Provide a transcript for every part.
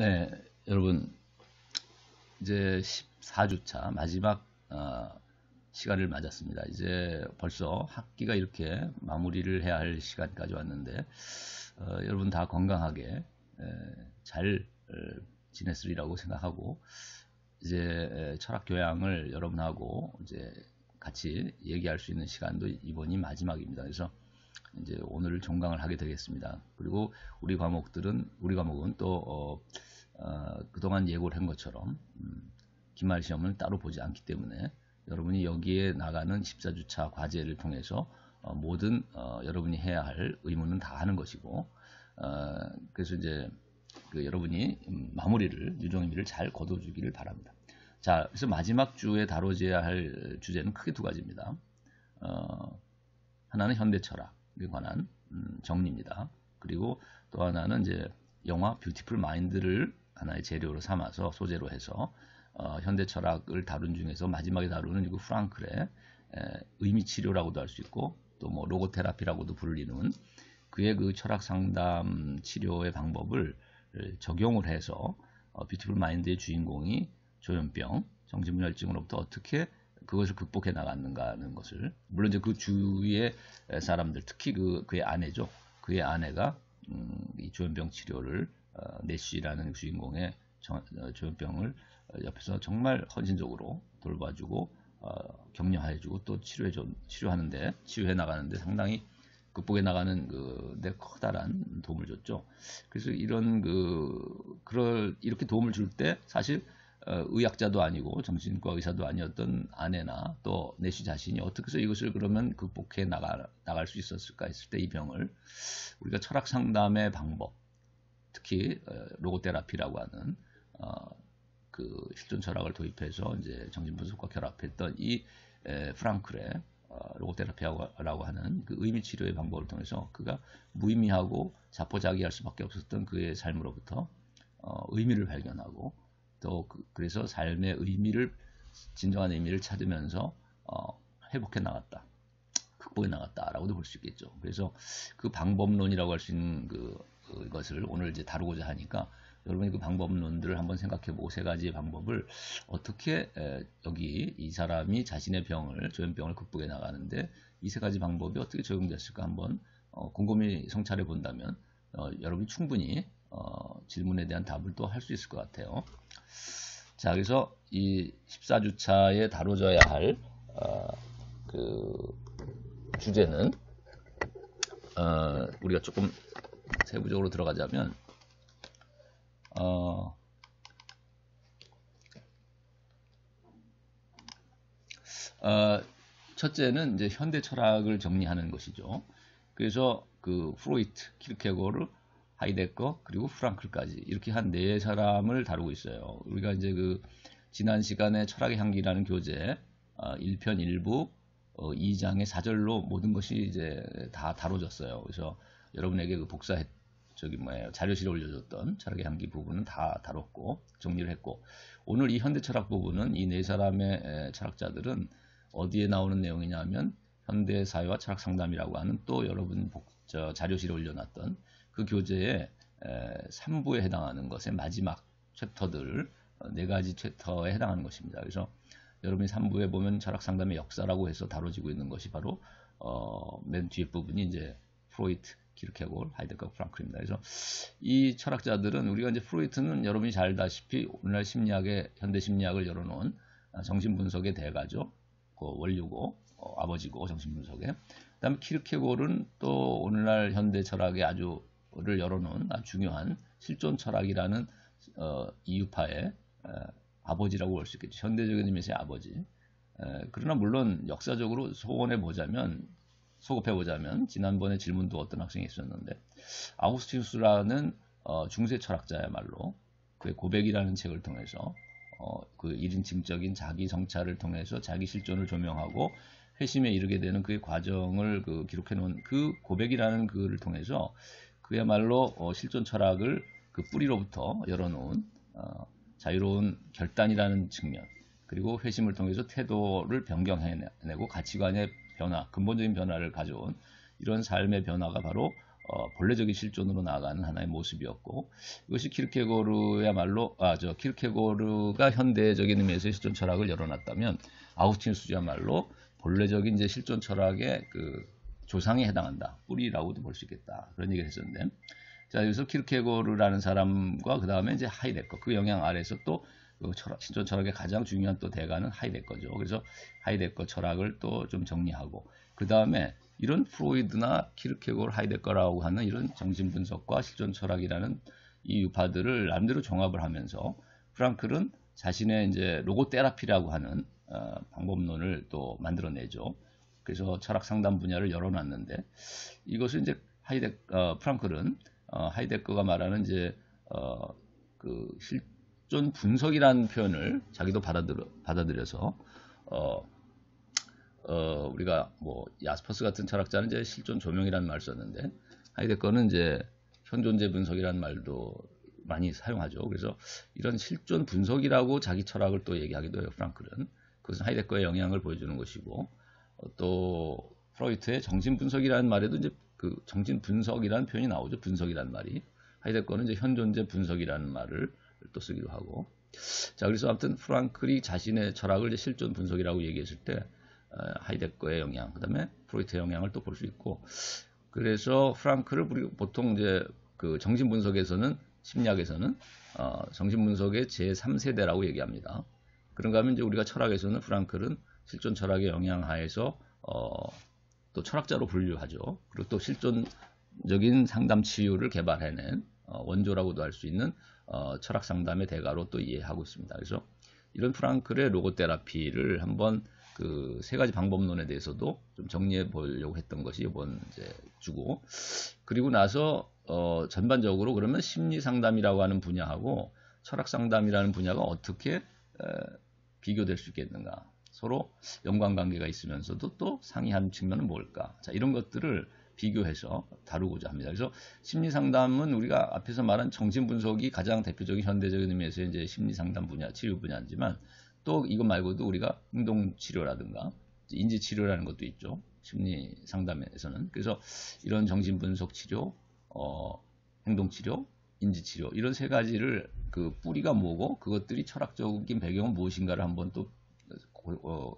네, 여러분, 이제 14주차 마지막 시간을 맞았습니다. 이제 벌써 학기가 이렇게 마무리를 해야 할 시간까지 왔는데, 여러분 다 건강하게 잘 지냈으리라고 생각하고, 이제 철학 교양을 여러분하고 이제 같이 얘기할 수 있는 시간도 이번이 마지막입니다. 그래서 이제 오늘 종강을 하게 되겠습니다. 그리고 우리 과목은 또 그동안 예고를 한 것처럼 기말 시험은 따로 보지 않기 때문에 여러분이 여기에 나가는 14주차 과제를 통해서 모든 여러분이 해야 할 의무는 다 하는 것이고, 그래서 이제 여러분이 마무리를 유종의미를 잘 거둬주기를 바랍니다. 자, 그래서 마지막 주에 다뤄져야 할 주제는 크게 두 가지입니다. 하나는 현대 철학에 관한 정리입니다. 그리고 또 하나는 이제 영화 뷰티풀 마인드를 하나의 재료로 삼아서 소재로 해서 현대 철학을 다룬 중에서 마지막에 다루는 그 프랑클의 의미 치료라고도 할 수 있고 또 뭐 로고테라피라고도 불리는 그의 그 철학 상담 치료의 방법을 적용을 해서 뷰티풀 마인드의 주인공이 조현병, 정신분열증으로부터 어떻게 그것을 극복해 나갔는가 하는 것을, 물론 이제 그 주위의 사람들, 특히 그의 아내죠. 그의 아내가 이 조현병 치료를 내쉬라는 주인공의 조현병을 옆에서 정말 헌신적으로 돌봐주고 격려해주고 또 치료하는데 치유해 나가는데 상당히 극복해 나가는 데 커다란 도움을 줬죠. 그래서 이렇게 도움을 줄 때 사실 의학자도 아니고 정신과 의사도 아니었던 아내나 또 내쉬 자신이 어떻게 해서 이것을 그러면 극복해 나갈 수 있었을까 했을 때 이 병을 우리가 철학 상담의 방법, 특히 로고테라피라고 하는 그 실존 철학을 도입해서 이제 정신분석과 결합했던 이 프랑클의 로고테라피라고 하는 그 의미 치료의 방법을 통해서 그가 무의미하고 자포자기할 수밖에 없었던 그의 삶으로부터 의미를 발견하고 또 그래서 삶의 의미를, 진정한 의미를 찾으면서 회복해 나갔다, 극복해 나갔다라고도 볼 수 있겠죠. 그래서 그 방법론이라고 할 수 있는 그것을 오늘 이제 다루고자 하니까 여러분이 그 방법론들을 한번 생각해보고 세 가지의 방법을 어떻게 여기 이 사람이 자신의 조현병을 극복해 나가는데 이 세 가지 방법이 어떻게 적용됐을까 한번 곰곰이 성찰해 본다면 여러분이 충분히 질문에 대한 답을 또 할 수 있을 것 같아요. 자, 그래서 이 14주차에 다뤄져야 할 그 주제는 우리가 조금 세부적으로 들어가자면 첫째는 이제 현대 철학을 정리하는 것이죠. 그래서 그 프로이트, 키르케고르, 하이데거 그리고 프랑클까지 이렇게 한 네 사람을 다루고 있어요. 우리가 이제 지난 시간에 철학의 향기라는 교재 1편 1부 2장의 4절로 모든 것이 이제 다 다뤄졌어요. 그래서 여러분에게 자료실에 올려줬던 철학의 향기 부분은 다 다뤘고 정리를 했고, 오늘 이 현대 철학 부분은 이 네 사람의 철학자들은 어디에 나오는 내용이냐면 현대 사회와 철학 상담이라고 하는 또 여러분 자료실에 올려놨던 그 교재의 3부에 해당하는 것의 마지막 챕터들 네 가지 챕터에 해당하는 것입니다. 그래서 여러분이 3부에 보면 철학 상담의 역사라고 해서 다뤄지고 있는 것이 바로 맨 뒤에 부분이 이제 프로이트, 키르케고르, 하이데거, 프랑클입니다. 그래서 이 철학자들은 우리가 이제 프로이트는 여러분이 잘 알다시피 오늘날 현대 심리학을 열어놓은 정신분석의 대가죠. 그 원류고 아버지고 정신분석의. 그다음에 키르케고르는 또 오늘날 현대 철학의 를 열어놓은 아주 중요한 실존 철학이라는 이유파의 아버지라고 볼 수 있겠죠. 현대적인 의미에서의 아버지. 그러나 물론 역사적으로 소급해보자면 지난번에 질문도 어떤 학생이 있었는데 아우구스티누스라는 중세 철학자야말로 그의 고백이라는 책을 통해서 그 1인칭적인 자기 성찰을 통해서 자기 실존을 조명하고 회심에 이르게 되는 그의 과정을 기록해놓은 그 고백이라는 글을 통해서 그야말로 실존 철학을 그 뿌리로부터 열어놓은 자유로운 결단이라는 측면, 그리고 회심을 통해서 태도를 변경해내고 가치관의 변화, 근본적인 변화를 가져온 이런 삶의 변화가 바로 본래적인 실존으로 나아가는 하나의 모습이었고, 이것이 키르케고르가 현대적인 의미에서 실존 철학을 열어놨다면 아우구스티누스야말로 본래적인 이제 실존 철학의 그 조상에 해당한다, 뿌리라고도 볼 수 있겠다, 그런 얘기를 했었는데, 자, 여기서 키르케고르라는 사람과 그 다음에 이제 하이데거, 그 영향 아래에서 또 그 실존 철학의 가장 중요한 또 대가는 하이데거죠. 그래서 하이데거 철학을 또 좀 정리하고, 그 다음에 이런 프로이드나 키르케고르, 하이데거라고 하는 이런 정신분석과 실존 철학이라는 이 유파들을 나름대로 종합을 하면서 프랑클은 자신의 이제 로고테라피라고 하는 방법론을 또 만들어내죠. 그래서 철학 상담 분야를 열어놨는데, 이것을 이제 프랑클은 하이데거가 말하는 이제 그 실존 분석이라는 표현을 자기도 받아들여서 우리가 뭐 야스퍼스 같은 철학자는 이제 실존 조명이라는 말을 썼는데, 하이데거는 이제 현존재 분석이라는 말도 많이 사용하죠. 그래서 이런 실존 분석이라고 자기 철학을 또 얘기하기도 해요, 프랑클은. 그것은 하이데거의 영향을 보여주는 것이고, 또 프로이트의 정신 분석이라는 말에도 이제 그 정신 분석이라는 표현이 나오죠. 분석이라는 말이. 하이데거는 이제 현존재 분석이라는 말을 또 쓰기도 하고. 자, 그래서 아무튼 프랑클이 자신의 철학을 이제 실존 분석이라고 얘기했을 때 하이데거의 영향, 그 다음에 프로이트의 영향을 또 볼 수 있고, 그래서 프랑클을 보통 이제 그 정신분석에서는, 심리학에서는 정신분석의 제3세대라고 얘기합니다. 그런가 하면 이제 우리가 철학에서는 프랑클은 실존 철학의 영향 하에서 또 철학자로 분류하죠. 그리고 또 실존적인 상담 치유를 개발해낸 원조라고도 할 수 있는 철학 상담의 대가로 또 이해하고 있습니다. 그래서 이런 프랑클의 로고테라피를 한번 그 세 가지 방법론에 대해서도 좀 정리해 보려고 했던 것이 이번 이제 주고, 그리고 나서 전반적으로 그러면 심리 상담이라고 하는 분야하고 철학 상담이라는 분야가 어떻게 비교될 수 있겠는가, 서로 연관관계가 있으면서도 또 상이하는 측면은 뭘까, 자, 이런 것들을 비교해서 다루고자 합니다. 그래서 심리 상담은 우리가 앞에서 말한 정신 분석이 가장 대표적인 현대적인 의미에서 이제 심리 상담 분야, 치료 분야지만, 또 이것 말고도 우리가 행동 치료라든가 인지 치료라는 것도 있죠, 심리 상담에서는. 그래서 이런 정신 분석 치료, 행동 치료, 인지 치료, 이런 세 가지를 그 뿌리가 뭐고 그것들이 철학적인 배경은 무엇인가를 한번 또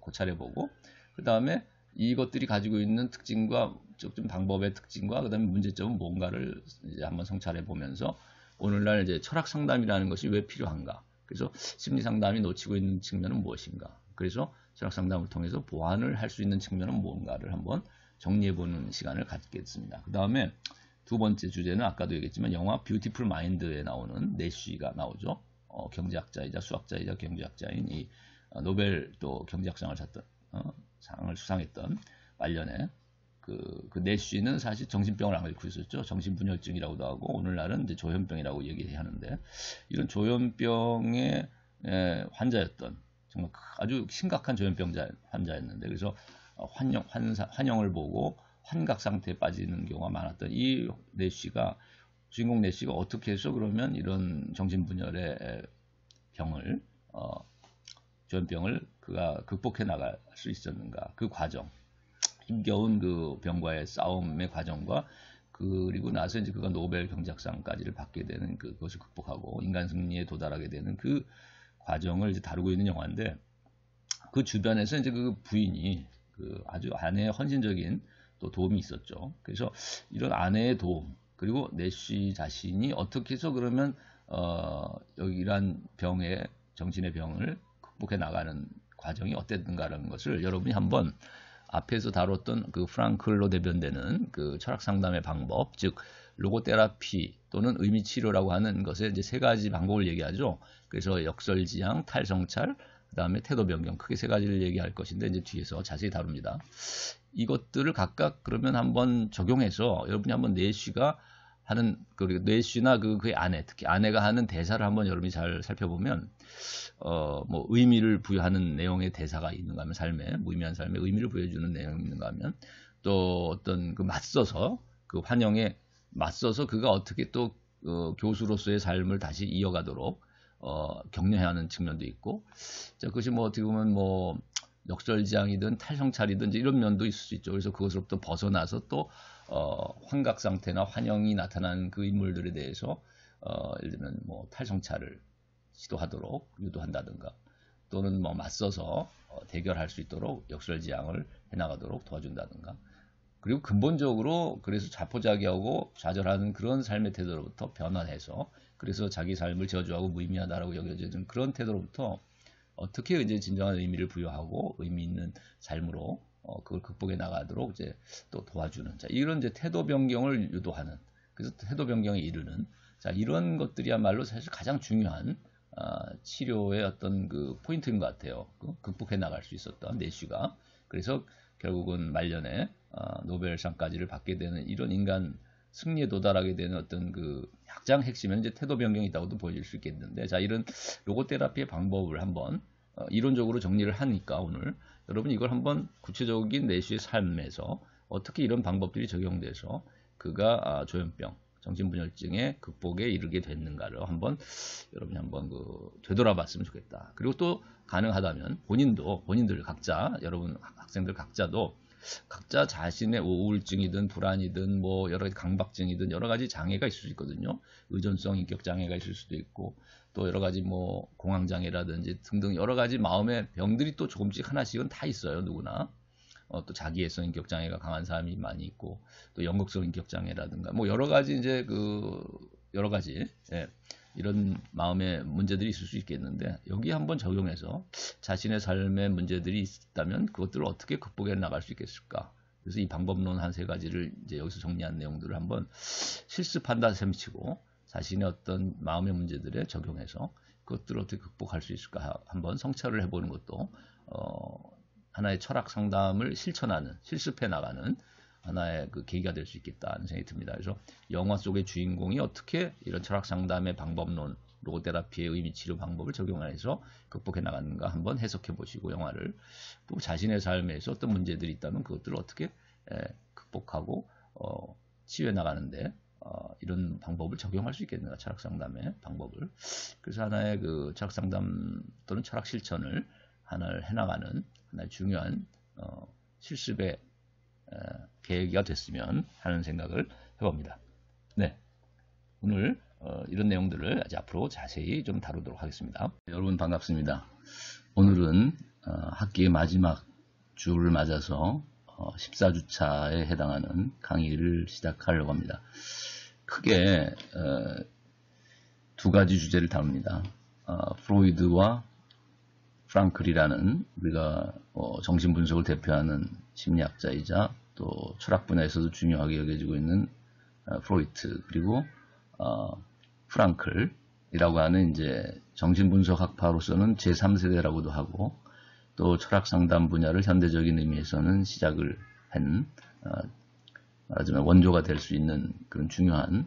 고찰해 보고, 그 다음에 이것들이 가지고 있는 특징과 좀 방법의 특징과 그 다음에 문제점은 뭔가를 이제 한번 성찰해 보면서 오늘날 이제 철학 상담이라는 것이 왜 필요한가, 그래서 심리 상담이 놓치고 있는 측면은 무엇인가, 그래서 철학 상담을 통해서 보완을 할 수 있는 측면은 뭔가를 한번 정리해 보는 시간을 갖겠습니다. 그 다음에 두 번째 주제는 아까도 얘기했지만 영화 뷰티풀 마인드에 나오는 내쉬가 나오죠. 경제학자이자 수학자이자 경제학자인 이 노벨 또 경제학상을 상을 수상했던 말년에 그 내쉬는 사실 정신병을 앓고 있었죠. 정신분열증이라고도 하고 오늘날은 이제 조현병이라고 얘기하는데, 이런 조현병의 환자였던, 정말 아주 심각한 조현병 환자였는데, 그래서 환영을 보고 환각 상태에 빠지는 경우가 많았던 이 내쉬가, 주인공 내쉬가 어떻게 해서 그러면 이런 정신분열의 병을, 조현병을 그가 극복해 나갈 수 있었는가, 그 과정, 힘겨운 그 병과의 싸움의 과정과, 그리고 나서 이제 그가 노벨 경제학상까지를 받게 되는 그것을 극복하고 인간 승리에 도달하게 되는 그 과정을 이제 다루고 있는 영화인데, 그 주변에서 이제 그 부인이 그 아주 아내의 헌신적인 또 도움이 있었죠. 그래서 이런 아내의 도움, 그리고 내쉬 자신이 어떻게 해서 그러면 여기 이러한 병의, 정신의 병을 극복해 나가는 과정이 어땠는가라는 것을 여러분이 한번 앞에서 다뤘던 그 프랑클로 대변되는 그 철학 상담의 방법, 즉 로고테라피 또는 의미 치료라고 하는 것에 이제 세 가지 방법을 얘기하죠. 그래서 역설지향, 탈성찰, 그다음에 태도 변경, 크게 세 가지를 얘기할 것인데 이제 뒤에서 자세히 다룹니다. 이것들을 각각 그러면 한번 적용해서 여러분이 한번 내쉬가 하는, 그리고 내쉬나 그의 아내, 특히 아내가 하는 대사를 한번 여러분이 잘 살펴보면 뭐 의미를 부여하는 내용의 대사가 있는가 하면, 삶에 무의미한 삶에 의미를 부여주는 내용이 있는가 하면, 또 어떤 그 맞서서 그 환영에 맞서서 그가 어떻게 또 교수로서의 삶을 다시 이어가도록 격려해야 하는 측면도 있고, 자, 그것이 뭐 어떻게 보면 뭐 역설지향이든 탈성찰이든 이런 면도 있을 수 있죠. 그래서 그것으로부터 벗어나서 또 환각 상태나 환영이 나타난 그 인물들에 대해서 예를 들면 뭐 탈성차를 시도하도록 유도한다든가 또는 뭐 맞서서 대결할 수 있도록 역설지향을 해나가도록 도와준다든가 그리고 근본적으로 그래서 자포자기하고 좌절하는 그런 삶의 태도로부터 변화해서 그래서 자기 삶을 저주하고 무의미하다라고 여겨지는 그런 태도로부터 어떻게 이제 진정한 의미를 부여하고 의미 있는 삶으로 그걸 극복해 나가도록 이제 또 도와주는 자 이런 이제 태도 변경을 유도하는 그래서 태도 변경에 이르는 자 이런 것들이야말로 사실 가장 중요한 치료의 어떤 그 포인트인 것 같아요. 극복해 나갈 수 있었던 내쉬가 그래서 결국은 말년에 노벨상까지를 받게 되는 이런 인간 승리에 도달하게 되는 어떤 그 가장 핵심은 이제 태도 변경이 있다고도 보여질 수 있겠는데 자 이런 로고테라피의 방법을 한번 이론적으로 정리를 하니까 오늘 여러분 이걸 한번 구체적인 내쉬의 삶에서 어떻게 이런 방법들이 적용돼서 그가 조현병 정신분열증의 극복에 이르게 됐는가를 한번 여러분이 한번 되돌아봤으면 좋겠다. 그리고 또 가능하다면 본인들 각자 여러분 학생들 각자도 각자 자신의 우울증이든 불안이든 뭐 여러 가지 강박증이든 여러 가지 장애가 있을 수 있거든요. 의존성 인격 장애가 있을 수도 있고 또 여러 가지 뭐 공황 장애라든지 등등 여러 가지 마음의 병들이 또 조금씩 하나씩은 다 있어요. 누구나. 또 자기애성 인격 장애가 강한 사람이 많이 있고 또 연극성 인격 장애라든가 뭐 여러 가지 이제 여러 가지 이런 마음의 문제들이 있을 수 있겠는데 여기 한번 적용해서 자신의 삶의 문제들이 있다면 그것들을 어떻게 극복해 나갈 수 있겠을까? 그래서 이 방법론 한 세 가지를 이제 여기서 정리한 내용들을 한번 실습한다 셈치고 자신의 어떤 마음의 문제들에 적용해서 그것들을 어떻게 극복할 수 있을까 한번 성찰을 해보는 것도 하나의 철학 상담을 실천하는 실습해 나가는 하나의 그 계기가 될 수 있겠다는 생각이 듭니다. 그래서 영화 속의 주인공이 어떻게 이런 철학 상담의 방법론, 로고테라피의 의미 치료 방법을 적용해서 극복해 나가는가 한번 해석해 보시고 영화를 또 자신의 삶에서 어떤 문제들이 있다면 그것들을 어떻게 극복하고 치유해 나가는데 이런 방법을 적용할 수 있겠는가 철학 상담의 방법을 그래서 하나의 그 철학 상담 또는 철학 실천을 하나를 해나가는 하나의 중요한 실습의 계기가 됐으면 하는 생각을 해봅니다. 네, 오늘 이런 내용들을 이제 앞으로 자세히 좀 다루도록 하겠습니다. 여러분 반갑습니다. 오늘은 학기의 마지막 주를 맞아서 14주차에 해당하는 강의를 시작하려고 합니다. 크게 두 가지 주제를 다룹니다. 프로이드와 프랑클이라는 우리가 정신분석을 대표하는 심리학자이자 또 철학 분야에서도 중요하게 여겨지고 있는 프로이트 그리고 프랑클이라고 하는 이제 정신분석학파로서는 제3세대라고도 하고 또 철학 상담 분야를 현대적인 의미에서는 시작을 한 말하자면 원조가 될 수 있는 그런 중요한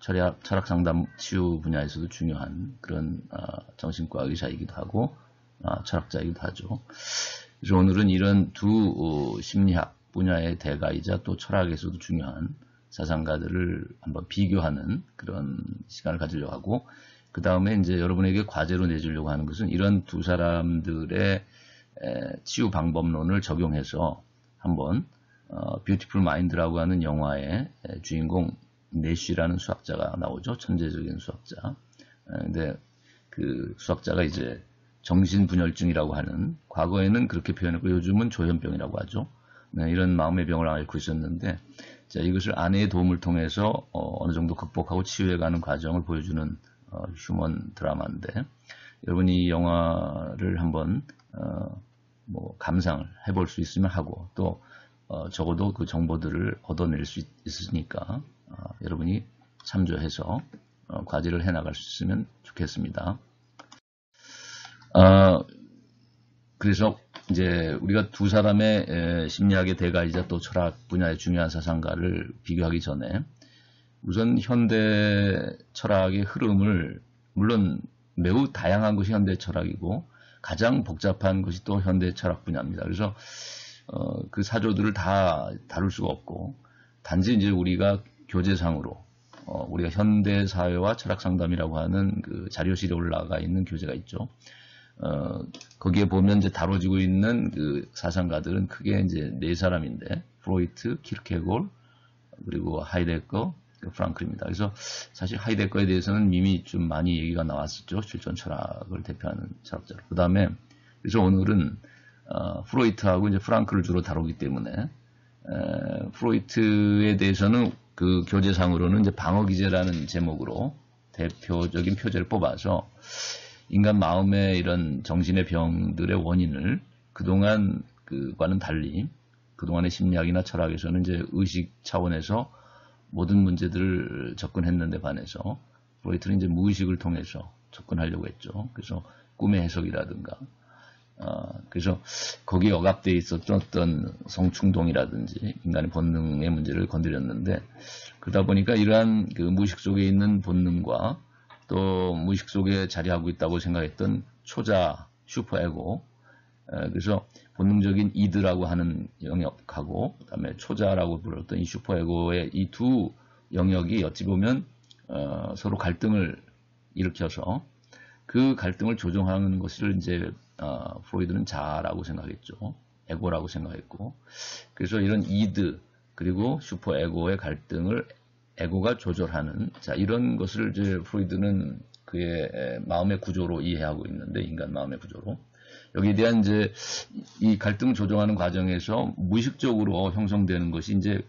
철학 상담 치유 분야에서도 중요한 그런 정신과 의사이기도 하고 철학자이기도 하죠. 그래서 오늘은 이런 두 심리학 분야의 대가이자 또 철학에서도 중요한 사상가들을 한번 비교하는 그런 시간을 가지려고 하고 그 다음에 이제 여러분에게 과제로 내주려고 하는 것은 이런 두 사람들의 치유 방법론을 적용해서 한번 뷰티풀 마인드라고 하는 영화의 주인공 내쉬라는 수학자가 나오죠. 천재적인 수학자. 근데 그 수학자가 이제 정신분열증이라고 하는 과거에는 그렇게 표현했고 요즘은 조현병이라고 하죠. 네, 이런 마음의 병을 앓고 있었는데 자, 이것을 아내의 도움을 통해서 어느 정도 극복하고 치유해가는 과정을 보여주는 휴먼 드라마인데 여러분이 이 영화를 한번 뭐 감상을 해볼 수 있으면 하고 또 적어도 그 정보들을 얻어낼 수 있으니까 여러분이 참조해서 과제를 해나갈 수 있으면 좋겠습니다. 그래서 이제 우리가 두 사람의 심리학의 대가이자 또 철학 분야의 중요한 사상가를 비교하기 전에 우선 현대 철학의 흐름을 물론 매우 다양한 것이 현대 철학이고 가장 복잡한 것이 또 현대 철학 분야입니다. 그래서 그 사조들을 다 다룰 수가 없고 단지 이제 우리가 교재상으로 우리가 현대 사회와 철학 상담이라고 하는 그 자료실에 올라가 있는 교재가 있죠. 거기에 보면 이제 다뤄지고 있는 그 사상가들은 크게 이제 네 사람인데 프로이트, 키르케고르, 그리고 하이데거, 프랑클입니다. 그래서 사실 하이데거에 대해서는 이미 좀 많이 얘기가 나왔었죠. 실존 철학을 대표하는 철학자로. 그 다음에 그래서 오늘은 프로이트하고 이제 프랑클을 주로 다루기 때문에 프로이트에 대해서는 그 교재상으로는 이제 방어기제라는 제목으로 대표적인 표제를 뽑아서 인간 마음의 이런 정신의 병들의 원인을 그동안 그과는 달리 그동안의 심리학이나 철학에서는 이제 의식 차원에서 모든 문제들을 접근했는데 반해서 프로이트는 이제 무의식을 통해서 접근하려고 했죠. 그래서 꿈의 해석이라든가 그래서 거기에 억압되어 있었던 어떤 성충동이라든지 인간의 본능의 문제를 건드렸는데 그러다 보니까 이러한 그 무의식 속에 있는 본능과 또 무의식 속에 자리하고 있다고 생각했던 초자 슈퍼에고 그래서 본능적인 이드라고 하는 영역하고 그다음에 초자라고 불렀던 이 슈퍼에고의 이 두 영역이 어찌 보면 서로 갈등을 일으켜서 그 갈등을 조정하는 것을 이제 프로이드는 자아라고 생각했죠. 에고라고 생각했고 그래서 이런 이드 그리고 슈퍼에고의 갈등을 에고가 조절하는 자 이런 것을 이제 프로이드는 그의 마음의 구조로 이해하고 있는데 인간 마음의 구조로 여기에 대한 이제 이 갈등 조정하는 과정에서 무의식적으로 형성되는 것이 이제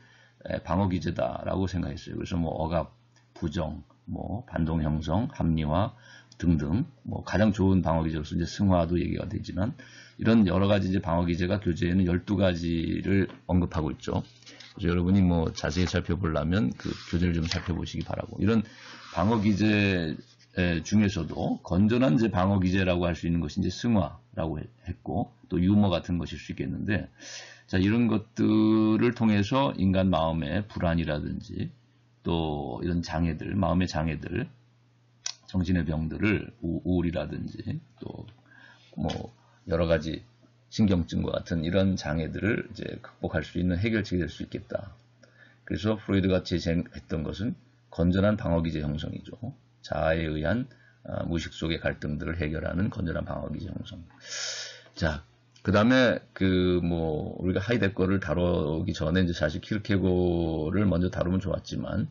방어 기제다라고 생각했어요. 그래서 뭐 억압, 부정, 뭐 반동 형성, 합리화 등등 뭐 가장 좋은 방어 기제로서 이제 승화도 얘기가 되지만 이런 여러 가지 이제 방어 기제가 교재에는 12가지를 언급하고 있죠. 그래서 여러분이 뭐 자세히 살펴보려면 그 교재를 좀 살펴보시기 바라고 이런 방어 기제 중에서도 건전한 이제 방어 기제라고 할 수 있는 것이 이제 승화라고 했고 또 유머 같은 것일 수 있겠는데 자 이런 것들을 통해서 인간 마음의 불안이라든지 또 이런 장애들 마음의 장애들 정신의 병들을 우울이라든지 또 뭐 여러 가지 신경증과 같은 이런 장애들을 이제 극복할 수 있는 해결책이 될 수 있겠다. 그래서 프로이드가 제시했던 것은 건전한 방어기제 형성이죠. 자아에 의한 무의식 속의 갈등들을 해결하는 건전한 방어기제 형성. 자, 그 다음에 우리가 하이데거를 다루기 전에 이제 사실 키르케고를 먼저 다루면 좋았지만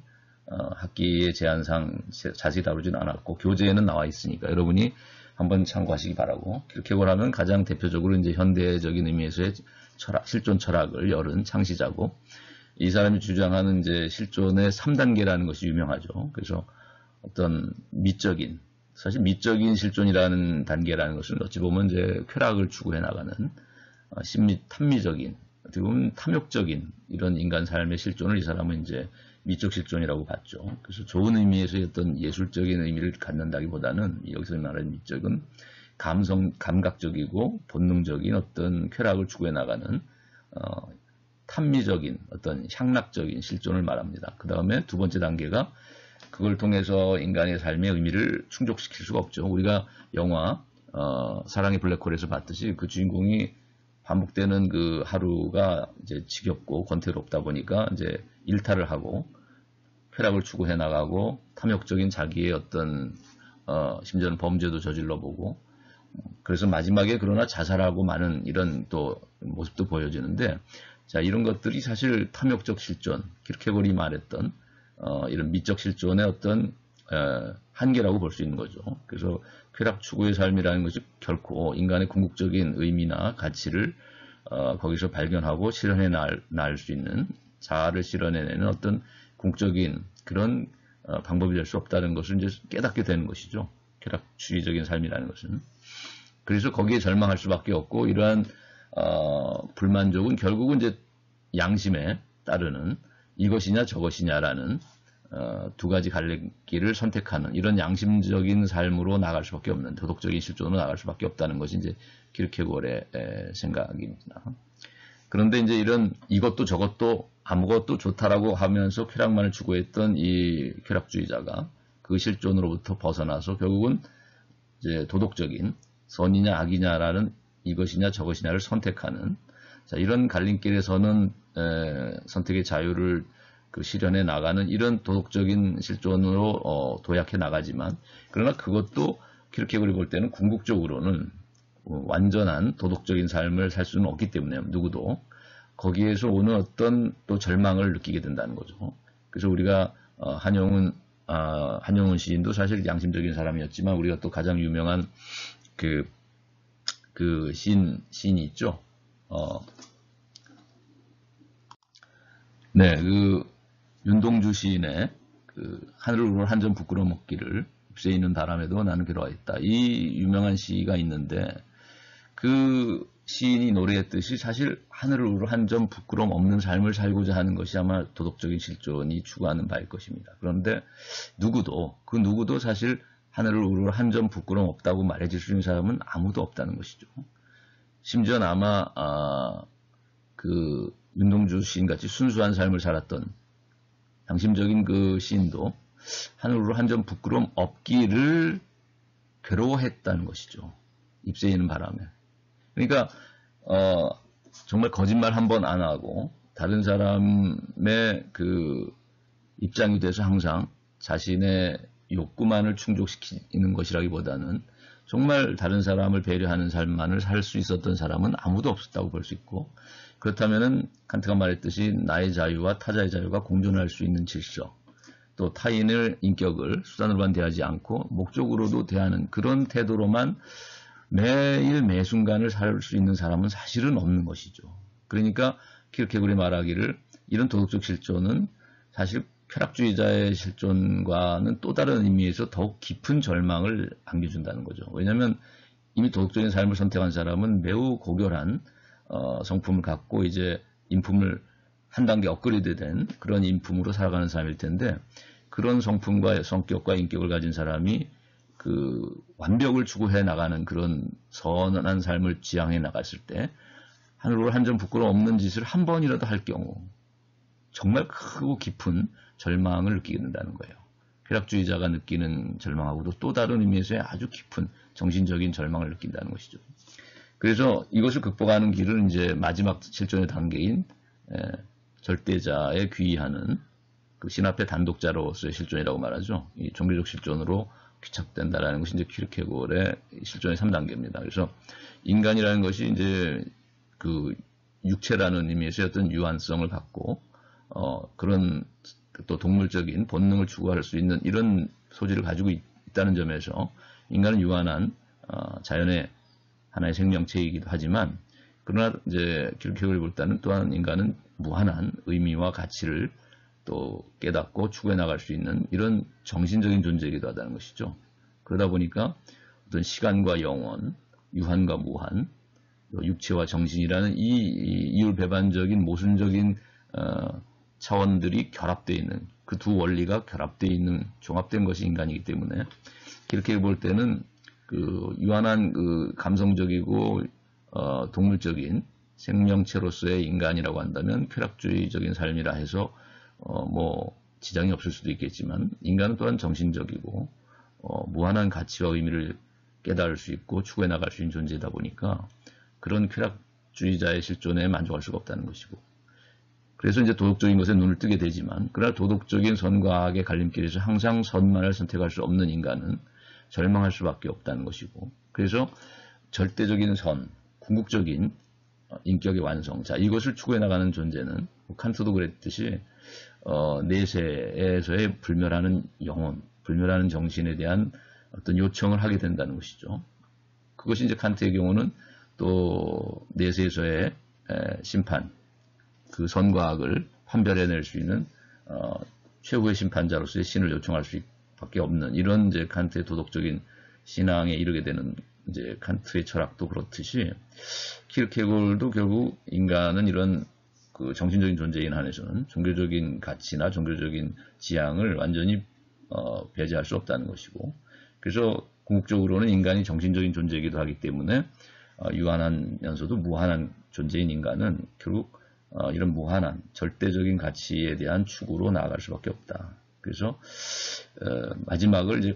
학기의 제한상 자세히 다루지는 않았고 교재에는 나와 있으니까 여러분이 한번 참고하시기 바라고 키르케고를 하면 가장 대표적으로 이제 현대적인 의미에서의 실존 철학을 열은 창시자고 이 사람이 주장하는 이제 실존의 3단계라는 것이 유명하죠. 그래서 어떤 미적인 사실 미적인 실존이라는 단계라는 것은 어찌 보면 이제 쾌락을 추구해 나가는 탐미적인 어떻게 보면 탐욕적인 이런 인간 삶의 실존을 이 사람은 이제 미적 실존이라고 봤죠. 그래서 좋은 의미에서의 어떤 예술적인 의미를 갖는다기보다는 여기서 말하는 미적은 감각적이고 본능적인 어떤 쾌락을 추구해 나가는 탐미적인 어떤 향락적인 실존을 말합니다. 그 다음에 두 번째 단계가 그걸 통해서 인간의 삶의 의미를 충족시킬 수가 없죠. 우리가 영화 사랑의 블랙홀에서 봤듯이 그 주인공이 반복되는 그 하루가 이제 지겹고 권태롭다 보니까 이제 일탈을 하고 쾌락을 추구해 나가고 탐욕적인 자기의 어떤 심지어는 범죄도 저질러 보고 그래서 마지막에 그러나 자살하고 마는 이런 또 모습도 보여지는데 자 이런 것들이 사실 탐욕적 실존 키르케고리 말했던 이런 미적 실존의 어떤 한계라고 볼 수 있는 거죠. 그래서 쾌락 추구의 삶이라는 것이 결코 인간의 궁극적인 의미나 가치를 거기서 발견하고 실현해 나갈 수 있는 자아를 실현해내는 어떤 궁극적인 그런 방법이 될 수 없다는 것을 이제 깨닫게 되는 것이죠. 쾌락주의적인 삶이라는 것은. 그래서 거기에 절망할 수밖에 없고 이러한 불만족은 결국은 이제 양심에 따르는 이것이냐 저것이냐라는 두 가지 갈래길을 선택하는 이런 양심적인 삶으로 나갈 수밖에 없는 도덕적인 실존으로 나갈 수밖에 없다는 것이 이제 키르케고르의 생각입니다. 그런데 이제 이런 이것도 저것도 아무것도 좋다라고 하면서 쾌락만을 추구했던 이 쾌락주의자가 그 실존으로부터 벗어나서 결국은 이제 도덕적인 선이냐 악이냐라는 이것이냐 저것이냐를 선택하는 자, 이런 갈림길에서는 선택의 자유를 실현해 나가는 이런 도덕적인 실존으로 도약해 나가지만 그러나 그것도 키르케고르이 볼 때는 궁극적으로는 완전한 도덕적인 삶을 살 수는 없기 때문에 누구도 거기에서 오는 어떤 또 절망을 느끼게 된다는 거죠. 그래서 우리가 한용운 시인도 사실 양심적인 사람이었지만 우리가 또 가장 유명한 그 시인이 있죠. 네, 그 윤동주 시인의 그 하늘을 우러 한 점 부끄러 먹기를 잎새 있는 바람에도 나는 괴로워했다. 이 유명한 시가 있는데 그 시인이 노래했듯이 사실 하늘을 우러 한 점 부끄럼 없는 삶을 살고자 하는 것이 아마 도덕적인 실존이 추구하는 바일 것입니다. 그런데 그 누구도 사실 하늘을 우러 한 점 부끄럼 없다고 말해줄 수 있는 사람은 아무도 없다는 것이죠. 심지어 아마 그 윤동주 시인같이 순수한 삶을 살았던 양심적인 그 시인도 하늘으로 한 점 부끄러움 없기를 괴로워했다는 것이죠. 잎새 있는 바람에. 그러니까 정말 거짓말 한 번 안 하고 다른 사람의 그 입장이 돼서 항상 자신의 욕구만을 충족시키는 것이라기보다는 정말 다른 사람을 배려하는 삶만을 살 수 있었던 사람은 아무도 없었다고 볼 수 있고, 그렇다면은 칸트가 말했듯이 나의 자유와 타자의 자유가 공존할 수 있는 질서, 또 타인의 인격을 수단으로만 대하지 않고 목적으로도 대하는 그런 태도로만 매일 매순간을 살 수 있는 사람은 사실은 없는 것이죠. 그러니까 키르케고르이 말하기를 이런 도덕적 실존은 사실 쾌락주의자의 실존과는 또 다른 의미에서 더욱 깊은 절망을 안겨준다는 거죠. 왜냐하면 이미 도덕적인 삶을 선택한 사람은 매우 고결한 성품을 갖고 이제 인품을 한 단계 업그레이드 된 그런 인품으로 살아가는 사람일 텐데, 그런 성품과 성격과 인격을 가진 사람이 그 완벽을 추구해 나가는 그런 선한 삶을 지향해 나갔을 때 하늘으로 한 점 부끄러움 없는 짓을 한 번이라도 할 경우 정말 크고 깊은 절망을 느끼게 된다는 거예요. 쾌락주의자가 느끼는 절망하고도 또 다른 의미에서의 아주 깊은 정신적인 절망을 느낀다는 것이죠. 그래서 이것을 극복하는 길은 이제 마지막 실존의 단계인 절대자에 귀의하는 그 신 앞의 단독자로서의 실존이라고 말하죠. 이 종교적 실존으로 귀착된다라는 것이 이제 키르케고르의 실존의 3단계입니다. 그래서 인간이라는 것이 이제 그 육체라는 의미에서의 어떤 유한성을 갖고 그런 또 동물적인 본능을 추구할 수 있는 이런 소질을 가지고 있다는 점에서 인간은 유한한 자연의 하나의 생명체이기도 하지만, 그러나 이제 키르케고르를 볼 때는 또한 인간은 무한한 의미와 가치를 또 깨닫고 추구해 나갈 수 있는 이런 정신적인 존재이기도 하다는 것이죠. 그러다 보니까 어떤 시간과 영원, 유한과 무한, 육체와 정신이라는 이 이율배반적인 모순적인 차원들이 결합되어 있는, 그 두 원리가 결합되어 있는 종합된 것이 인간이기 때문에 이렇게 볼 때는 그 유한한 그 감성적이고 동물적인 생명체로서의 인간이라고 한다면 쾌락주의적인 삶이라 해서 뭐 지장이 없을 수도 있겠지만, 인간은 또한 정신적이고 무한한 가치와 의미를 깨달을 수 있고 추구해 나갈 수 있는 존재이다 보니까 그런 쾌락주의자의 실존에 만족할 수가 없다는 것이고, 그래서 이제 도덕적인 것에 눈을 뜨게 되지만, 그러나 도덕적인 선과 악의 갈림길에서 항상 선만을 선택할 수 없는 인간은 절망할 수밖에 없다는 것이고, 그래서 절대적인 선, 궁극적인 인격의 완성, 자, 이것을 추구해 나가는 존재는 칸트도 그랬듯이 내세에서의 불멸하는 영혼, 불멸하는 정신에 대한 어떤 요청을 하게 된다는 것이죠. 그것이 이제 칸트의 경우는 또 내세에서의 심판, 그 선과 악을 판별해낼 수 있는 최후의 심판자로서의 신을 요청할 수밖에 없는 이런 이제 칸트의 도덕적인 신앙에 이르게 되는 이제 칸트의 철학도 그렇듯이 키르케고르도 결국 인간은 이런 그 정신적인 존재인 한에서는 종교적인 가치나 종교적인 지향을 완전히 배제할 수 없다는 것이고, 그래서 궁극적으로는 인간이 정신적인 존재이기도 하기 때문에 유한하면서도 무한한 존재인 인간은 결국 이런 무한한 절대적인 가치에 대한 추구로 나아갈 수밖에 없다. 그래서 마지막을 이제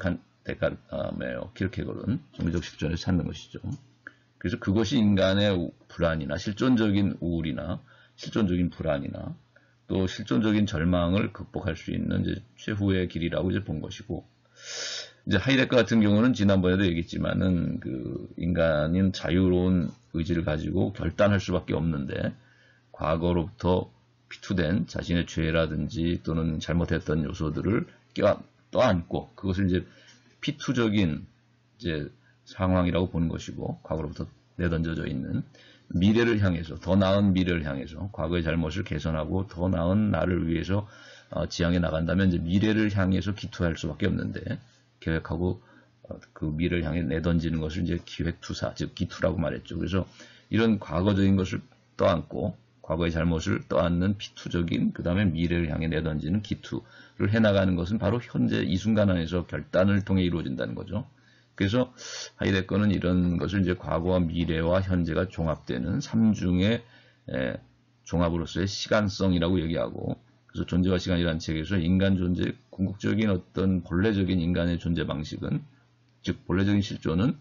키르케고르는 종교적 실존에서 찾는 것이죠. 그래서 그것이 인간의 불안이나 실존적인 우울이나 실존적인 불안이나 또 실존적인 절망을 극복할 수 있는 이제 최후의 길이라고 이제 본 것이고, 이제 하이데거 같은 경우는 지난번에도 얘기했지만은 그 인간은 자유로운 의지를 가지고 결단할 수밖에 없는데 과거로부터 피투된 자신의 죄라든지 또는 잘못했던 요소들을 떠안고 그것을 이제 피투적인 이제 상황이라고 보는 것이고, 과거로부터 내던져져 있는 미래를 향해서, 더 나은 미래를 향해서 과거의 잘못을 개선하고 더 나은 나를 위해서 지향해 나간다면 이제 미래를 향해서 기투할 수밖에 없는데, 계획하고 그 미래를 향해 내던지는 것을 이제 기획투사, 즉 기투라고 말했죠. 그래서 이런 과거적인 것을 떠안고 과거의 잘못을 떠안는 피투적인, 그 다음에 미래를 향해 내던지는 기투를 해나가는 것은 바로 현재 이 순간 안에서 결단을 통해 이루어진다는 거죠. 그래서 하이데거는 이런 것을 이제 과거와 미래와 현재가 종합되는 삼중의 종합으로서의 시간성이라고 얘기하고, 그래서 존재와 시간이라는 책에서 인간 존재의 궁극적인 어떤 본래적인 인간의 존재 방식은, 즉 본래적인 실존은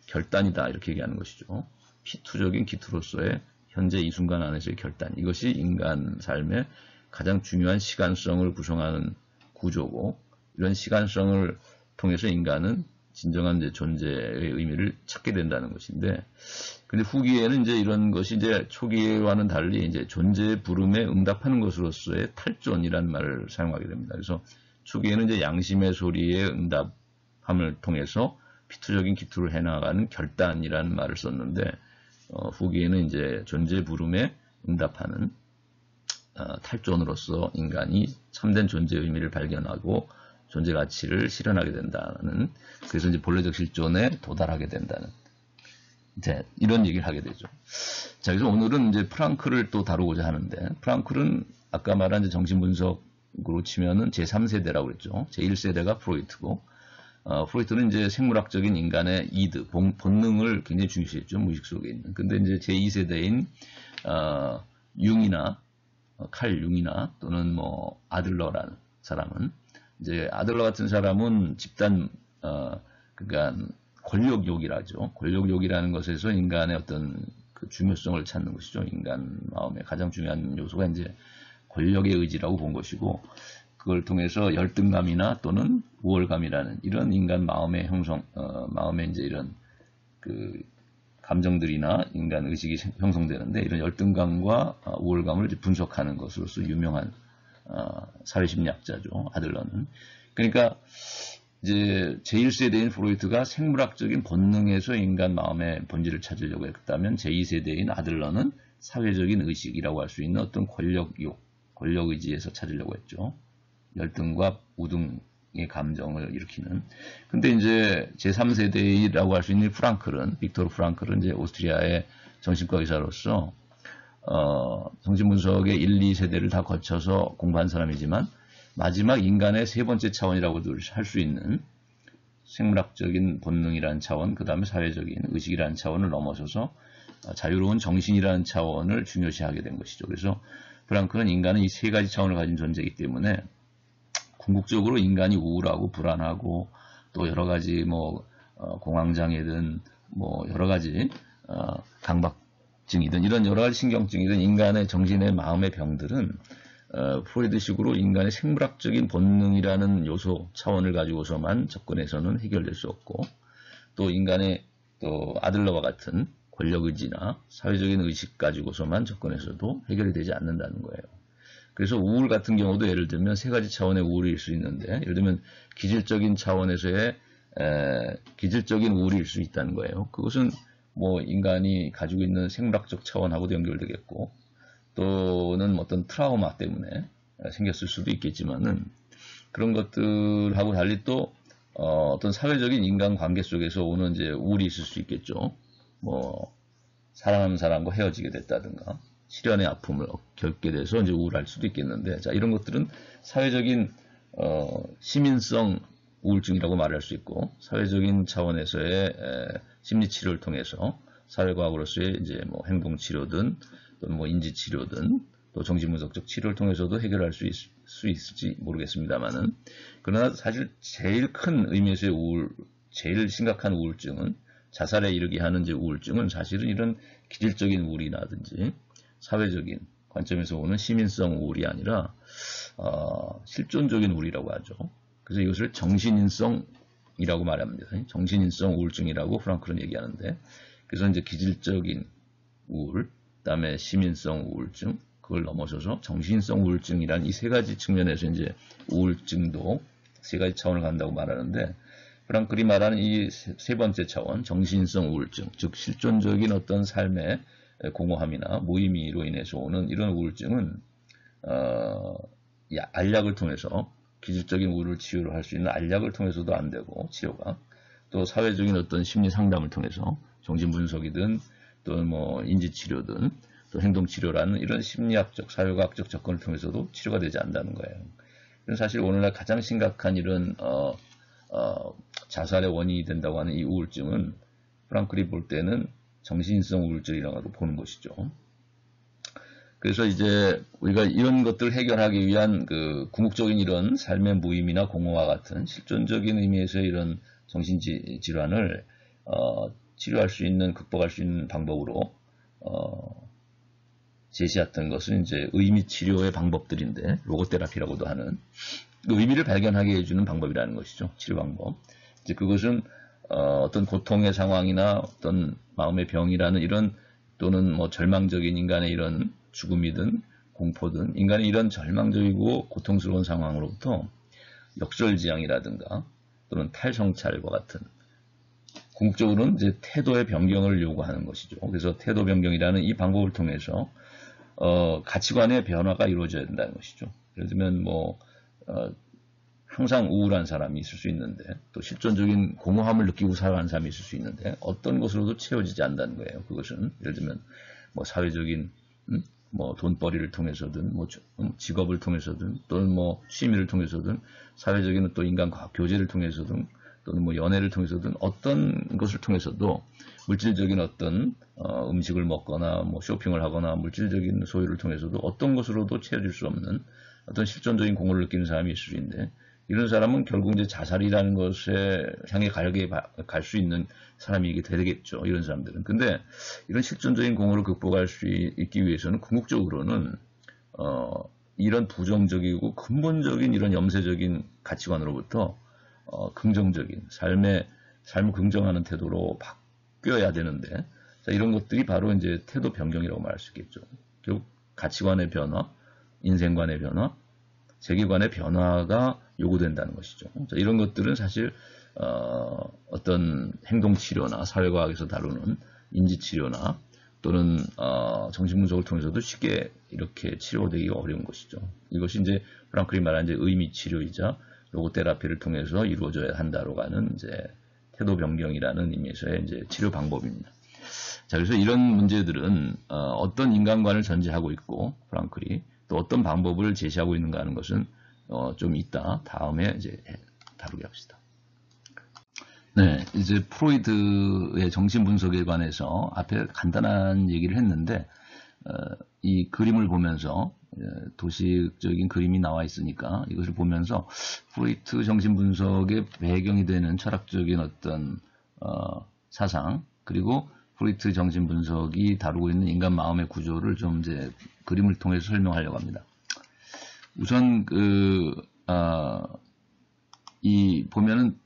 결단이다, 이렇게 얘기하는 것이죠. 피투적인 기투로서의 현재 이 순간 안에서의 결단, 이것이 인간 삶의 가장 중요한 시간성을 구성하는 구조고, 이런 시간성을 통해서 인간은 진정한 이제 존재의 의미를 찾게 된다는 것인데, 근데 후기에는 이제 이런 것이 이제 초기와는 달리 이제 존재의 부름에 응답하는 것으로서의 탈존이라는 말을 사용하게 됩니다. 그래서 초기에는 이제 양심의 소리에 응답함을 통해서 피투적인 기투를 해나가는 결단이라는 말을 썼는데, 후기에는 이제 존재의 부름에 응답하는 탈존으로서 인간이 참된 존재의 의미를 발견하고 존재 가치를 실현하게 된다는, 그래서 이제 본래적 실존에 도달하게 된다는, 이제 이런 얘기를 하게 되죠. 자, 그래서 오늘은 이제 프랑클을 또 다루고자 하는데, 프랑클은 아까 말한 이제 정신분석으로 치면은 제3세대라고 그랬죠. 제1세대가 프로이트고, 프로이트는 이제 생물학적인 인간의 이드, 본능을 굉장히 중시했죠. 무의식 속에 있는. 근데 이제 제2세대인, 융이나, 칼 융이나 또는 뭐 아들러라는 사람은, 이제 아들러 같은 사람은 집단, 그러니까 권력욕이라죠. 권력욕이라는 것에서 인간의 어떤 그 중요성을 찾는 것이죠. 인간 마음의 가장 중요한 요소가 이제 권력의 의지라고 본 것이고, 그걸 통해서 열등감이나 또는 우월감이라는 이런 인간 마음의 형성, 마음의 이제 이런 그 감정들이나 인간 의식이 형성되는데, 이런 열등감과 우월감을 이제 분석하는 것으로서 유명한 사회심리학자죠, 아들러는. 그러니까 이제 제1세대인 프로이트가 생물학적인 본능에서 인간 마음의 본질을 찾으려고 했다면, 제2세대인 아들러는 사회적인 의식이라고 할 수 있는 어떤 권력욕, 권력의지에서 찾으려고 했죠. 열등과 우등의 감정을 일으키는. 근데 이제 제3세대라고 할 수 있는 프랑클은, 빅토르 프랑클은 이제 오스트리아의 정신과 의사로서 정신분석의 1, 2세대를 다 거쳐서 공부한 사람이지만, 마지막 인간의 세 번째 차원이라고도 할 수 있는 생물학적인 본능이라는 차원, 그 다음에 사회적인 의식이라는 차원을 넘어서서 자유로운 정신이라는 차원을 중요시하게 된 것이죠. 그래서 프랑클은 인간은 이 세 가지 차원을 가진 존재이기 때문에 궁극적으로 인간이 우울하고 불안하고 또 여러 가지 뭐 공황장애든 뭐 여러 가지 강박증이든 이런 여러 가지 신경증이든 인간의 정신의 마음의 병들은 프로이드식으로 인간의 생물학적인 본능이라는 요소 차원을 가지고서만 접근해서는 해결될 수 없고, 또 인간의 또 아들러와 같은 권력의지나 사회적인 의식 가지고서만 접근해서도 해결이 되지 않는다는 거예요. 그래서 우울 같은 경우도 예를 들면 세 가지 차원의 우울일 수 있는데, 예를 들면 기질적인 차원에서의 기질적인 우울일 수 있다는 거예요. 그것은 뭐 인간이 가지고 있는 생물학적 차원하고도 연결되겠고, 또는 어떤 트라우마 때문에 생겼을 수도 있겠지만은, 그런 것들하고 달리 또 어떤 사회적인 인간관계 속에서 오는 이제 우울이 있을 수 있겠죠. 뭐 사랑하는 사람과 헤어지게 됐다든가, 실연의 아픔을 겪게 돼서 이제 우울할 수도 있겠는데, 자, 이런 것들은 사회적인 시민성 우울증이라고 말할 수 있고, 사회적인 차원에서의 심리 치료를 통해서 사회과학으로서의 이제 뭐 행동 치료든 또는 뭐 인지 치료든 또 정신분석적 치료를 통해서도 해결할 수 있을지 모르겠습니다만은, 그러나 사실 제일 큰 의미에서의 제일 심각한 우울증은, 자살에 이르게 하는 이제 우울증은 사실은 이런 기질적인 우울이라든지 사회적인 관점에서 오는 시민성 우울이 아니라 실존적인 우울이라고 하죠. 그래서 이것을 정신인성이라고 말합니다. 정신인성 우울증이라고 프랑클은 얘기하는데, 그래서 이제 기질적인 우울, 그다음에 시민성 우울증, 그걸 넘어서서 정신성 우울증이란 이 세 가지 측면에서 이제 우울증도 세 가지 차원을 간다고 말하는데, 프랑클이 말하는 이 세 번째 차원, 정신성 우울증, 즉 실존적인 어떤 삶의 공허함이나 무의미로 인해서 오는 이런 우울증은 알약을 통해서 기술적인 우울을 치유를 할 수 있는 알약을 통해서도 안 되고, 치료가 또 사회적인 어떤 심리 상담을 통해서 정신분석이든 또 뭐 인지치료든 또 행동치료라는 이런 심리학적, 사회과학적 접근을 통해서도 치료가 되지 않는다는 거예요. 사실 오늘날 가장 심각한 이런 자살의 원인이 된다고 하는 이 우울증은 프랑클이 볼 때는 정신성 우울증이라고 보는 것이죠. 그래서 이제 우리가 이런 것들을 해결하기 위한 그 궁극적인 이런 삶의 무의미나 공허와 같은 실존적인 의미에서의 이런 정신질환을 치료할 수 있는, 극복할 수 있는 방법으로 제시했던 것은 이제 의미 치료의 방법들인데, 로고테라피라고도 하는 그 의미를 발견하게 해주는 방법이라는 것이죠. 치료 방법. 이제 그것은 어떤 고통의 상황이나 어떤 마음의 병이라는 이런, 또는 뭐 절망적인 인간의 이런 죽음이든 공포든 인간의 이런 절망적이고 고통스러운 상황으로부터 역설지향이라든가 또는 탈성찰과 같은, 궁극적으로는 이제 태도의 변경을 요구하는 것이죠. 그래서 태도 변경이라는 이 방법을 통해서 가치관의 변화가 이루어져야 된다는 것이죠. 예를 들면 뭐 항상 우울한 사람이 있을 수 있는데, 또 실존적인 공허함을 느끼고 살아가는 사람이 있을 수 있는데, 어떤 것으로도 채워지지 않는다는 거예요. 그것은 예를 들면 뭐 사회적인 뭐 돈벌이를 통해서든 뭐 직업을 통해서든 또는 뭐 취미를 통해서든 사회적인 또 인간과학 교제를 통해서든 또는 뭐 연애를 통해서든 어떤 것을 통해서도 물질적인 어떤 음식을 먹거나 뭐 쇼핑을 하거나 물질적인 소유를 통해서도 어떤 것으로도 채워질 수 없는 어떤 실존적인 공허를 느끼는 사람이 있을 수 있는데, 이런 사람은 결국 이제 자살이라는 것에 향해 갈 수 있는 사람이게 되겠죠. 이런 사람들은. 근데 이런 실존적인 공허를 극복할 수 있기 위해서는 궁극적으로는 이런 부정적이고 근본적인 이런 염세적인 가치관으로부터 긍정적인 삶을 긍정하는 태도로 바뀌어야 되는데, 자, 이런 것들이 바로 이제 태도 변경이라고 말할 수 있겠죠. 결국 가치관의 변화, 인생관의 변화, 세계관의 변화가 요구된다는 것이죠. 자, 이런 것들은 사실 어떤 행동치료나 사회과학에서 다루는 인지치료나 또는 정신분석을 통해서도 쉽게 이렇게 치료되기가 어려운 것이죠. 이것이 이제 프랑클이 말한 이제 의미치료이자 로고테라피를 통해서 이루어져야 한다고 하는 이제 태도 변경이라는 의미에서의 이제 치료 방법입니다. 자, 그래서 이런 문제들은 어떤 인간관을 전제하고 있고, 프랑클이 또 어떤 방법을 제시하고 있는가 하는 것은 좀 이따 다음에 이제 다루게 합시다. 네, 이제 프로이드의 정신분석에 관해서 앞에 간단한 얘기를 했는데, 이 그림을 보면서 도식적인 그림이 나와 있으니까 이것을 보면서 프로이트 정신분석의 배경이 되는 철학적인 어떤 사상, 그리고 프로이트 정신분석이 다루고 있는 인간 마음의 구조를 좀 이제 그림을 통해서 설명하려고 합니다. 우선 보면은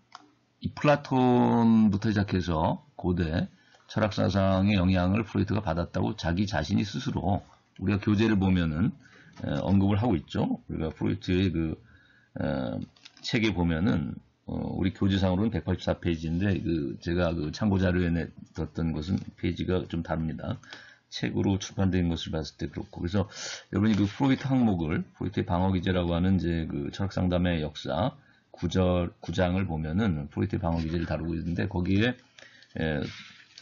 이 플라톤부터 시작해서 고대 철학 사상의 영향을 프로이트가 받았다고 자기 자신이 스스로 우리가 교재를 보면은 언급을 하고 있죠. 우리가 프로이트의 그 책에 보면은 우리 교재상으로는 184페이지인데 제가 그 참고 자료에 냈던 것은 페이지가 좀 다릅니다. 책으로 출판된 것을 봤을 때 그렇고, 그래서 여러분이 그 프로이트 항목을, 프로이트의 방어기제라고 하는 이제 그 철학상담의 역사 9장을 보면은 프로이트의 방어기제를 다루고 있는데, 거기에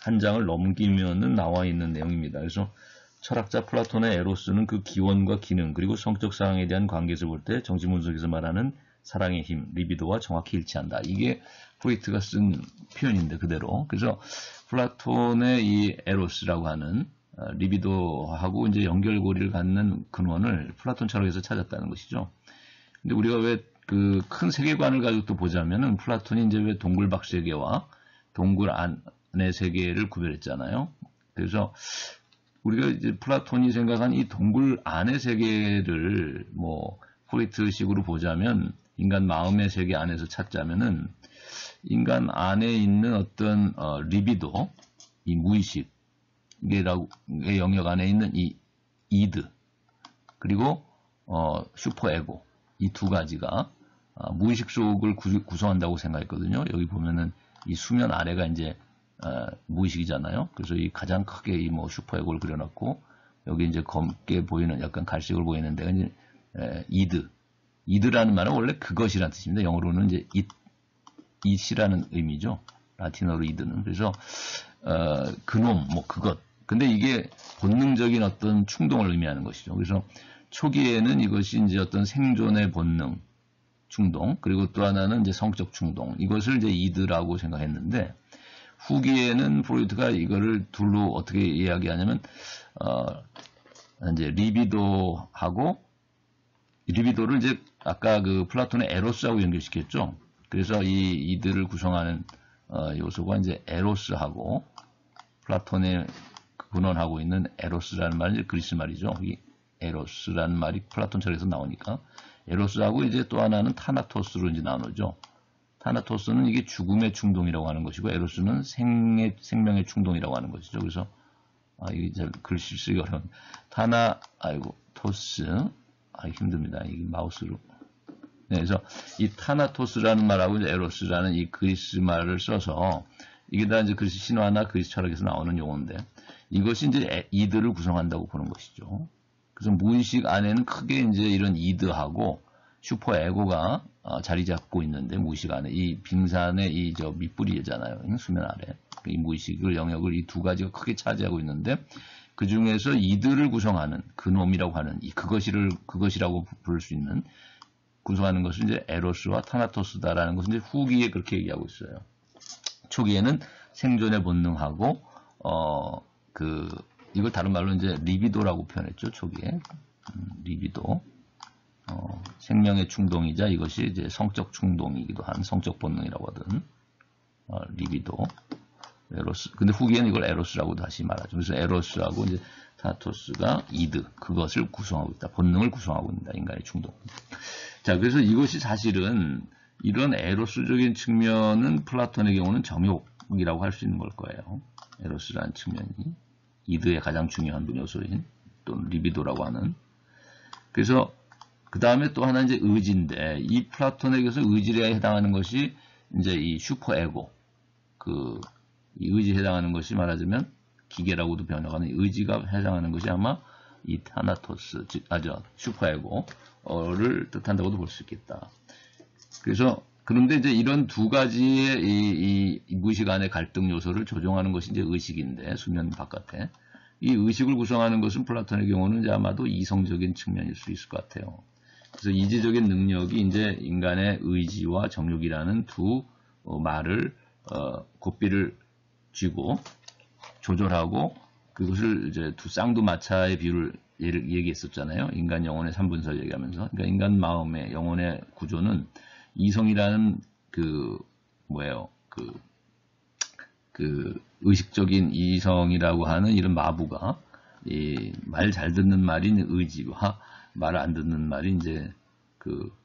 한 장을 넘기면은 나와 있는 내용입니다. 그래서 철학자 플라톤의 에로스는 그 기원과 기능 그리고 성적 사랑에 대한 관계에서 볼 때 정신분석에서 말하는 사랑의 힘, 리비도와 정확히 일치한다. 이게 프로이트가 쓴 표현인데 그대로. 그래서 플라톤의 이 에로스라고 하는 리비도하고 이제 연결고리를 갖는 근원을 플라톤 철학에서 찾았다는 것이죠. 근데 우리가 왜 그 큰 세계관을 가지고 또 보자면은 플라톤이 이제 왜 동굴 밖 세계와 동굴 안의 세계를 구별했잖아요. 그래서 우리가 이제 플라톤이 생각한 이 동굴 안의 세계를 뭐 프로이트식으로 보자면, 인간 마음의 세계 안에서 찾자면은 인간 안에 있는 어떤 리비도, 이 무의식의 영역 안에 있는 이 이드, 그리고 슈퍼에고 이 두 가지가 무의식 속을 구성한다고 생각했거든요. 여기 보면은 이 수면 아래가 이제 무의식이잖아요. 그래서 이 가장 크게 이 뭐 슈퍼에고를 그려놨고 여기 이제 검게 보이는 약간 갈색으로 보이는 데가 이제 이드라는 말은 원래 그것이라는 뜻입니다. 영어로는 이제 it이라는 의미죠. 라틴어로 이드는. 그래서 그놈, 뭐 그것. 근데 이게 본능적인 어떤 충동을 의미하는 것이죠. 그래서 초기에는 이것이 이제 어떤 생존의 본능, 충동, 그리고 또 하나는 이제 성적 충동. 이것을 이제 이드라고 생각했는데 후기에는 프로이트가 이거를 둘로 어떻게 이야기하냐면 이제 리비도를 이제 아까 그 플라톤의 에로스하고 연결시켰죠. 그래서 이 이들을 구성하는 요소가 이제 에로스하고 플라톤의 근원하고 있는 에로스라는 말이 이제 그리스 말이죠. 이 에로스라는 말이 플라톤 철에서 나오니까 에로스하고 이제 또 하나는 타나토스로 이제 나누죠. 타나토스는 이게 죽음의 충동이라고 하는 것이고 에로스는 생명의 충동이라고 하는 것이죠. 그래서 이게 잘 글씨 쓰기 어려운 토스 힘듭니다. 이게 마우스로. 네, 그래서 이 타나토스라는 말하고 이제 에로스라는 이 그리스 말을 써서 이게 다 이제 그리스 신화나 그리스 철학에서 나오는 용어인데 이것이 이제 이드를 구성한다고 보는 것이죠. 그래서 무의식 안에는 크게 이제 이런 이드하고 슈퍼 에고가 자리 잡고 있는데 무의식 안에 이 빙산의 이 저 밑뿌리잖아요. 수면 아래 이 무의식을 영역을 이 두 가지가 크게 차지하고 있는데 그 중에서 이들을 구성하는 그놈이라고 하는 이 그것이라고 부를 수 있는 구성하는 것은 이제 에로스와 타나토스다라는 것은 이제 후기에 그렇게 얘기하고 있어요. 초기에는 생존의 본능하고 이걸 다른 말로 이제 리비도라고 표현했죠. 초기에 리비도 생명의 충동이자 이것이 이제 성적 충동이기도 한 성적 본능이라고 하든 리비도 에로스. 근데 후기에는 이걸 에로스라고 다시 말하죠. 그래서 에로스하고 이제 타나토스가 이드 그것을 구성하고 있다. 본능을 구성하고 있다. 인간의 충동. 자, 그래서 이것이 사실은 이런 에로스적인 측면은 플라톤의 경우는 정욕이라고 할 수 있는 걸 거예요. 에로스라는 측면이 이드의 가장 중요한 요소인 또 리비도라고 하는. 그래서 그 다음에 또 하나 이제 의지인데 이 플라톤에게서 의지에 해당하는 것이 이제 이 슈퍼에고 이 의지에 해당하는 것이 말하자면 기계라고도 변화하는 의지가 해당하는 것이 아마 이 타나토스 즉 슈퍼에고를 뜻한다고도 볼 수 있겠다. 그래서 그런데 이제 이런 두 가지의 이 무의식 안의 갈등 요소를 조정하는 것이 이제 의식인데 수면 바깥에 이 의식을 구성하는 것은 플라톤의 경우는 이제 아마도 이성적인 측면일 수 있을 것 같아요. 그래서 이지적인 능력이 이제 인간의 의지와 정욕이라는 두 말을 고삐를 쥐고 조절하고 그것을 이제 두 쌍두마차의 비율을 얘기했었잖아요. 인간 영혼의 3분설 얘기하면서. 그러니까 인간 마음의 영혼의 구조는 이성이라는 의식적인 이성이라고 하는 이런 마부가 말 잘 듣는 말인 의지와 말 안 듣는 말인 이제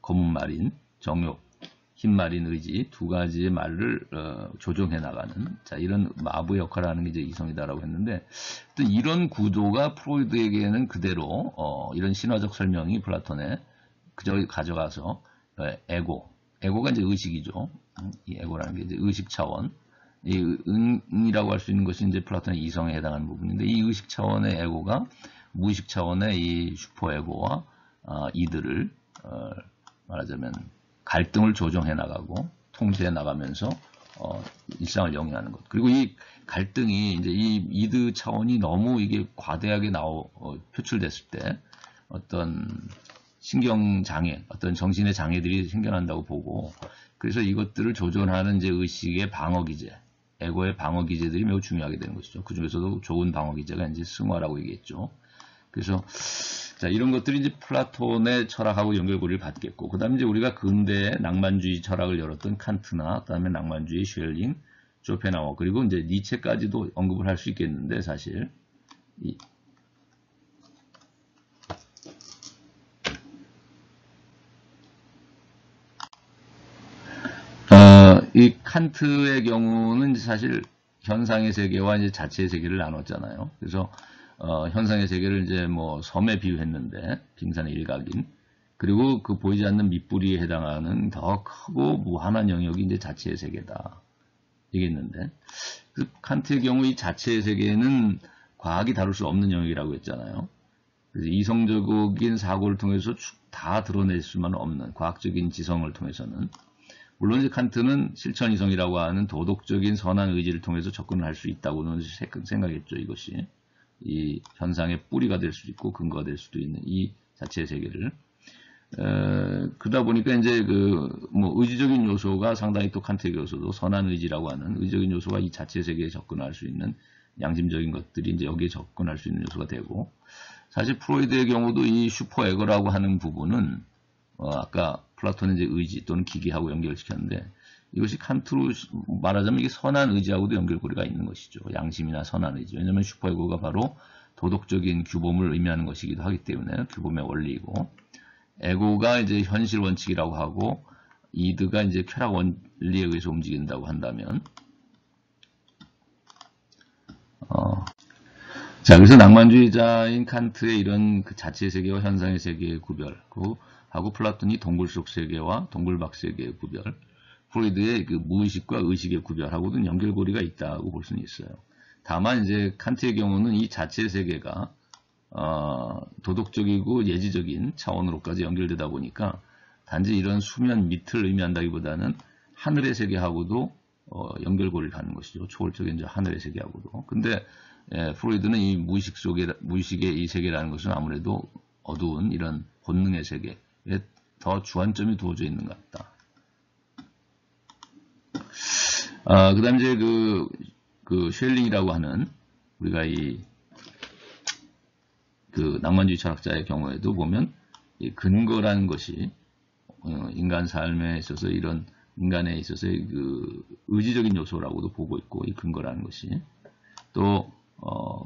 검은 말인 정욕, 흰 말인 의지 두 가지의 말을 조정해 나가는 자 이런 마부의 역할을 하는 게 이제 이성이다라고 했는데 또 이런 구조가 프로이드에게는 그대로 이런 신화적 설명이 플라톤에 그저 가져가서 에고가 이제 의식이죠. 이 에고라는 게 이제 의식 차원. 이 응이라고 할 수 있는 것이 이제 플라톤의 이성에 해당하는 부분인데 이 의식 차원의 에고가 무의식 차원의 이 슈퍼 에고와 이들을 말하자면 갈등을 조정해 나가고 통제해 나가면서 일상을 영위하는 것. 그리고 이 갈등이 이제 이 이드 차원이 너무 이게 과대하게 표출됐을 때 어떤 신경 장애, 어떤 정신의 장애들이 생겨난다고 보고 그래서 이것들을 조절하는 이제 의식의 방어 기제, 에고의 방어 기제들이 매우 중요하게 되는 것이죠. 그 중에서도 좋은 방어 기제가 이제 승화라고 얘기했죠. 그래서 자 이런 것들이 이제 플라톤의 철학하고 연결고리를 받겠고, 그 다음에 이제 우리가 근대 낭만주의 철학을 열었던 칸트나, 그 다음에 낭만주의 쉘링, 쇼펜하워, 그리고 이제 니체까지도 언급을 할 수 있겠는데 사실 이 칸트의 경우는 사실 현상의 세계와 이제 자체의 세계를 나눴잖아요. 그래서 현상의 세계를 이제 뭐 섬에 비유했는데, 빙산의 일각인. 그리고 그 보이지 않는 밑뿌리에 해당하는 더 크고 무한한 영역이 이제 자체의 세계다. 이게 있는데, 그 칸트의 경우 이 자체의 세계는 과학이 다룰 수 없는 영역이라고 했잖아요. 그래서 이성적인 사고를 통해서 다 드러낼 수만 없는 과학적인 지성을 통해서는, 물론 이제 칸트는 실천이성이라고 하는 도덕적인 선한 의지를 통해서 접근을 할 수 있다고는 생각했죠. 이것이 이 현상의 뿌리가 될 수도 있고 근거가 될 수도 있는 이 자체의 세계를. 그러다 보니까 이제 뭐 의지적인 요소가 상당히 또 칸트의 요소도 선한 의지라고 하는 의지적인 요소가 이 자체 세계에 접근할 수 있는 양심적인 것들이 이제 여기에 접근할 수 있는 요소가 되고, 사실 프로이드의 경우도 이 슈퍼에거라고 하는 부분은 아까 플라톤의 이제 의지 또는 기계하고 연결시켰는데, 이것이 칸트로 말하자면 이게 선한 의지하고도 연결고리가 있는 것이죠. 양심이나 선한 의지. 왜냐하면 슈퍼에거가 바로 도덕적인 규범을 의미하는 것이기도 하기 때문에 규범의 원리이고, 에고가 이제 현실 원칙이라고 하고, 이드가 이제 쾌락 원리에 의해서 움직인다고 한다면, 자, 그래서 낭만주의자인 칸트의 이런 그 자체의 세계와 현상의 세계의 구별, 하고 플라톤이 동굴 속 세계와 동굴 밖 세계의 구별, 프로이드의 그 무의식과 의식의 구별하고도 연결고리가 있다고 볼 수는 있어요. 다만 이제 칸트의 경우는 이 자체의 세계가 도덕적이고 예지적인 차원으로까지 연결되다 보니까 단지 이런 수면 밑을 의미한다기보다는 하늘의 세계하고도 연결고리를 갖는 것이죠. 초월적인 이제 하늘의 세계하고도. 근데 프로이드는 이 무의식의 이 세계라는 것은 아무래도 어두운 이런 본능의 세계에 더 주안점이 두어져 있는 것 같다. 그 다음에 이제 그 쉘링이라고 하는 우리가 그 낭만주의 철학자의 경우에도 보면 이 근거라는 것이 인간 삶에 있어서 이런 인간에 있어서의 그 의지적인 요소라고도 보고 있고, 이 근거라는 것이 또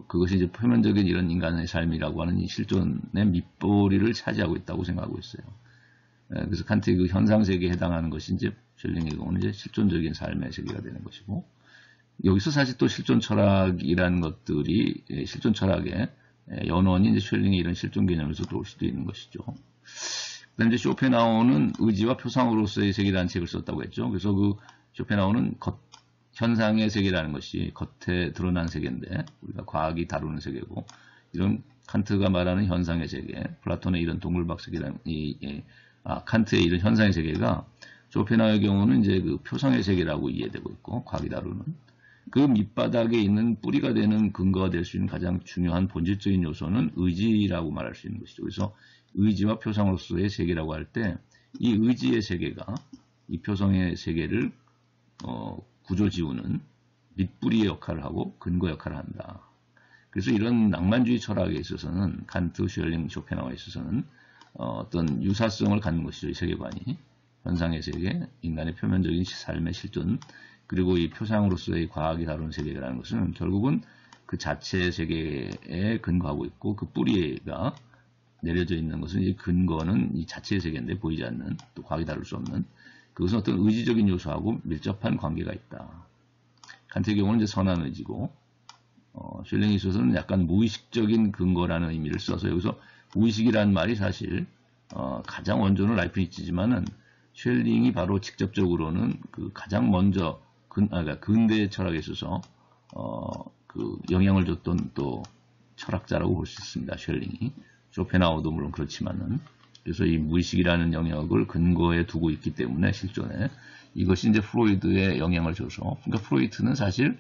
그것이 이제 표면적인 이런 인간의 삶이라고 하는 이 실존의 밑보리를 차지하고 있다고 생각하고 있어요. 그래서 칸트의 그 현상 세계에 해당하는 것이 이제 쉘링의 경우는 이제 실존적인 삶의 세계가 되는 것이고, 여기서 사실 또 실존 철학이라는 것들이 실존 철학의 연원이 이제 쉘링의 이런 실존 개념에서 들어올 수도 있는 것이죠. 그다음에 이제 쇼펜하우어는 의지와 표상으로서의 세계라는 책을 썼다고 했죠. 그래서 그 쇼펜하우어는 현상의 세계라는 것이 겉에 드러난 세계인데 우리가 과학이 다루는 세계고, 이런 칸트가 말하는 현상의 세계, 플라톤의 이런 동굴박 세계라는 칸트의 이런 현상의 세계가 쇼펜하우어의 경우는 이제 그 표상의 세계라고 이해되고 있고, 과학이 다루는 그 밑바닥에 있는 뿌리가 되는 근거가 될 수 있는 가장 중요한 본질적인 요소는 의지라고 말할 수 있는 것이죠. 그래서 의지와 표상으로서의 세계라고 할 때 이 의지의 세계가 이 표상의 세계를 구조지우는 밑뿌리의 역할을 하고 근거 역할을 한다. 그래서 이런 낭만주의 철학에 있어서는 칸트, 쉘링, 쇼펜하우어에 있어서는 어떤 유사성을 갖는 것이죠. 이 세계관이 현상의 세계, 인간의 표면적인 삶의 실존, 그리고 이 표상으로서의 과학이 다루는 세계라는 것은 결국은 그 자체의 세계에 근거하고 있고, 그 뿌리가 내려져 있는 것은 이 근거는 이 자체의 세계인데 보이지 않는, 또 과학이 다룰 수 없는, 그것은 어떤 의지적인 요소하고 밀접한 관계가 있다. 칸트의 경우는 이제 선한 의지고, 쉘링에 있어서는 약간 무의식적인 근거라는 의미를 써서, 여기서 무의식이라는 말이 사실 가장 원조는 라이프니츠지만은 쉘링이 바로 직접적으로는 그 가장 먼저 근대 철학에 있어서 그 영향을 줬던 또 철학자라고 볼 수 있습니다. 쉘링이. 쇼펜하우어도 물론 그렇지만은, 그래서 이 무의식이라는 영역을 근거에 두고 있기 때문에 실존에 이것이 이제 프로이드에 영향을 줘서, 그러니까 프로이트는 사실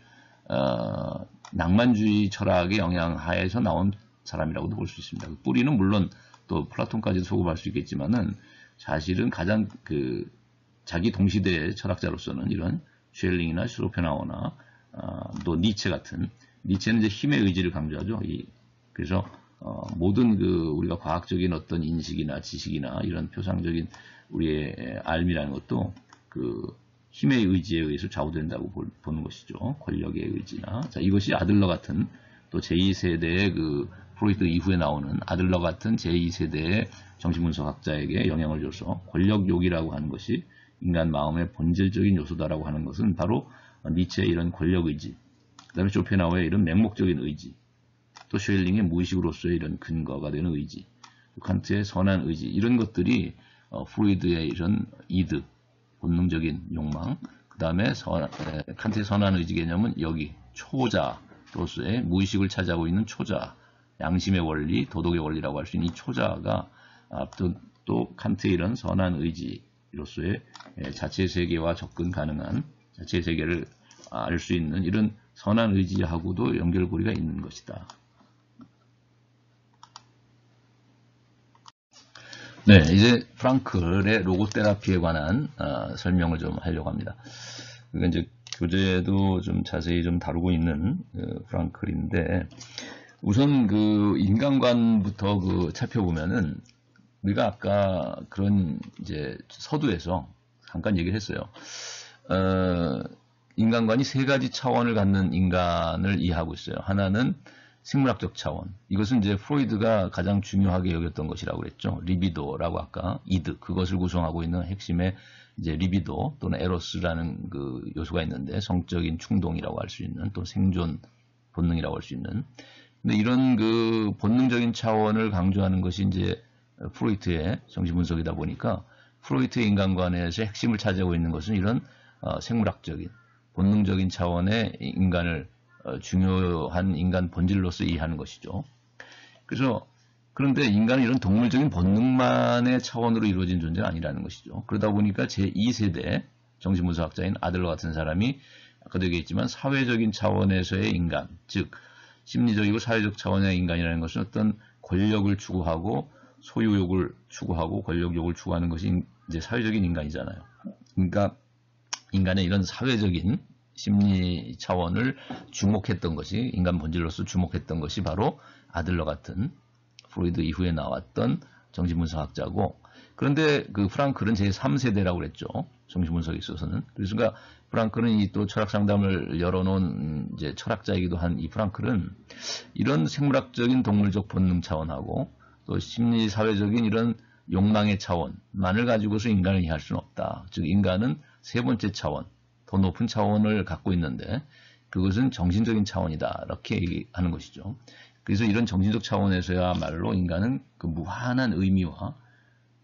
낭만주의 철학의 영향 하에서 나온 사람이라고도 볼 수 있습니다. 뿌리는 물론 또 플라톤까지도 소급할 수 있겠지만은 사실은 가장 그 자기 동시대의 철학자로서는 이런 쉘링이나 쇼펜하우어나 또 니체 같은, 니체는 이제 힘의 의지를 강조하죠. 그래서 모든 그 우리가 과학적인 어떤 인식이나 지식이나 이런 표상적인 우리의 알미라는 것도 그 힘의 의지에 의해서 좌우된다고 보는 것이죠. 권력의 의지나. 자, 이것이 아들러 같은 또 제2세대의 그 프로이트 이후에 나오는 아들러 같은 제2세대의 정신분석학자에게 영향을 줘서 권력욕이라고 하는 것이 인간 마음의 본질적인 요소다라고 하는 것은 바로 니체의 이런 권력의지, 그 다음에 쇼펜하우어의 이런 맹목적인 의지, 또 쉘링의 무의식으로서의 이런 근거가 되는 의지, 칸트의 선한 의지, 이런 것들이 프로이드의 이런 이드, 본능적인 욕망, 그 다음에 칸트의 선한 의지 개념은 여기 초자로서의 무의식을 차지하고 있는 초자, 양심의 원리, 도덕의 원리라고 할 수 있는 이 초자가 또 칸트의 이런 선한 의지로서의 자체 세계와 접근 가능한 자체 세계를 알 수 있는 이런 선한 의지하고도 연결고리가 있는 것이다. 네, 이제 프랑클의 로고테라피에 관한 설명을 좀 하려고 합니다. 그러니까 이제 교재도 좀 자세히 좀 다루고 있는 프랑클인데, 우선 그 인간관부터 살펴보면은 우리가 아까 그런 이제 서두에서 잠깐 얘기를 했어요. 인간관이 세 가지 차원을 갖는 인간을 이해하고 있어요. 하나는 생물학적 차원. 이것은 이제 프로이드가 가장 중요하게 여겼던 것이라고 그랬죠. 리비도라고 아까 이드, 그것을 구성하고 있는 핵심의 이제 리비도 또는 에로스라는 그 요소가 있는데, 성적인 충동이라고 할 수 있는, 또 생존 본능이라고 할 수 있는. 근데 이런 그 본능적인 차원을 강조하는 것이 이제 프로이트의 정신분석이다 보니까, 프로이트의 인간관에서 핵심을 차지하고 있는 것은 이런 생물학적인 본능적인 차원의 인간을 중요한 인간 본질로서 이해하는 것이죠. 그런데 인간은 이런 동물적인 본능만의 차원으로 이루어진 존재가 아니라는 것이죠. 그러다 보니까 제2세대 정신분석학자인 아들러 같은 사람이 아까도 얘기했지만 사회적인 차원에서의 인간, 즉 심리적이고 사회적 차원의 인간이라는 것은 어떤 권력을 추구하고 소유욕을 추구하고 권력욕을 추구하는 것이 이제 사회적인 인간이잖아요. 그러니까 인간의 이런 사회적인 심리 차원을 주목했던 것이, 인간 본질로서 주목했던 것이 바로 아들러 같은 프로이드 이후에 나왔던 정신분석학자고, 그런데 그 프랑클은 제3세대라고 그랬죠. 정신분석에 있어서는. 그러니까 프랑클은 이 또 철학 상담을 열어놓은 이제 철학자이기도 한 이 프랑클은 이런 생물학적인 동물적 본능 차원하고 또 심리 사회적인 이런 욕망의 차원만을 가지고서 인간을 이해할 수는 없다. 즉 인간은 세 번째 차원, 더 높은 차원을 갖고 있는데 그것은 정신적인 차원이다. 이렇게 얘기하는 것이죠. 그래서 이런 정신적 차원에서야말로 인간은 그 무한한 의미와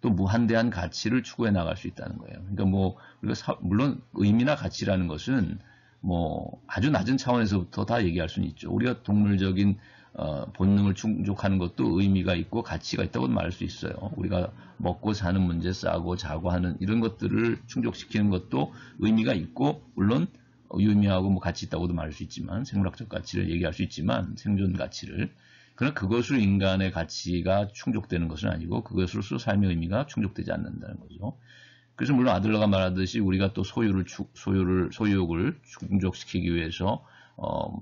또 무한대한 가치를 추구해 나갈 수 있다는 거예요. 그러니까 뭐 우리가 물론 의미나 가치라는 것은 뭐 아주 낮은 차원에서부터 다 얘기할 수는 있죠. 우리가 동물적인 본능을 충족하는 것도 의미가 있고 가치가 있다고 말할 수 있어요. 우리가 먹고 사는 문제, 싸고 자고 하는 이런 것들을 충족시키는 것도 의미가 있고, 물론 유의미하고 뭐 가치 있다고도 말할 수 있지만, 생물학적 가치를 얘기할 수 있지만, 생존 가치를. 그러나 그것으로 인간의 가치가 충족되는 것은 아니고 그것으로서 삶의 의미가 충족되지 않는다는 거죠. 그래서 물론 아들러가 말하듯이 우리가 또 소유욕을 충족시키기 위해서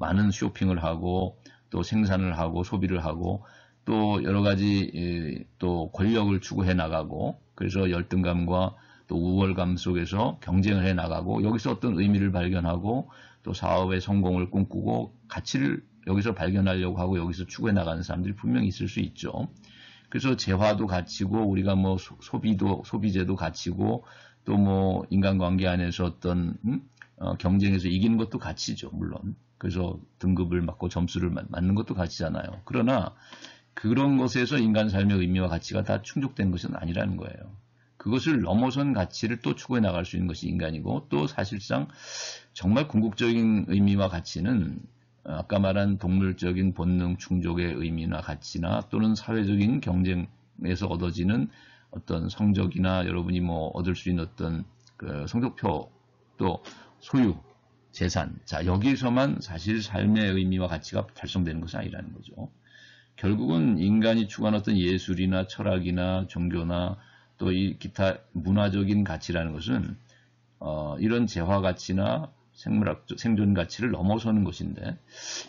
많은 쇼핑을 하고 또 생산을 하고 소비를 하고 또 여러 가지 또 권력을 추구해 나가고, 그래서 열등감과 또 우월감 속에서 경쟁을 해 나가고, 여기서 어떤 의미를 발견하고 또 사업의 성공을 꿈꾸고 가치를 여기서 발견하려고 하고 여기서 추구해 나가는 사람들이 분명히 있을 수 있죠. 그래서 재화도 가치고 우리가 뭐 소비제도 가치고 또 뭐 인간관계 안에서 어떤 경쟁에서 이기는 것도 가치죠, 물론. 그래서 등급을 맞고 점수를 맞는 것도 가치잖아요. 그러나 그런 것에서 인간 삶의 의미와 가치가 다 충족된 것은 아니라는 거예요. 그것을 넘어선 가치를 또 추구해 나갈 수 있는 것이 인간이고, 또 사실상 정말 궁극적인 의미와 가치는 아까 말한 동물적인 본능 충족의 의미나 가치나 또는 사회적인 경쟁에서 얻어지는 어떤 성적이나 여러분이 뭐 얻을 수 있는 어떤 그 성적표, 또 소유, 재산, 자 여기에서만 사실 삶의 의미와 가치가 달성되는 것은 아니라는 거죠. 결국은 인간이 추구하는 어떤 예술이나 철학이나 종교나 또 이 기타 문화적인 가치라는 것은 이런 재화 가치나 생존 가치를 넘어서는 것인데,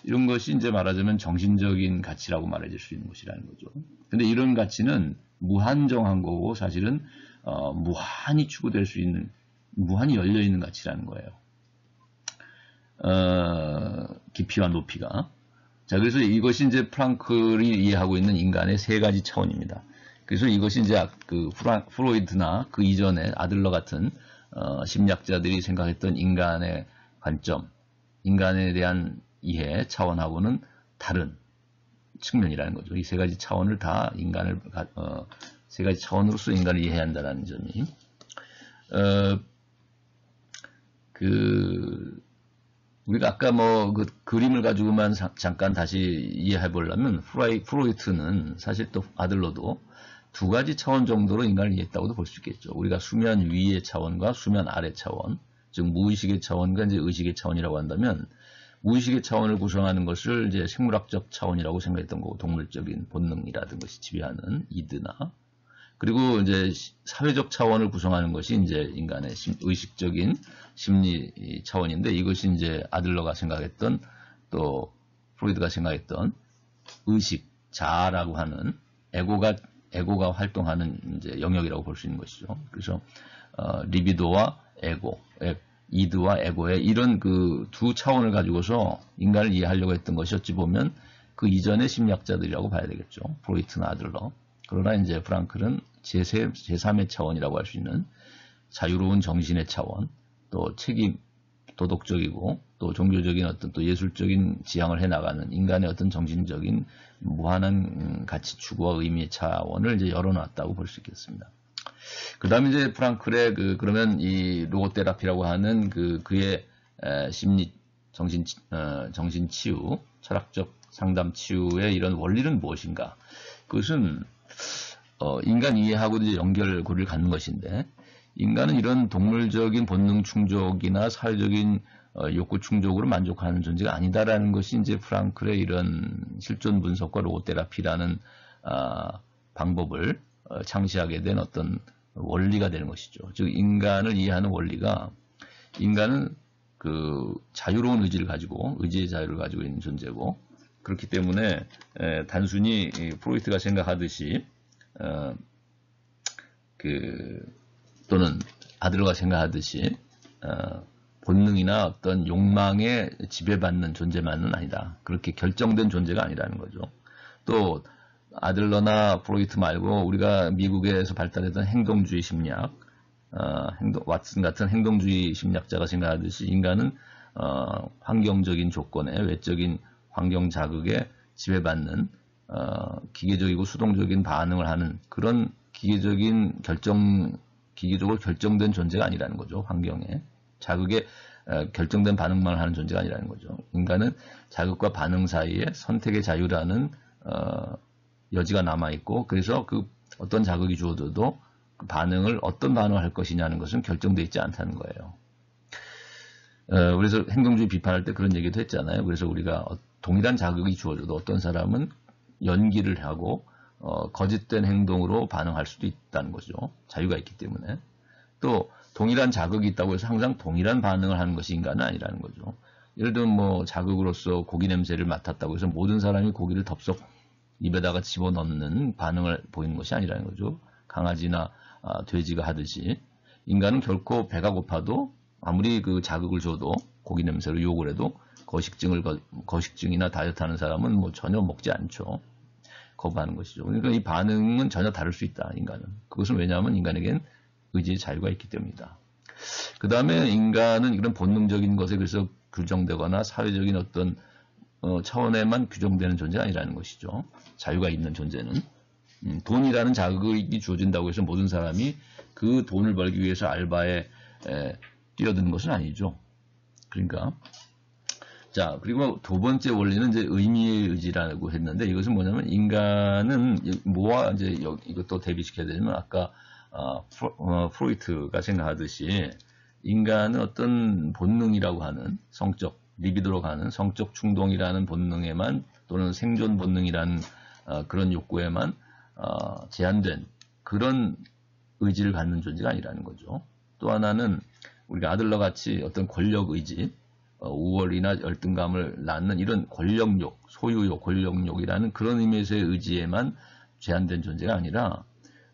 이런 것이 이제 말하자면 정신적인 가치라고 말해질 수 있는 것이라는 거죠. 근데 이런 가치는 무한정한 거고 사실은 무한히 추구될 수 있는, 무한히 열려 있는 가치라는 거예요. 깊이와 높이가. 자, 그래서 이것이 이제 프랑클이 이해하고 있는 인간의 세 가지 차원입니다. 그래서 이것이 이제 그 프로이드나 그 이전에 아들러 같은 심리학자들이 생각했던 인간의 관점, 인간에 대한 이해 차원하고는 다른 측면이라는 거죠. 이 세 가지 차원을 다 인간을 세 가지 차원으로서 인간을 이해해야 한다는 점이 우리가 아까 뭐 그 그림을 가지고만 잠깐 다시 이해해 보려면 프로이트는 사실 또 아들러도 두 가지 차원 정도로 인간을 이해했다고도 볼 수 있겠죠. 우리가 수면 위의 차원과 수면 아래 차원, 즉 무의식의 차원과 이제 의식의 차원이라고 한다면 무의식의 차원을 구성하는 것을 이제 생물학적 차원이라고 생각했던 거고 동물적인 본능이라든 것이 지배하는 이드나 그리고 이제 사회적 차원을 구성하는 것이 이제 인간의 의식적인 심리 차원인데 이것이 이제 아들러가 생각했던 또 프로이드가 생각했던 의식, 자아라고 하는 에고가 활동하는 이제 영역이라고 볼 수 있는 것이죠. 그래서 리비도와 에고, 이드와 에고의 이런 그 두 차원을 가지고서 인간을 이해하려고 했던 것이 어찌 보면 그 이전의 심리학자들이라고 봐야 되겠죠. 프로이트나 아들러. 그러나 이제 프랑클은 제3의 차원이라고 할 수 있는 자유로운 정신의 차원, 또 책임, 도덕적이고 또 종교적인 어떤 또 예술적인 지향을 해나가는 인간의 어떤 정신적인 무한한 가치 추구와 의미의 차원을 이제 열어놨다고 볼 수 있겠습니다. 그 다음에 이제 프랑클의 그러면 이 로고테라피라고 하는 그의 심리, 정신 치유, 철학적 상담 치유의 이런 원리는 무엇인가? 그것은 인간 이해하고도 이제 연결고리를 갖는 것인데 인간은 이런 동물적인 본능 충족이나 사회적인 욕구 충족으로 만족하는 존재가 아니다라는 것이 이제 프랑클의 이런 실존 분석과 로고테라피라는 방법을 창시하게 된 어떤 원리가 되는 것이죠. 즉 인간을 이해하는 원리가 인간은 그 자유로운 의지를 가지고 의지의 자유를 가지고 있는 존재고 그렇기 때문에 단순히 프로이트가 생각하듯이 또는 아들러가 생각하듯이 본능이나 어떤 욕망에 지배받는 존재만은 아니다. 그렇게 결정된 존재가 아니라는 거죠. 또 아들러나 프로이트 말고 우리가 미국에서 발달했던 행동주의 심리학, 왓슨 같은 행동주의 심리학자가 생각하듯이 인간은 환경적인 조건에 외적인 환경 자극에 지배받는 기계적이고 수동적인 반응을 하는 그런 기계적으로 결정된 존재가 아니라는 거죠. 환경에 자극에 결정된 반응만 하는 존재가 아니라는 거죠. 인간은 자극과 반응 사이에 선택의 자유라는 여지가 남아있고 그래서 그 어떤 자극이 주어져도 그 어떤 반응을 할 것이냐는 것은 결정되어 있지 않다는 거예요. 그래서 행동주의 비판할 때 그런 얘기도 했잖아요. 그래서 우리가 동일한 자극이 주어져도 어떤 사람은 연기를 하고 거짓된 행동으로 반응할 수도 있다는 거죠. 자유가 있기 때문에. 또 동일한 자극이 있다고 해서 항상 동일한 반응을 하는 것이 인간은 아니라는 거죠. 예를 들면 뭐 자극으로서 고기 냄새를 맡았다고 해서 모든 사람이 고기를 덥석 입에다가 집어넣는 반응을 보이는 것이 아니라는 거죠. 강아지나 돼지가 하듯이 인간은 결코 배가 고파도 아무리 그 자극을 줘도 고기 냄새로 유혹을 해도 거식증이나 다이어트 하는 사람은 뭐 전혀 먹지 않죠. 거부하는 것이죠. 그러니까 이 반응은 전혀 다를 수 있다, 인간은. 그것은 왜냐하면 인간에겐 의지의 자유가 있기 때문이다. 그 다음에 인간은 이런 본능적인 것에 그래서 규정되거나 사회적인 어떤 차원에만 규정되는 존재가 아니라는 것이죠. 자유가 있는 존재는. 돈이라는 자극이 주어진다고 해서 모든 사람이 그 돈을 벌기 위해서 알바에 뛰어드는 것은 아니죠. 그러니까 자, 그리고 두 번째 원리는 이제 의미의 의지라고 했는데 이것은 뭐냐면 인간은 뭐와 이제 이것도 대비시켜야 되면 아까 프로이트가 생각하듯이 인간은 어떤 본능이라고 하는 성적 리비도로 가는 성적 충동이라는 본능에만 또는 생존 본능이라는 그런 욕구에만 제한된 그런 의지를 갖는 존재가 아니라는 거죠. 또 하나는 우리가 아들러 같이 어떤 권력 의지 우월이나 열등감을 낳는 이런 권력욕, 소유욕, 권력욕이라는 그런 의미에서의 의지에만 제한된 존재가 아니라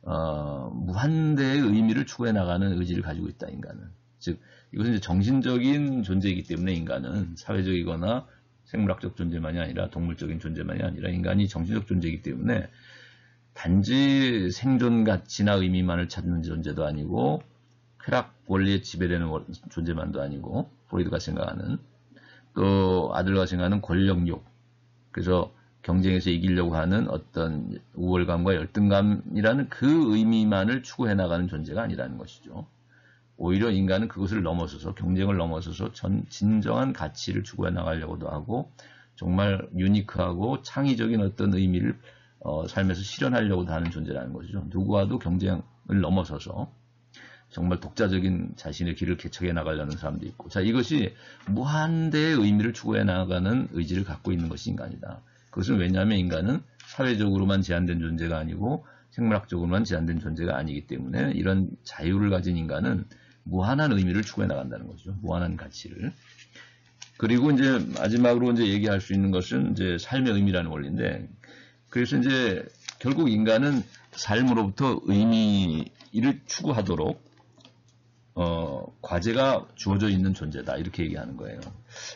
무한대의 의미를 추구해 나가는 의지를 가지고 있다, 인간은. 즉 이것은 이제 정신적인 존재이기 때문에 인간은 사회적이거나 생물학적 존재만이 아니라 동물적인 존재만이 아니라 인간이 정신적 존재이기 때문에 단지 생존 가치나 의미만을 찾는 존재도 아니고 쾌락 원리에 지배되는 존재만도 아니고 프로이드가 생각하는 또 아들러가 생각하는 권력욕 그래서 경쟁에서 이기려고 하는 어떤 우월감과 열등감이라는 그 의미만을 추구해 나가는 존재가 아니라는 것이죠. 오히려 인간은 그것을 넘어서서 경쟁을 넘어서서 진정한 가치를 추구해 나가려고도 하고 정말 유니크하고 창의적인 어떤 의미를 삶에서 실현하려고도 하는 존재라는 것이죠. 누구와도 경쟁을 넘어서서 정말 독자적인 자신의 길을 개척해 나가려는 사람도 있고, 자, 이것이 무한대의 의미를 추구해 나가는 의지를 갖고 있는 것이 인간이다. 그것은 왜냐하면 인간은 사회적으로만 제한된 존재가 아니고 생물학적으로만 제한된 존재가 아니기 때문에 이런 자유를 가진 인간은 무한한 의미를 추구해 나간다는 거죠. 무한한 가치를. 그리고 이제 마지막으로 이제 얘기할 수 있는 것은 이제 삶의 의미라는 원리인데, 그래서 이제 결국 인간은 삶으로부터 의미를 추구하도록 과제가 주어져 있는 존재다, 이렇게 얘기하는 거예요.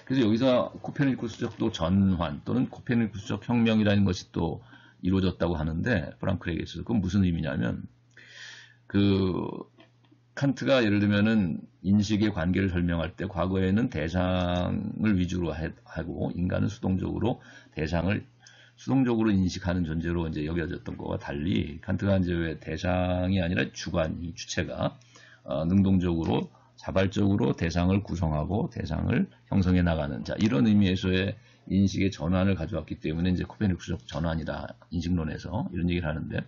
그래서 여기서 코페르니쿠스적 또 전환 또는 코페르니쿠스적 혁명이라는 것이 또 이루어졌다고 하는데, 프랑크에게 있어서 그건 무슨 의미냐면, 칸트가 예를 들면은 인식의 관계를 설명할 때 과거에는 대상을 위주로 하고 인간은 수동적으로 대상을 수동적으로 인식하는 존재로 이제 여겨졌던 것과 달리, 칸트가 이제 왜 대상이 아니라 주관, 주체가 능동적으로 자발적으로 대상을 구성하고 대상을 형성해 나가는, 자, 이런 의미에서의 인식의 전환을 가져왔기 때문에 이제 코페르니쿠스적 전환이다, 인식론에서 이런 얘기를 하는데,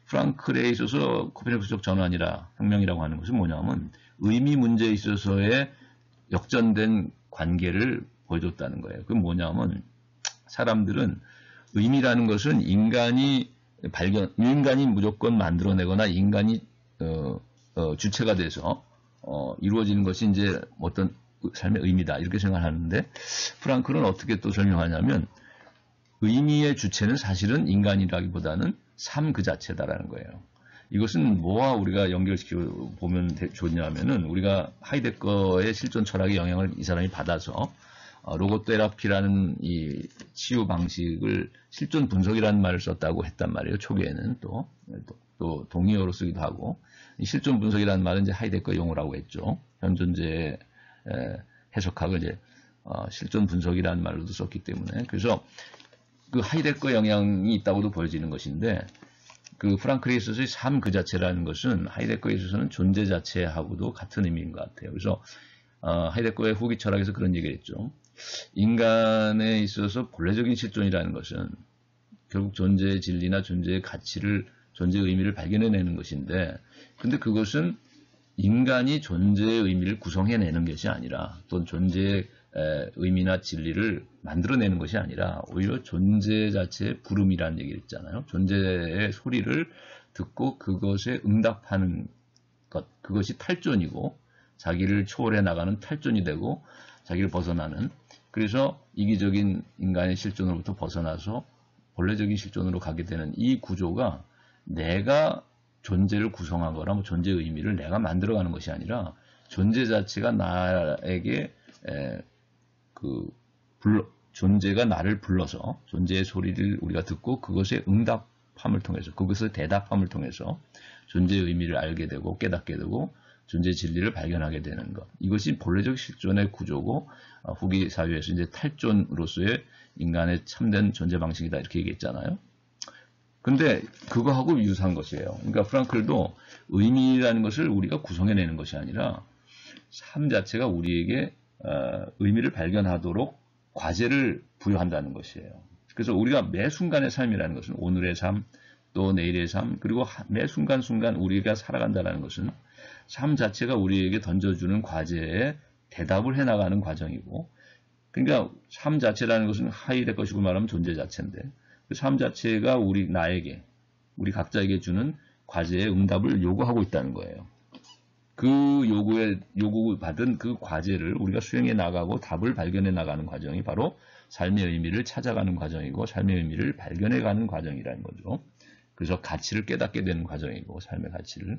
프랑클에 있어서 코페르니쿠스적 전환이라 혁명이라고 하는 것은 뭐냐면 의미 문제에 있어서의 역전된 관계를 보여줬다는 거예요. 그건 뭐냐면 사람들은 의미라는 것은 인간이 무조건 만들어내거나 인간이 주체가 돼서 이루어지는 것이 이제 어떤 삶의 의미다, 이렇게 생각하는데, 프랑클은 어떻게 또 설명하냐면 의미의 주체는 사실은 인간이라기보다는 삶 그 자체다라는 거예요. 이것은 뭐와 우리가 연결시켜 보면 좋냐면은, 우리가 하이데거의 실존 철학의 영향을 이 사람이 받아서 로고테라피라는 이 치유 방식을 실존 분석이라는 말을 썼다고 했단 말이에요. 초기에는 또 동의어로 쓰기도 하고, 이 실존 분석이라는 말은 이제 하이데거 용어라고 했죠. 현존재 해석학을 이제 실존 분석이라는 말로도 썼기 때문에, 그래서 그 하이데거 영향이 있다고도 보여지는 것인데, 그 프랑클에 있어서의 삶 그 자체라는 것은 하이데거에 있어서는 존재 자체하고도 같은 의미인 것 같아요. 그래서 하이데거의 후기 철학에서 그런 얘기를 했죠. 인간에 있어서 본래적인 실존이라는 것은 결국 존재의 진리나 존재의 가치를, 존재의 의미를 발견해내는 것인데, 근데 그것은 인간이 존재의 의미를 구성해내는 것이 아니라, 또는 존재의 의미나 진리를 만들어내는 것이 아니라 오히려 존재 자체의 부름이라는 얘기를 했잖아요. 존재의 소리를 듣고 그것에 응답하는 것, 그것이 탈존이고 자기를 초월해 나가는 탈존이 되고 자기를 벗어나는, 그래서 이기적인 인간의 실존으로부터 벗어나서 본래적인 실존으로 가게 되는 이 구조가 내가 존재를 구성하거나 존재의 의미를 내가 만들어가는 것이 아니라 존재 자체가 나에게 존재가 나를 불러서 존재의 소리를 우리가 듣고 그것에 응답함을 통해서, 그것의 대답함을 통해서 존재의 의미를 알게 되고 깨닫게 되고 존재의 진리를 발견하게 되는 것, 이것이 본래적 실존의 구조고 후기 사회에서 이제 탈존으로서의 인간의 참된 존재 방식이다, 이렇게 얘기했잖아요. 근데 그거하고 유사한 것이에요. 그러니까 프랑클도 의미라는 것을 우리가 구성해내는 것이 아니라 삶 자체가 우리에게 의미를 발견하도록 과제를 부여한다는 것이에요. 그래서 우리가 매 순간의 삶이라는 것은 오늘의 삶, 또 내일의 삶, 그리고 매 순간순간 우리가 살아간다는 것은 삶 자체가 우리에게 던져주는 과제에 대답을 해나가는 과정이고, 그러니까 삶 자체라는 것은 하이데 것이고 말하면 존재 자체인데, 그 삶 자체가 우리 각자에게 주는 과제에 응답을 요구하고 있다는 거예요. 그 요구받은 그 과제를 우리가 수행해 나가고 답을 발견해 나가는 과정이 바로 삶의 의미를 찾아가는 과정이고 삶의 의미를 발견해 가는 과정이라는 거죠. 그래서 가치를 깨닫게 되는 과정이고, 삶의 가치를.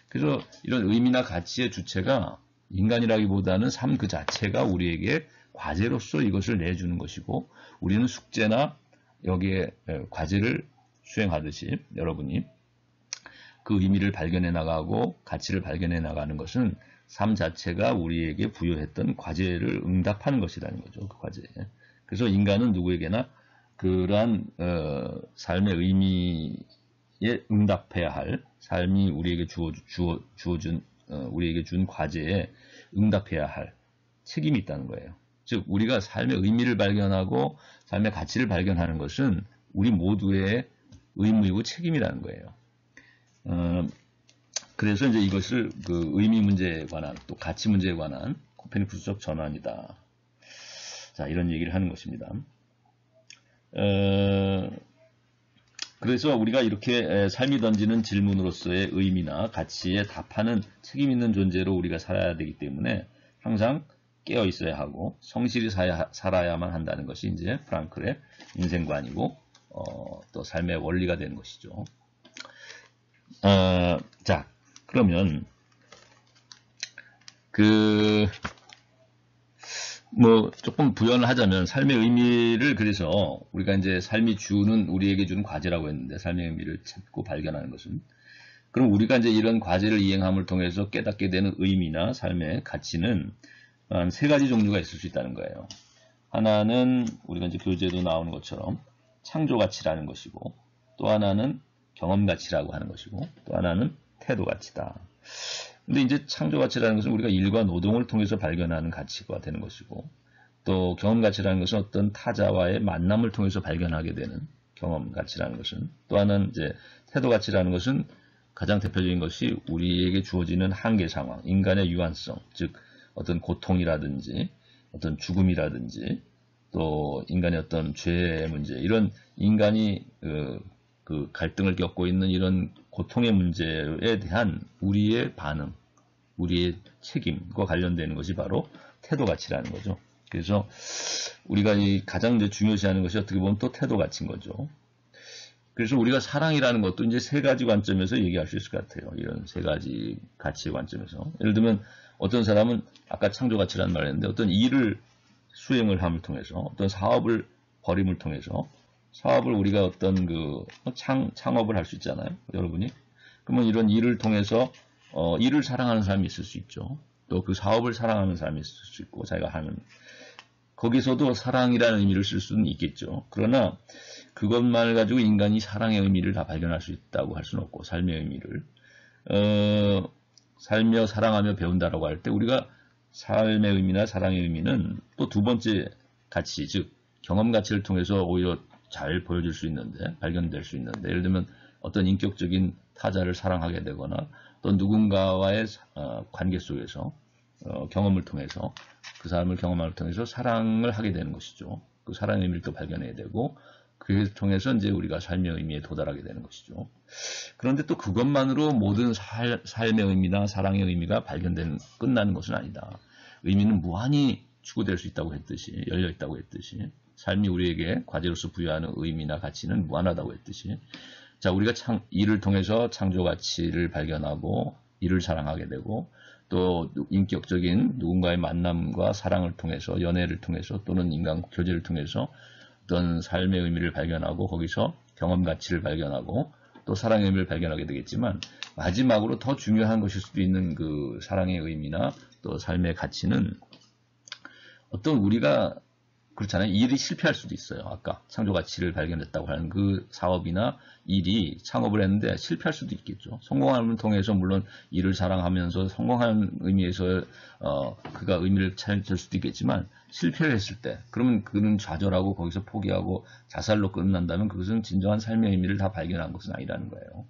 그래서 이런 의미나 가치의 주체가 인간이라기보다는 삶 그 자체가 우리에게 과제로서 이것을 내주는 것이고, 우리는 숙제나 여기에 과제를 수행하듯이 여러분이 그 의미를 발견해 나가고 가치를 발견해 나가는 것은 삶 자체가 우리에게 부여했던 과제를 응답하는 것이라는 거죠. 그 과제에. 그래서 인간은 누구에게나 그러한 삶의 의미에 응답해야 할 삶이 우리에게 주어준 우리에게 준 과제에 응답해야 할 책임이 있다는 거예요. 즉 우리가 삶의 의미를 발견하고 삶의 가치를 발견하는 것은 우리 모두의 의무이고 책임이라는 거예요. 그래서 이제 이것을 그 의미 문제에 관한 또 가치 문제에 관한 코페르니쿠스적 전환이다. 자, 이런 얘기를 하는 것입니다. 그래서 우리가 이렇게 삶이 던지는 질문으로서의 의미나 가치에 답하는 책임 있는 존재로 우리가 살아야 되기 때문에 항상 깨어 있어야 하고 성실히 살아야만 한다는 것이 이제 프랑클의 인생관이고 또 삶의 원리가 되는 것이죠. 자, 그러면 조금 부연을 하자면 삶의 의미를 그래서 우리가 이제 삶이 우리에게 주는 과제라고 했는데 삶의 의미를 찾고 발견하는 것은 그럼 우리가 이제 이런 과제를 이행함을 통해서 깨닫게 되는 의미나 삶의 가치는 한 세 가지 종류가 있을 수 있다는 거예요. 하나는 우리가 이제 교재도 나오는 것처럼 창조 가치라는 것이고 또 하나는 경험 가치라고 하는 것이고 또 하나는 태도 가치다. 근데 이제 창조 가치라는 것은 우리가 일과 노동을 통해서 발견하는 가치가 되는 것이고 또 경험 가치라는 것은 어떤 타자와의 만남을 통해서 발견하게 되는 경험 가치라는 것은 또 하나는 이제 태도 가치라는 것은 가장 대표적인 것이 우리에게 주어지는 한계 상황, 인간의 유한성, 즉 어떤 고통이라든지 어떤 죽음이라든지 또 인간의 어떤 죄의 문제, 이런 인간이 그 갈등을 겪고 있는 이런 고통의 문제에 대한 우리의 반응, 우리의 책임과 관련되는 것이 바로 태도 가치라는 거죠. 그래서 우리가 가장 이제 중요시하는 것이 어떻게 보면 또 태도 가치인 거죠. 그래서 우리가 사랑이라는 것도 이제 세 가지 관점에서 얘기할 수 있을 것 같아요. 이런 세 가지 가치의 관점에서. 예를 들면 어떤 사람은 아까 창조 가치라는 말을 했는데 어떤 일을 수행을 함을 통해서 어떤 사업을 벌임을 통해서 사업을 우리가 어떤 창업을 할 수 있잖아요. 여러분이. 그러면 이런 일을 통해서 일을 사랑하는 사람이 있을 수 있죠. 또 그 사업을 사랑하는 사람이 있을 수 있고 자기가 하는 거기서도 사랑이라는 의미를 쓸 수는 있겠죠. 그러나 그것만을 가지고 인간이 사랑의 의미를 다 발견할 수 있다고 할 수는 없고 삶의 의미를 살며 사랑하며 배운다라고 할 때 우리가 삶의 의미나 사랑의 의미는 또 두 번째 가치, 즉 경험 가치를 통해서 오히려 잘 보여줄 수 있는데 발견될 수 있는데 예를 들면 어떤 인격적인 타자를 사랑하게 되거나 또 누군가와의 관계 속에서 경험을 통해서 그 사람을 경험을 통해서 사랑을 하게 되는 것이죠. 그 사랑의 의미를 또 발견해야 되고 그를 통해서 이제 우리가 삶의 의미에 도달하게 되는 것이죠. 그런데 또 그것만으로 모든 삶의 의미나 사랑의 의미가 끝나는 것은 아니다. 의미는 무한히 추구될 수 있다고 했듯이 열려 있다고 했듯이 삶이 우리에게 과제로서 부여하는 의미나 가치는 무한하다고 했듯이 자 우리가 일을 통해서 창조 가치를 발견하고 일을 사랑하게 되고 또 인격적인 누군가의 만남과 사랑을 통해서 연애를 통해서 또는 인간 교제를 통해서 어떤 삶의 의미를 발견하고 거기서 경험 가치를 발견하고 또 사랑의 의미를 발견하게 되겠지만 마지막으로 더 중요한 것일 수도 있는 그 사랑의 의미나 또 삶의 가치는 어떤 우리가 그렇잖아요. 일이 실패할 수도 있어요. 아까 창조 가치를 발견했다고 하는 그 사업이나 일이 창업을 했는데 실패할 수도 있겠죠. 성공함을 통해서 물론 일을 사랑하면서 성공하는 의미에서 그가 의미를 찾을 수도 있겠지만 실패를 했을 때 그러면 그는 좌절하고 거기서 포기하고 자살로 끝난다면 그것은 진정한 삶의 의미를 다 발견한 것은 아니라는 거예요.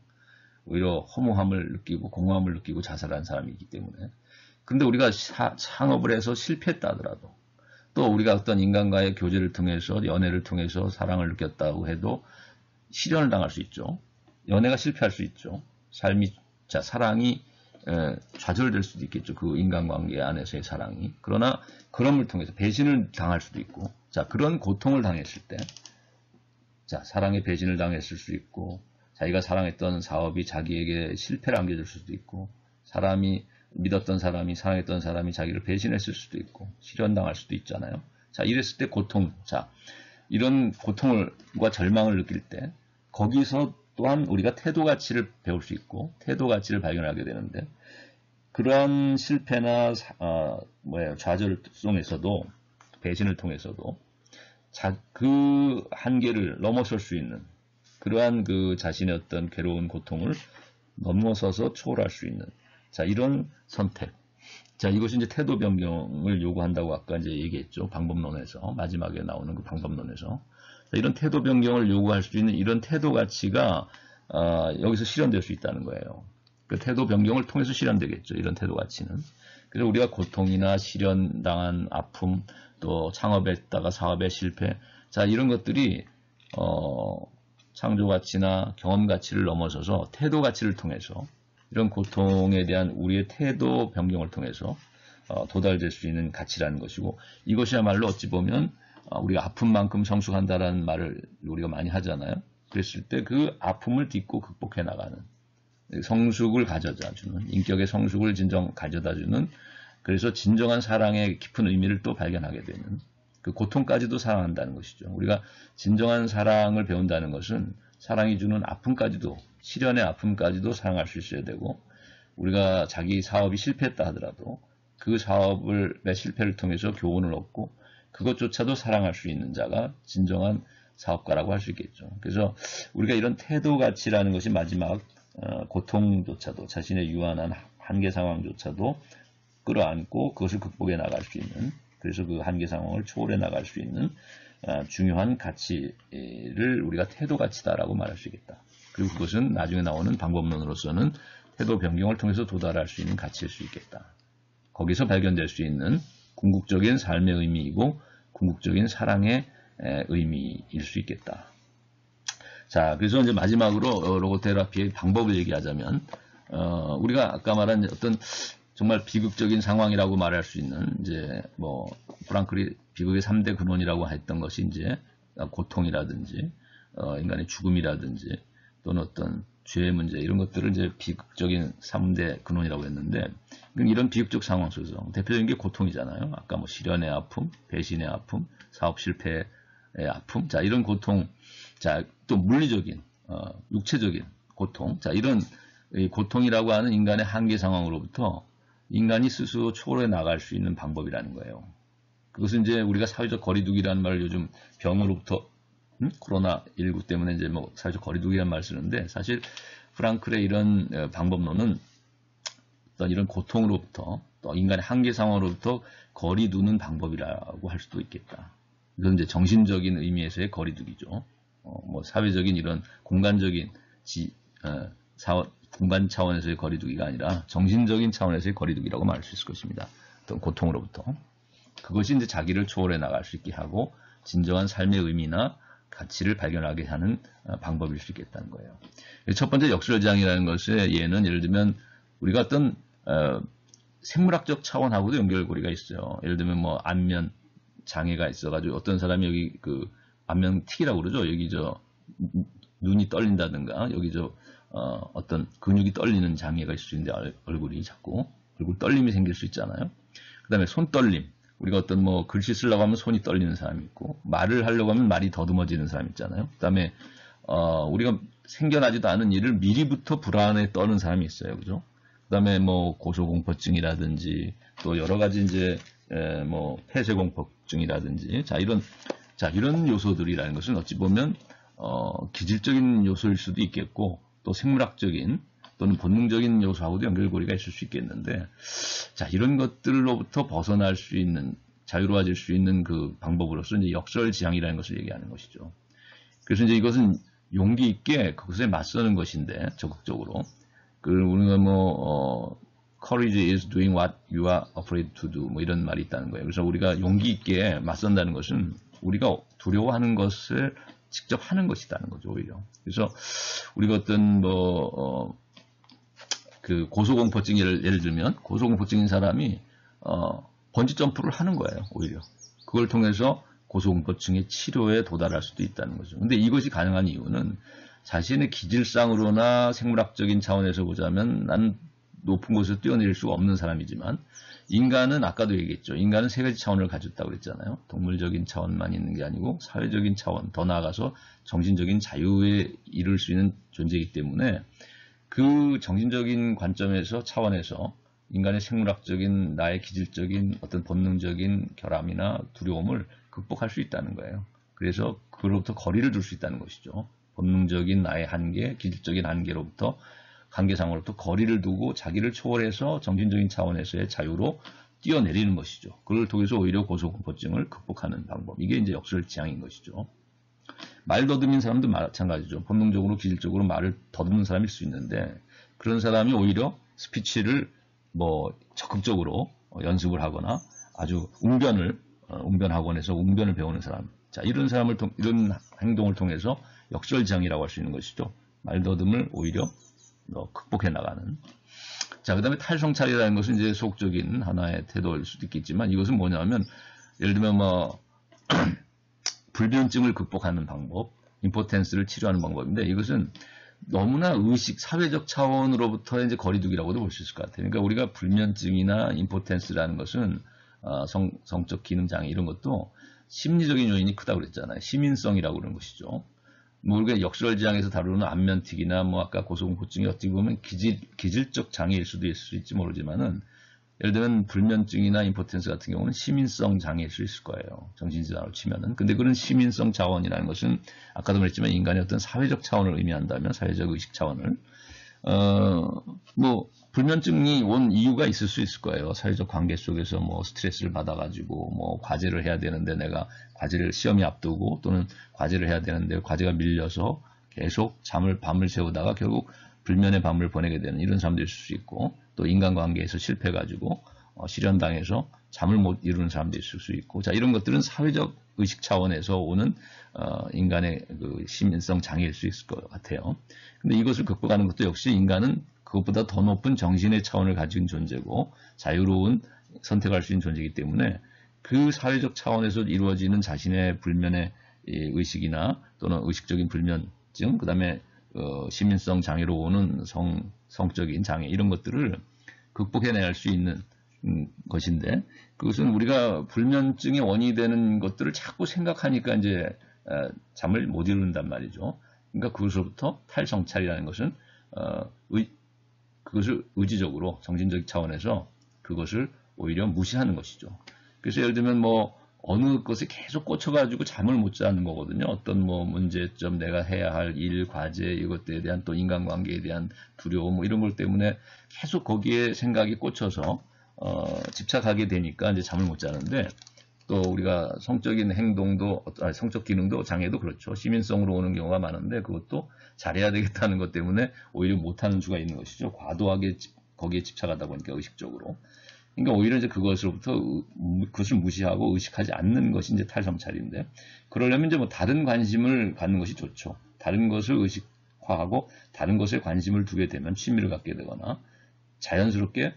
오히려 허무함을 느끼고 공허함을 느끼고 자살한 사람이기 때문에. 그런데 우리가 창업을 해서 실패했다 하더라도 또 우리가 어떤 인간과의 교제를 통해서 연애를 통해서 사랑을 느꼈다고 해도 실현을 당할 수 있죠. 연애가 실패할 수 있죠. 사랑이 좌절될 수도 있겠죠. 그 인간관계 안에서의 사랑이. 그러나 그럼을 통해서 배신을 당할 수도 있고 그런 고통을 당했을 때 사랑에 배신을 당했을 수 있고 자기가 사랑했던 사업이 자기에게 실패를 안겨줄 수도 있고 믿었던 사람이 사랑했던 사람이 자기를 배신했을 수도 있고 실현당할 수도 있잖아요. 이랬을 때 이런 고통과 절망을 느낄 때 거기서 또한 우리가 태도 가치를 배울 수 있고 태도 가치를 발견하게 되는데 그러한 실패나 좌절 속에서도 배신을 통해서도 그 한계를 넘어설 수 있는 그러한 그 자신의 어떤 괴로운 고통을 넘어서서 초월할 수 있는 자 이런 선택. 자 이것이 이제 태도 변경을 요구한다고 아까 이제 얘기했죠. 방법론에서 마지막에 나오는 그 방법론에서 자, 이런 태도 변경을 요구할 수 있는 이런 태도 가치가 여기서 실현될 수 있다는 거예요. 그 태도 변경을 통해서 실현되겠죠. 이런 태도 가치는. 그래서 우리가 고통이나 실현당한 아픔, 또 창업했다가 사업의 실패, 자 이런 것들이 창조 가치나 경험 가치를 넘어서서 태도 가치를 통해서 이런 고통에 대한 우리의 태도 변경을 통해서 도달될 수 있는 가치라는 것이고 이것이야말로 어찌 보면 우리가 아픔만큼 성숙한다라는 말을 우리가 많이 하잖아요. 그랬을 때 그 아픔을 딛고 극복해 나가는 성숙을 가져다주는 인격의 성숙을 진정 가져다주는 그래서 진정한 사랑의 깊은 의미를 또 발견하게 되는 그 고통까지도 사랑한다는 것이죠. 우리가 진정한 사랑을 배운다는 것은 사랑이 주는 아픔까지도 시련의 아픔까지도 사랑할 수 있어야 되고 우리가 자기 사업이 실패했다 하더라도 그 사업의 실패를 통해서 교훈을 얻고 그것조차도 사랑할 수 있는 자가 진정한 사업가라고 할 수 있겠죠. 그래서 우리가 이런 태도 가치라는 것이 마지막 고통조차도 자신의 유한한 한계 상황조차도 끌어안고 그것을 극복해 나갈 수 있는 그래서 그 한계 상황을 초월해 나갈 수 있는 중요한 가치를 우리가 태도 가치다라고 말할 수 있겠다. 그리고 그것은 나중에 나오는 방법론으로서는 태도 변경을 통해서 도달할 수 있는 가치일 수 있겠다. 거기서 발견될 수 있는 궁극적인 삶의 의미이고 궁극적인 사랑의 의미일 수 있겠다. 자, 그래서 이제 마지막으로 로고테라피의 방법을 얘기하자면 우리가 아까 말한 어떤 정말 비극적인 상황이라고 말할 수 있는 이제 뭐 프랑클이 비극의 3대 근원이라고 했던 것이 이제 고통이라든지 인간의 죽음이라든지 또는 어떤 죄의 문제 이런 것들을 이제 비극적인 3대 근원이라고 했는데 이런 비극적 상황 속에서 대표적인 게 고통이잖아요. 아까 뭐 실연의 아픔, 배신의 아픔, 사업 실패의 아픔, 자 이런 고통, 자 또 물리적인, 육체적인 고통, 자 이런 고통이라고 하는 인간의 한계 상황으로부터 인간이 스스로 초월해 나갈 수 있는 방법이라는 거예요. 그것은 이제 우리가 사회적 거리두기라는 말을 요즘 병으로부터 코로나19 때문에 이제 뭐 사회적 거리두기라는 말을 쓰는데 사실 프랑클의 이런 방법론은 어떤 이런 고통으로부터 또 인간의 한계 상황으로부터 거리 두는 방법이라고 할 수도 있겠다. 이건 이제 정신적인 의미에서의 거리두기죠. 뭐 사회적인 이런 공간적인 공간 차원에서의 거리두기가 아니라 정신적인 차원에서의 거리두기라고 말할 수 있을 것입니다. 어떤 고통으로부터. 그것이 이제 자기를 초월해 나갈 수 있게 하고 진정한 삶의 의미나 가치를 발견하게 하는 방법일 수 있겠다는 거예요. 첫 번째 역설장이라는 것의 예는 예를 들면 우리가 어떤 생물학적 차원하고도 연결고리가 있어요. 예를 들면 뭐 안면 장애가 있어가지고 어떤 사람이 여기 그 안면틱이라고 그러죠. 여기 저 눈이 떨린다든가 여기 저 어떤 근육이 떨리는 장애가 있을 수 있는데 얼굴이 자꾸 얼굴 떨림이 생길 수 있잖아요. 그 다음에 손 떨림. 우리가 어떤 뭐 글씨 쓰려고 하면 손이 떨리는 사람이 있고 말을 하려고 하면 말이 더듬어지는 사람 있잖아요. 그 다음에 우리가 생겨나지도 않은 일을 미리부터 불안에 떠는 사람이 있어요. 그죠? 그 다음에 뭐 고소공포증이라든지 또 여러 가지 이제 뭐 폐쇄공포증이라든지 자 이런 요소들이라는 것은 어찌 보면 기질적인 요소일 수도 있겠고 또 생물학적인 또는 본능적인 요소하고도 연결고리가 있을 수 있겠는데 자 이런 것들로부터 벗어날 수 있는 자유로워질 수 있는 그 방법으로서 이제 역설지향이라는 것을 얘기하는 것이죠. 그래서 이제 이것은 용기 있게 그것에 맞서는 것인데 적극적으로 우리가 뭐 courage is doing what you are afraid to do 뭐 이런 말이 있다는 거예요. 그래서 우리가 용기 있게 맞선다는 것은 우리가 두려워하는 것을 직접 하는 것이라는 거죠, 오히려. 그래서 우리가 어떤 그 고소공포증 예를 들면 고소공포증인 사람이 번지 점프를 하는 거예요, 오히려. 그걸 통해서 고소공포증의 치료에 도달할 수도 있다는 거죠. 근데 이것이 가능한 이유는 자신의 기질상으로나 생물학적인 차원에서 보자면 난 높은 곳에서 뛰어내릴 수가 없는 사람이지만 인간은 아까도 얘기했죠. 인간은 세 가지 차원을 가졌다고 그랬잖아요. 동물적인 차원만 있는 게 아니고 사회적인 차원, 더 나아가서 정신적인 자유에 이를 수 있는 존재이기 때문에 그 정신적인 관점에서 차원에서 인간의 생물학적인 나의 기질적인 어떤 본능적인 결함이나 두려움을 극복할 수 있다는 거예요. 그래서 그로부터 거리를 둘 수 있다는 것이죠. 본능적인 나의 한계, 기질적인 한계로부터 한계상으로부터 거리를 두고 자기를 초월해서 정신적인 차원에서의 자유로 뛰어내리는 것이죠. 그걸 통해서 오히려 고소공포증을 극복하는 방법. 이게 이제 역설지향인 것이죠. 말 더듬인 사람도 마찬가지죠. 본능적으로 기질적으로 말을 더듬는 사람일 수 있는데 그런 사람이 오히려 스피치를 뭐 적극적으로 연습을 하거나 아주 웅변학원에서 웅변을 배우는 사람. 자, 이런 행동을 통해서 역설지향이라고 할 수 있는 것이죠. 말더듬을 오히려 극복해 나가는. 자, 그 다음에 탈성찰이라는 것은 이제 소극적인 하나의 태도일 수도 있겠지만 이것은 뭐냐면 예를 들면 뭐 불면증을 극복하는 방법, 임포텐스를 치료하는 방법인데 이것은 너무나 사회적 차원으로부터 이제 거리두기라고도 볼 수 있을 것 같아요. 그러니까 우리가 불면증이나 임포텐스라는 것은 성적 기능 장애 이런 것도 심리적인 요인이 크다고 그랬잖아요. 시민성이라고 그러는 것이죠. 뭐 우리가 역설지향에서 다루는 안면틱이나 뭐 아까 고소공포증이 어떻게 보면 기질적 장애일 수도 있을 수 있지 모르지만은 예를 들면 불면증이나 임포텐스 같은 경우는 시민성 장애일 수 있을 거예요. 정신질환으로 치면은. 근데 그런 시민성 차원이라는 것은 아까도 말했지만 인간의 어떤 사회적 차원을 의미한다면 사회적 의식 차원을 뭐 불면증이 온 이유가 있을 수 있을 거예요. 사회적 관계 속에서 뭐 스트레스를 받아가지고 뭐 과제를 해야 되는데 내가 과제를 시험이 앞두고 또는 과제를 해야 되는데 과제가 밀려서 계속 밤을 새우다가 결국 불면의 밤을 보내게 되는 이런 사람도 있을 수 있고 또 인간관계에서 실패해가지고 실현당해서 잠을 못 이루는 사람도 있을 수 있고 자 이런 것들은 사회적 의식 차원에서 오는 인간의 그 시민성 장애일 수 있을 것 같아요. 근데 이것을 극복하는 것도 역시 인간은 그것보다 더 높은 정신의 차원을 가진 존재고 자유로운 선택할 수 있는 존재이기 때문에 그 사회적 차원에서 이루어지는 자신의 불면의 의식이나 또는 의식적인 불면증 그 다음에 시민성 장애로 오는 성적인 장애 이런 것들을 극복해낼 수 있는 것인데 그것은 우리가 불면증의 원인이 되는 것들을 자꾸 생각하니까 이제 잠을 못 이룬단 말이죠. 그러니까 그것으로부터 탈성찰이라는 것은 그것을 의지적으로 정신적 차원에서 그것을 오히려 무시하는 것이죠. 그래서 예를 들면 뭐 어느 것에 계속 꽂혀가지고 잠을 못 자는 거거든요. 어떤 뭐 문제점, 내가 해야 할 일, 과제, 이것들에 대한 또 인간관계에 대한 두려움, 뭐 이런 것 때문에 계속 거기에 생각이 꽂혀서, 집착하게 되니까 이제 잠을 못 자는데, 또 우리가 성적인 행동도, 성적 기능도 장애도 그렇죠. 시민성으로 오는 경우가 많은데, 그것도 잘해야 되겠다는 것 때문에 오히려 못하는 수가 있는 것이죠. 과도하게 거기에 집착하다 보니까 의식적으로. 그러니까 오히려 이제 그것을 무시하고 의식하지 않는 것이 이제 탈성찰인데, 그러려면 이제 뭐 다른 관심을 갖는 것이 좋죠. 다른 것을 의식화하고 다른 것에 관심을 두게 되면 취미를 갖게 되거나 자연스럽게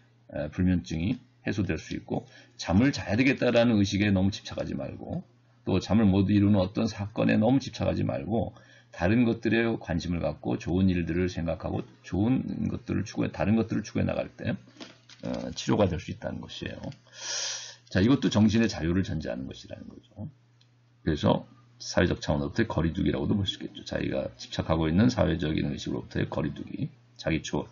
불면증이 해소될 수 있고, 잠을 자야 되겠다라는 의식에 너무 집착하지 말고, 또 잠을 못 이루는 어떤 사건에 너무 집착하지 말고, 다른 것들에 관심을 갖고 좋은 일들을 생각하고 좋은 것들을 다른 것들을 추구해 나갈 때 치료가 될 수 있다는 것이에요. 자, 이것도 정신의 자유를 전제하는 것이라는 거죠. 그래서 사회적 차원으로부터의 거리두기라고도 볼 수 있겠죠. 자기가 집착하고 있는 사회적인 의식으로부터의 거리두기, 자기 초월.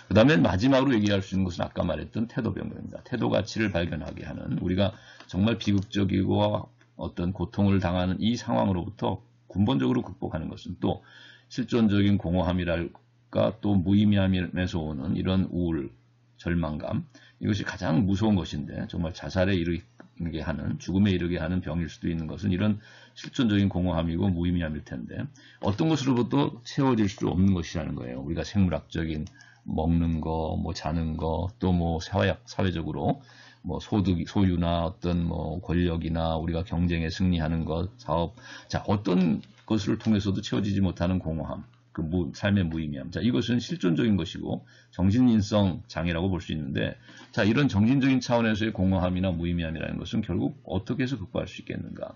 그 다음에 마지막으로 얘기할 수 있는 것은 아까 말했던 태도 변경입니다. 태도 가치를 발견하게 하는, 우리가 정말 비극적이고 어떤 고통을 당하는 이 상황으로부터 근본적으로 극복하는 것은 또 실존적인 공허함이랄까 또 무의미함에서 오는 이런 우울, 절망감, 이것이 가장 무서운 것인데 정말 자살에 이르게 하는, 죽음에 이르게 하는 병일 수도 있는 것은 이런 실존적인 공허함이고 무의미함일 텐데 어떤 것으로부터 채워질 수 없는 것이라는 거예요. 우리가 생물학적인 먹는 거, 뭐 자는 거, 또 뭐 사회적으로 뭐 소유나 어떤 뭐 권력이나 우리가 경쟁에 승리하는 것, 사업, 자 어떤 것을 통해서도 채워지지 못하는 공허함, 그 삶의 무의미함. 자, 이것은 실존적인 것이고 정신인성 장애라고 볼 수 있는데, 자, 이런 정신적인 차원에서의 공허함이나 무의미함이라는 것은 결국 어떻게 해서 극복할 수 있겠는가?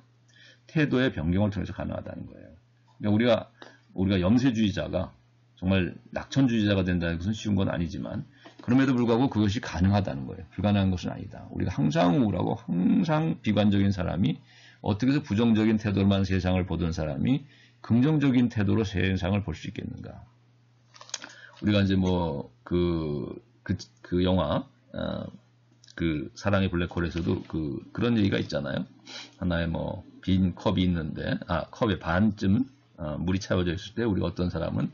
태도의 변경을 통해서 가능하다는 거예요. 그러니까 우리가 염세주의자가 정말 낙천주의자가 된다는 것은 쉬운 건 아니지만 그럼에도 불구하고 그것이 가능하다는 거예요. 불가능한 것은 아니다. 우리가 항상 우울하고 항상 비관적인 사람이 어떻게 해서 부정적인 태도로만 세상을 보던 사람이 긍정적인 태도로 세상을 볼 수 있겠는가? 우리가 이제 뭐 그 영화 그 사랑의 블랙홀에서도 그런 얘기가 있잖아요. 하나의 뭐 빈 컵이 있는데, 컵의 반쯤 물이 채워져 있을 때 우리가 어떤 사람은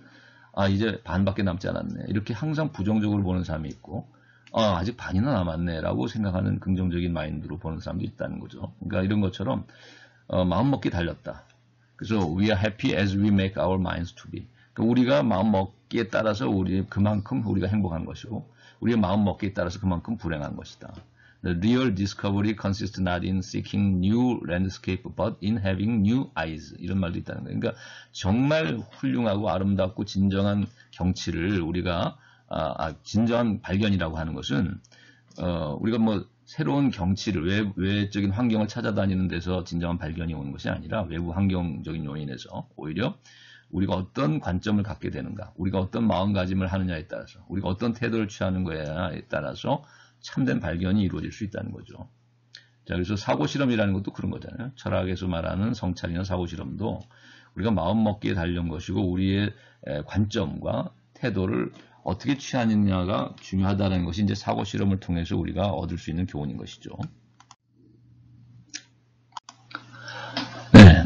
이제 반밖에 남지 않았네. 이렇게 항상 부정적으로 보는 사람이 있고, 아직 반이나 남았네 라고 생각하는 긍정적인 마인드로 보는 사람도 있다는 거죠. 그러니까 이런 것처럼 마음먹기 달렸다. 그래서 we are happy as we make our minds to be. 그러니까 우리가 마음먹기에 따라서 그만큼 우리가 행복한 것이고, 우리의 마음먹기에 따라서 그만큼 불행한 것이다. The real discovery consists not in seeking new landscape, but in having new eyes. 이런 말도 있다는 거예요. 그러니까 정말 훌륭하고 아름답고 진정한 경치를 우리가 진정한 발견이라고 하는 것은 우리가 뭐 새로운 경치를 외적인 환경을 찾아다니는 데서 진정한 발견이 오는 것이 아니라 외부 환경적인 요인에서 오히려 우리가 어떤 관점을 갖게 되는가, 우리가 어떤 마음가짐을 하느냐에 따라서, 우리가 어떤 태도를 취하는 거에 따라서 참된 발견이 이루어질 수 있다는 거죠. 자, 그래서 사고실험이라는 것도 그런 거잖아요. 철학에서 말하는 성찰이나 사고실험도 우리가 마음먹기에 달린 것이고, 우리의 관점과 태도를 어떻게 취하느냐가 중요하다는 것이 이제 사고실험을 통해서 우리가 얻을 수 있는 교훈인 것이죠. 네.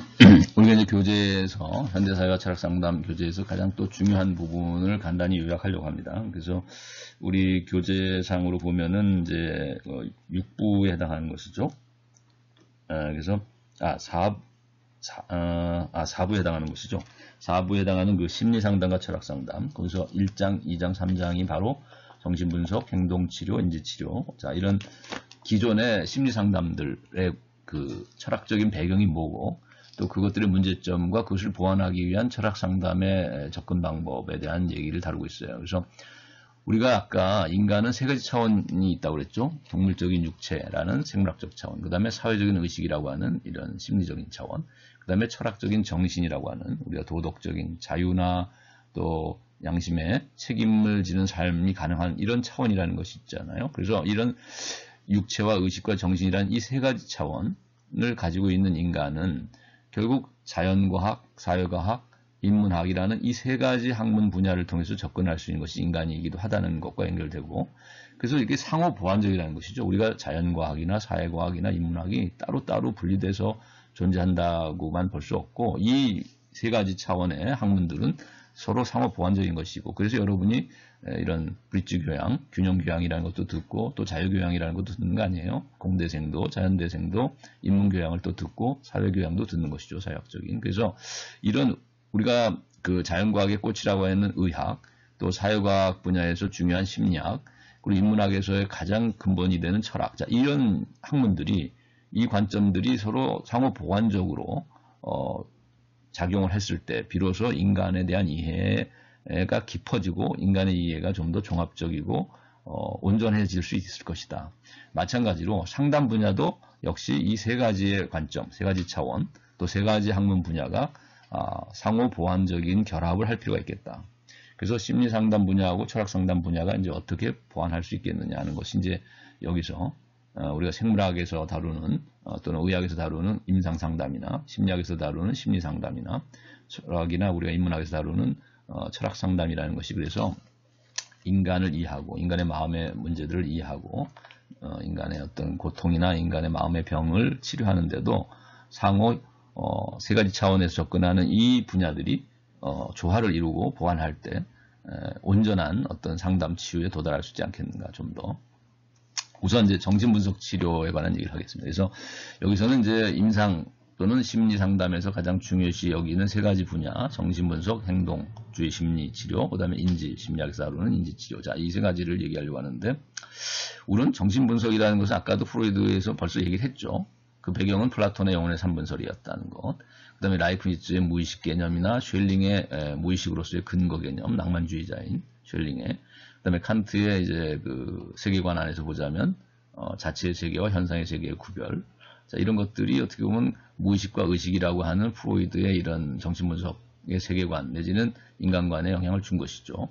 우리가 이제 교재에서, 현대사회와 철학상담 교재에서 가장 또 중요한 부분을 간단히 요약하려고 합니다. 그래서 우리 교재상으로 보면은 이제 6부에 해당하는 것이죠. 그래서 4부에 해당하는 것이죠. 4부에 해당하는 그 심리상담과 철학상담, 거기서 1장, 2장, 3장이 바로 정신분석, 행동치료, 인지치료. 자, 이런 기존의 심리상담들의 그 철학적인 배경이 뭐고, 또 그것들의 문제점과 그것을 보완하기 위한 철학상담의 접근 방법에 대한 얘기를 다루고 있어요. 그래서 우리가 아까 인간은 세 가지 차원이 있다고 그랬죠. 동물적인 육체라는 생물학적 차원, 그 다음에 사회적인 의식이라고 하는 이런 심리적인 차원, 그 다음에 철학적인 정신이라고 하는 우리가 도덕적인 자유나 또 양심에 책임을 지는 삶이 가능한 이런 차원이라는 것이 있잖아요. 그래서 이런 육체와 의식과 정신이라는 이 세 가지 차원을 가지고 있는 인간은 결국 자연과학, 사회과학, 인문학이라는 이 세 가지 학문 분야를 통해서 접근할 수 있는 것이 인간이기도 하다는 것과 연결되고, 그래서 이게 상호 보완적이라는 것이죠. 우리가 자연과학이나 사회과학이나 인문학이 따로따로 분리돼서 존재한다고만 볼 수 없고, 이 세 가지 차원의 학문들은 서로 상호 보완적인 것이고, 그래서 여러분이 이런 브릿지 교양, 균형 교양이라는 것도 듣고 또 자유 교양이라는 것도 듣는 거 아니에요? 공대생도 자연대생도 인문 교양을 또 듣고 사회 교양도 듣는 것이죠, 사회학적인. 그래서 이런 우리가 그 자연과학의 꽃이라고 하는 의학, 또 사회과학 분야에서 중요한 심리학, 그리고 인문학에서의 가장 근본이 되는 철학, 자, 이런 학문들이, 이 관점들이 서로 상호 보완적으로 작용을 했을 때 비로소 인간에 대한 이해가 깊어지고 인간의 이해가 좀 더 종합적이고 온전해질 수 있을 것이다. 마찬가지로 상담 분야도 역시 이 세 가지의 관점, 세 가지 차원, 또 세 가지 학문 분야가 상호 보완적인 결합을 할 필요가 있겠다. 그래서 심리 상담 분야하고 철학 상담 분야가 이제 어떻게 보완할 수 있겠느냐 하는 것이 이제 여기서 우리가 생물학에서 다루는 또는 의학에서 다루는 임상 상담이나 심리학에서 다루는 심리 상담이나 철학이나 우리가 인문학에서 다루는 철학 상담이라는 것이, 그래서 인간을 이해하고 인간의 마음의 문제들을 이해하고 인간의 어떤 고통이나 인간의 마음의 병을 치료하는데도 상호 세 가지 차원에서 접근하는 이 분야들이 조화를 이루고 보완할 때 온전한 어떤 상담 치유에 도달할 수 있지 않겠는가. 좀 더 우선 이제 정신분석 치료에 관한 얘기를 하겠습니다. 그래서 여기서는 이제 임상 또는 심리 상담에서 가장 중요시 여기는 세 가지 분야, 정신분석, 행동주의 심리 치료, 그 다음에 인지, 심리학에서 다루는 인지 치료. 자, 이 세 가지를 얘기하려고 하는데, 우선 정신분석이라는 것은 아까도 프로이드에서 벌써 얘기를 했죠. 그 배경은 플라톤의 영혼의 3분설이었다는 것. 그 다음에 라이프니츠의 무의식 개념이나 쉘링의 무의식으로서의 근거 개념, 낭만주의자인 쉘링의. 그 다음에 칸트의 이제 그 세계관 안에서 보자면, 자체의 세계와 현상의 세계의 구별. 자, 이런 것들이 어떻게 보면 무의식과 의식이라고 하는 프로이드의 이런 정신분석의 세계관 내지는 인간관에 영향을 준 것이죠.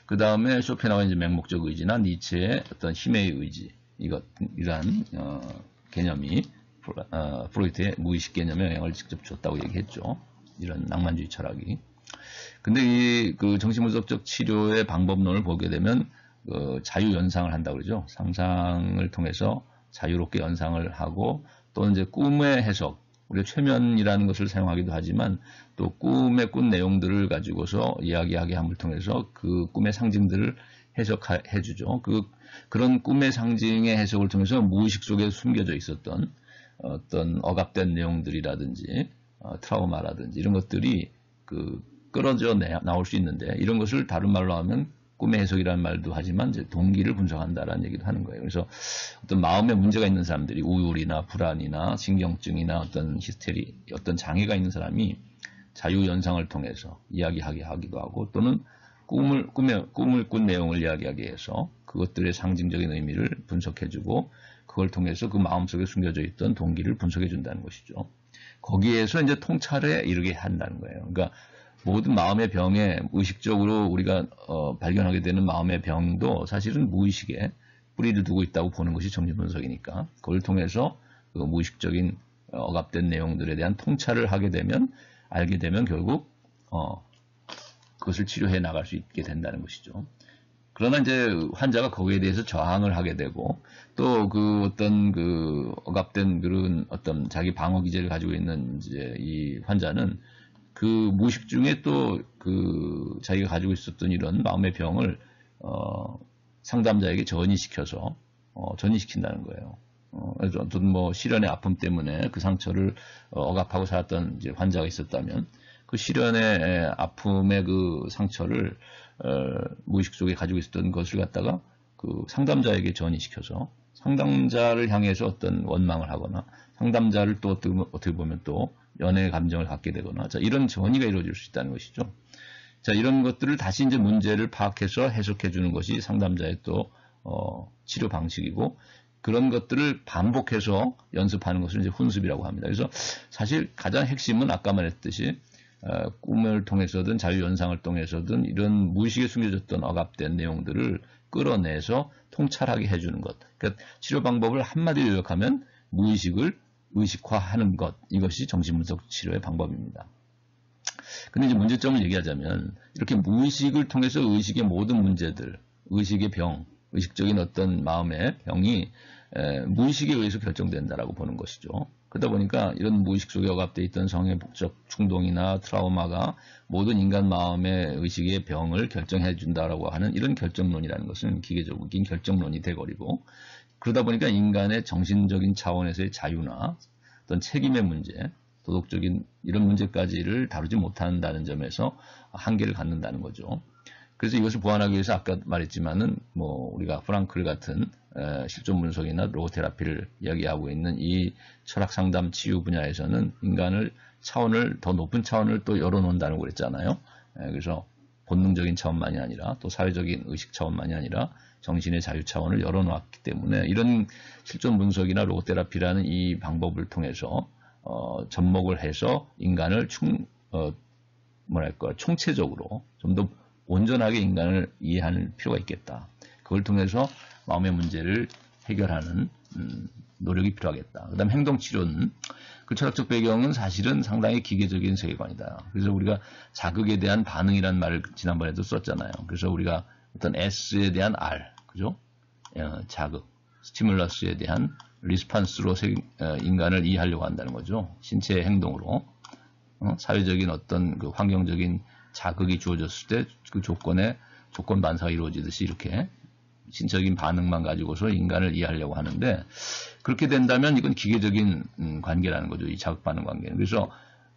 그 다음에 쇼펜하우의 이제 맹목적 의지나 니체의 어떤 힘의 의지, 이러한 개념이 프로이트의 무의식 개념에 영향을 직접 줬다고 얘기했죠. 이런 낭만주의 철학이. 근데 이 그 정신분석적 치료의 방법론을 보게 되면 자유 연상을 한다고 그러죠. 상상을 통해서 자유롭게 연상을 하고 또는 이제 꿈의 해석, 우리가 최면이라는 것을 사용하기도 하지만 또 꿈의 꾼 내용들을 가지고서 이야기하게 함을 통해서 그 꿈의 상징들을 해석해 주죠. 그런 꿈의 상징의 해석을 통해서 무의식 속에 숨겨져 있었던 어떤 억압된 내용들이라든지 트라우마라든지 이런 것들이 끌어져 나올 수 있는데, 이런 것을 다른 말로 하면 꿈의 해석이라는 말도 하지만 이제 동기를 분석한다라는 얘기도 하는 거예요. 그래서 어떤 마음에 문제가 있는 사람들이 우울이나 불안이나 신경증이나 어떤 히스테리, 어떤 장애가 있는 사람이 자유연상을 통해서 이야기하게 하기도 하고, 또는 꿈을 꾼 내용을 이야기하게 해서 그것들의 상징적인 의미를 분석해주고, 그걸 통해서 그 마음속에 숨겨져 있던 동기를 분석해준다는 것이죠. 거기에서 이제 통찰에 이르게 한다는 거예요. 그러니까 모든 마음의 병에 의식적으로 우리가 발견하게 되는 마음의 병도 사실은 무의식에 뿌리를 두고 있다고 보는 것이 정신분석이니까, 그걸 통해서 그 무의식적인 억압된 내용들에 대한 통찰을 알게 되면 결국 그것을 치료해 나갈 수 있게 된다는 것이죠. 그러나 이제 환자가 거기에 대해서 저항을 하게 되고, 또 어떤 억압된 그런 어떤 자기 방어 기제를 가지고 있는 이제 이 환자는 그 무의식 중에 또 자기가 가지고 있었던 이런 마음의 병을 상담자에게 전이시킨다는 거예요. 그래서 어떤 뭐 시련의 아픔 때문에 그 상처를 억압하고 살았던 이제 환자가 있었다면, 그 시련의 아픔의 그 상처를 무의식 속에 가지고 있었던 것을 갖다가 그 상담자에게 전이시켜서 상담자를 향해서 어떤 원망을 하거나, 상담자를 또 어떻게 보면 또 연애의 감정을 갖게 되거나, 자, 이런 전이가 이루어질 수 있다는 것이죠. 자, 이런 것들을 다시 이제 문제를 파악해서 해석해 주는 것이 상담자의 또 치료 방식이고, 그런 것들을 반복해서 연습하는 것을 이제 훈습이라고 합니다. 그래서 사실 가장 핵심은 아까 말했듯이 꿈을 통해서든 자유연상을 통해서든 이런 무의식에 숨겨졌던 억압된 내용들을 끌어내서 통찰하게 해주는 것. 그러니까 치료 방법을 한마디로 요약하면 무의식을 의식화하는 것, 이것이 정신분석 치료의 방법입니다. 근데 이제 문제점을 얘기하자면, 이렇게 무의식을 통해서 의식의 모든 문제들, 의식의 병, 의식적인 어떤 마음의 병이 무의식에 의해서 결정된다라고 보는 것이죠. 그러다 보니까 이런 무의식 속에 억압되어 있던 성의 복적 충동이나 트라우마가 모든 인간 마음의 의식의 병을 결정해 준다라고 하는 이런 결정론이라는 것은 기계적인 결정론이 돼버리고, 그러다 보니까 인간의 정신적인 차원에서의 자유나 어떤 책임의 문제, 도덕적인 이런 문제까지를 다루지 못한다는 점에서 한계를 갖는다는 거죠. 그래서 이것을 보완하기 위해서 아까 말했지만은 뭐 우리가 프랑클 같은 실존 분석이나 로고테라피를 이야기하고 있는 이 철학 상담 치유 분야에서는 인간을 더 높은 차원을 또 열어놓는다고 그랬잖아요. 그래서 본능적인 차원만이 아니라 또 사회적인 의식 차원만이 아니라 정신의 자유 차원을 열어놓았기 때문에, 이런 실존 분석이나 로고테라피라는 이 방법을 통해서 접목을 해서 인간을 총체적으로 좀 더 온전하게 인간을 이해하는 필요가 있겠다. 그걸 통해서 마음의 문제를 해결하는 노력이 필요하겠다. 그 다음 행동치료는, 그 철학적 배경은 사실은 상당히 기계적인 세계관이다. 그래서 우리가 자극에 대한 반응이라는 말을 지난번에도 썼잖아요. 그래서 우리가 어떤 S에 대한 R, 그죠? 자극, 스티뮬러스에 대한 리스판스로 인간을 이해하려고 한다는 거죠. 신체의 행동으로. 사회적인 어떤 그 환경적인 자극이 주어졌을 때 그 조건 반사가 이루어지듯이 이렇게 신체적인 반응만 가지고서 인간을 이해하려고 하는데, 그렇게 된다면 이건 기계적인 관계라는 거죠. 이 자극 반응 관계는. 그래서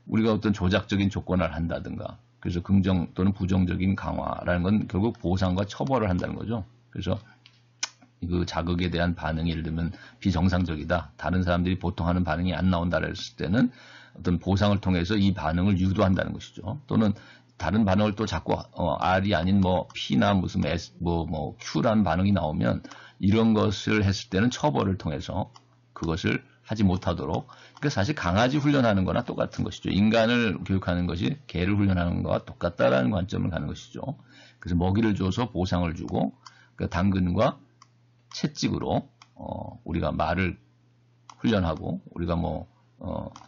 우리가 어떤 조작적인 조건화를 한다든가, 그래서 긍정 또는 부정적인 강화라는 건 결국 보상과 처벌을 한다는 거죠. 그래서 그 자극에 대한 반응이 예를 들면 비정상적이다, 다른 사람들이 보통 하는 반응이 안 나온다 했을 때는 어떤 보상을 통해서 이 반응을 유도한다는 것이죠. 또는 다른 반응을 또 자꾸 R이 아닌 뭐 P나 무슨 S, 뭐 Q라는 반응이 나오면 이런 것을 했을 때는 처벌을 통해서 그것을 하지 못하도록. 그러니까 사실 강아지 훈련하는 거나 똑같은 것이죠. 인간을 교육하는 것이 개를 훈련하는 것과 똑같다라는 관점을 가는 것이죠. 그래서 먹이를 줘서 보상을 주고, 그러니까 당근과 채찍으로 우리가 말을 훈련하고, 우리가 뭐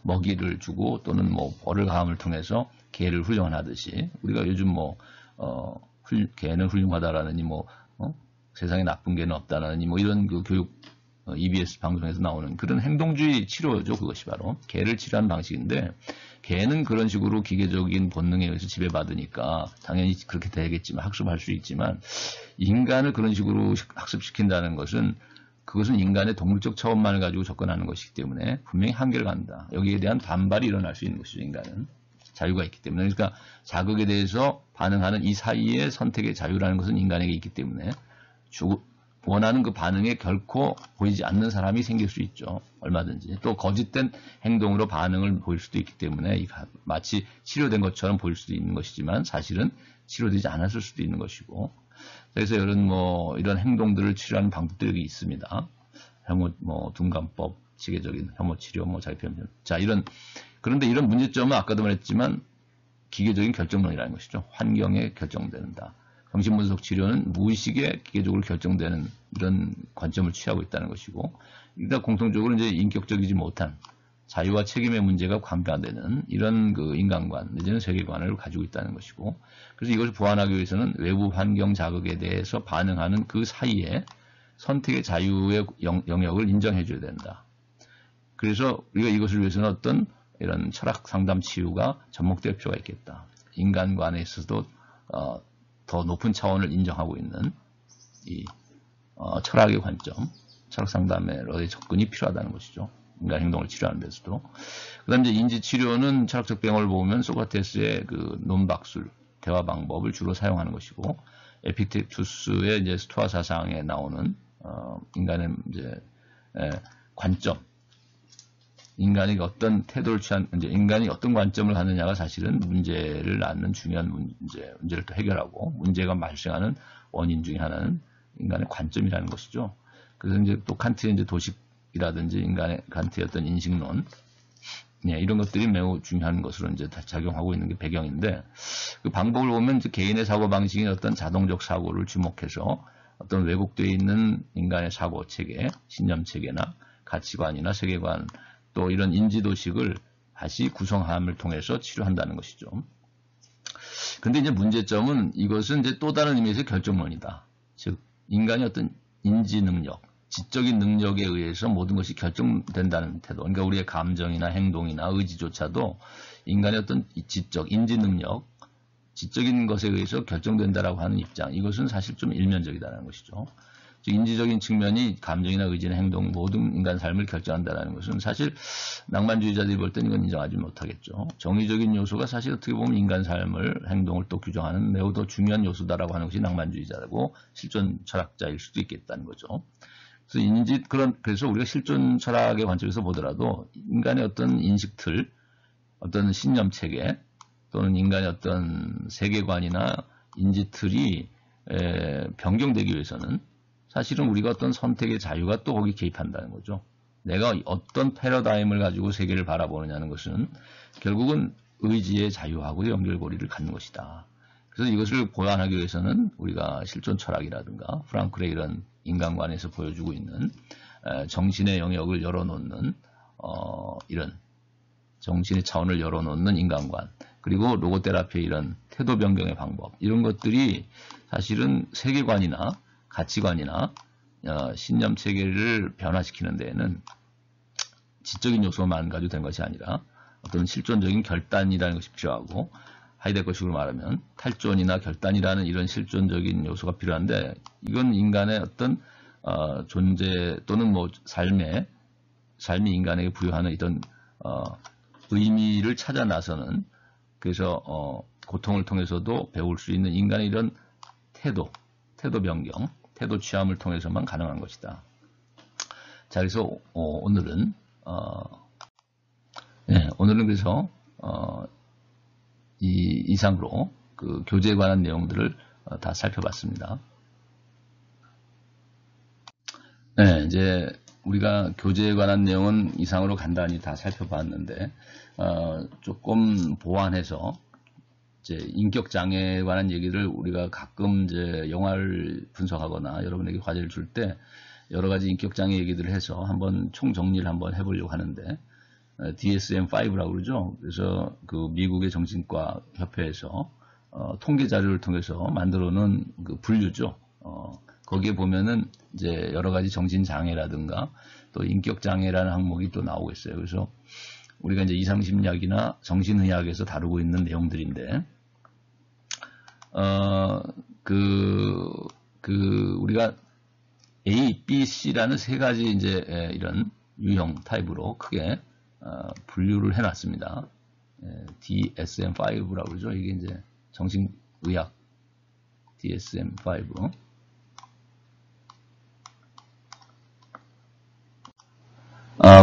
먹이를 주고 또는 뭐 벌을 가함을 통해서 개를 훈련하듯이, 우리가 요즘 뭐 개는 훌륭하다라느니 뭐 세상에 나쁜 개는 없다라느니 뭐 이런 그 교육 EBS 방송에서 나오는 그런 행동주의 치료죠. 그것이 바로 개를 치료하는 방식인데, 개는 그런 식으로 기계적인 본능에 의해서 지배받으니까 당연히 그렇게 되겠지만, 학습할 수 있지만, 인간을 그런 식으로 학습시킨다는 것은 그것은 인간의 동물적 차원만을 가지고 접근하는 것이기 때문에 분명히 한계를 갖는다. 여기에 대한 반발이 일어날 수 있는 것이죠. 인간은 자유가 있기 때문에. 그러니까 자극에 대해서 반응하는 이 사이의 선택의 자유라는 것은 인간에게 있기 때문에 원하는 그 반응에 결코 보이지 않는 사람이 생길 수 있죠. 얼마든지. 또 거짓된 행동으로 반응을 보일 수도 있기 때문에 마치 치료된 것처럼 보일 수도 있는 것이지만 사실은 치료되지 않았을 수도 있는 것이고, 그래서 이런 행동들을 치료하는 방법들이 있습니다. 혐오, 둔감법, 지계적인 혐오 치료, 자기 표현. 자, 그런데 이런 문제점은 아까도 말했지만 기계적인 결정론이라는 것이죠. 환경에 결정된다. 정신분석 치료는 무의식에 기계적으로 결정되는 이런 관점을 취하고 있다는 것이고, 일단 공통적으로 이제 인격적이지 못한 자유와 책임의 문제가 관가되는 이런 그 인간관 내지는 세계관을 가지고 있다는 것이고, 그래서 이것을 보완하기 위해서는 외부 환경 자극에 대해서 반응하는 그 사이에 선택의 자유의 영역을 인정해 줘야 된다. 그래서 우리가 이것을 위해서는 어떤 이런 철학 상담 치유가 접목될 필요가 있겠다. 인간관에 있어서도 더 높은 차원을 인정하고 있는 이 철학의 관점, 철학 상담의 접근이 필요하다는 것이죠. 인간 행동을 치료하는 데서도. 그 다음 이제 인지 치료는 철학적 배경을 보면 소크라테스의 그 논박술, 대화 방법을 주로 사용하는 것이고, 에피텍투스의 이제 스토아 사상에 나오는 인간의 이제 관점, 인간이 어떤 태도를 이제 인간이 어떤 관점을 갖느냐가 사실은 문제를 낳는 중요한 문제를 또 해결하고, 문제가 발생하는 원인 중에 하나는 인간의 관점이라는 것이죠. 그래서 이제 또 칸트의 이제 도식이라든지 칸트의 어떤 인식론, 이런 것들이 매우 중요한 것으로 이제 작용하고 있는 게 배경인데, 그 방법을 보면 이제 개인의 사고 방식인 어떤 자동적 사고를 주목해서 어떤 왜곡되어 있는 인간의 사고 체계, 신념 체계나 가치관이나 세계관, 또 이런 인지도식을 다시 구성함을 통해서 치료한다는 것이죠. 근데 이제 문제점은 이것은 이제 또 다른 의미에서 결정론이다. 즉, 인간의 어떤 인지 능력, 지적인 능력에 의해서 모든 것이 결정된다는 태도. 그러니까 우리의 감정이나 행동이나 의지조차도 인간의 어떤 지적, 인지 능력, 지적인 것에 의해서 결정된다라고 하는 입장. 이것은 사실 좀 일면적이다라는 것이죠. 즉, 인지적인 측면이 감정이나 의지나 행동, 모든 인간 삶을 결정한다는 것은 사실 낭만주의자들이 볼 때는 이건 인정하지 못하겠죠. 정의적인 요소가 사실 어떻게 보면 인간 삶을, 행동을 또 규정하는 매우 더 중요한 요소다라고 하는 것이 낭만주의자고 실존 철학자일 수도 있겠다는 거죠. 그래서 우리가 실존 철학의 관점에서 보더라도 인간의 어떤 인식틀, 어떤 신념 체계, 또는 인간의 어떤 세계관이나 인지틀이 변경되기 위해서는 사실은 우리가 어떤 선택의 자유가 또 거기 개입한다는 거죠. 내가 어떤 패러다임을 가지고 세계를 바라보느냐는 것은 결국은 의지의 자유하고 연결고리를 갖는 것이다. 그래서 이것을 보완하기 위해서는 우리가 실존 철학이라든가 프랑클의 이런 인간관에서 보여주고 있는 정신의 영역을 열어놓는 이런 정신의 차원을 열어놓는 인간관, 그리고 로고테라피의 이런 태도 변경의 방법, 이런 것들이 사실은 세계관이나 가치관이나 신념 체계를 변화시키는 데에는 지적인 요소만 가지고 된 것이 아니라 어떤 실존적인 결단이라는 것이 필요하고, 하이데거식으로 말하면 탈존이나 결단이라는 이런 실존적인 요소가 필요한데, 이건 인간의 어떤 존재 또는 삶이 인간에게 부여하는 이런 의미를 찾아 나서는, 그래서 고통을 통해서도 배울 수 있는 인간의 이런 태도 변경, 태도 취함을 통해서만 가능한 것이다. 자, 그래서 오늘은 그래서 이상으로 그 교제에 관한 내용들을 다 살펴봤습니다. 네, 이제 우리가 교제에 관한 내용은 이상으로 간단히 다 살펴봤는데, 조금 보완해서 이제 인격 장애에 관한 얘기를 우리가 가끔 이제 영화를 분석하거나 여러분에게 과제를 줄 때 여러 가지 인격 장애 얘기들을 해서 한번 총정리를 한번 해보려고 하는데, DSM-5라고 그러죠. 그래서 그 미국의 정신과 협회에서 통계 자료를 통해서 만들어 놓은 그 분류죠. 거기에 보면은 이제 여러 가지 정신장애라든가 또 인격장애라는 항목이 또 나오고 있어요. 그래서 우리가 이제 이상심리학이나 정신의학에서 다루고 있는 내용들인데, 우리가 A, B, C라는 세 가지 이제 이런 유형 타입으로 크게 분류를 해놨습니다. DSM-5라고 그러죠. 이게 이제 정신의학 DSM-5.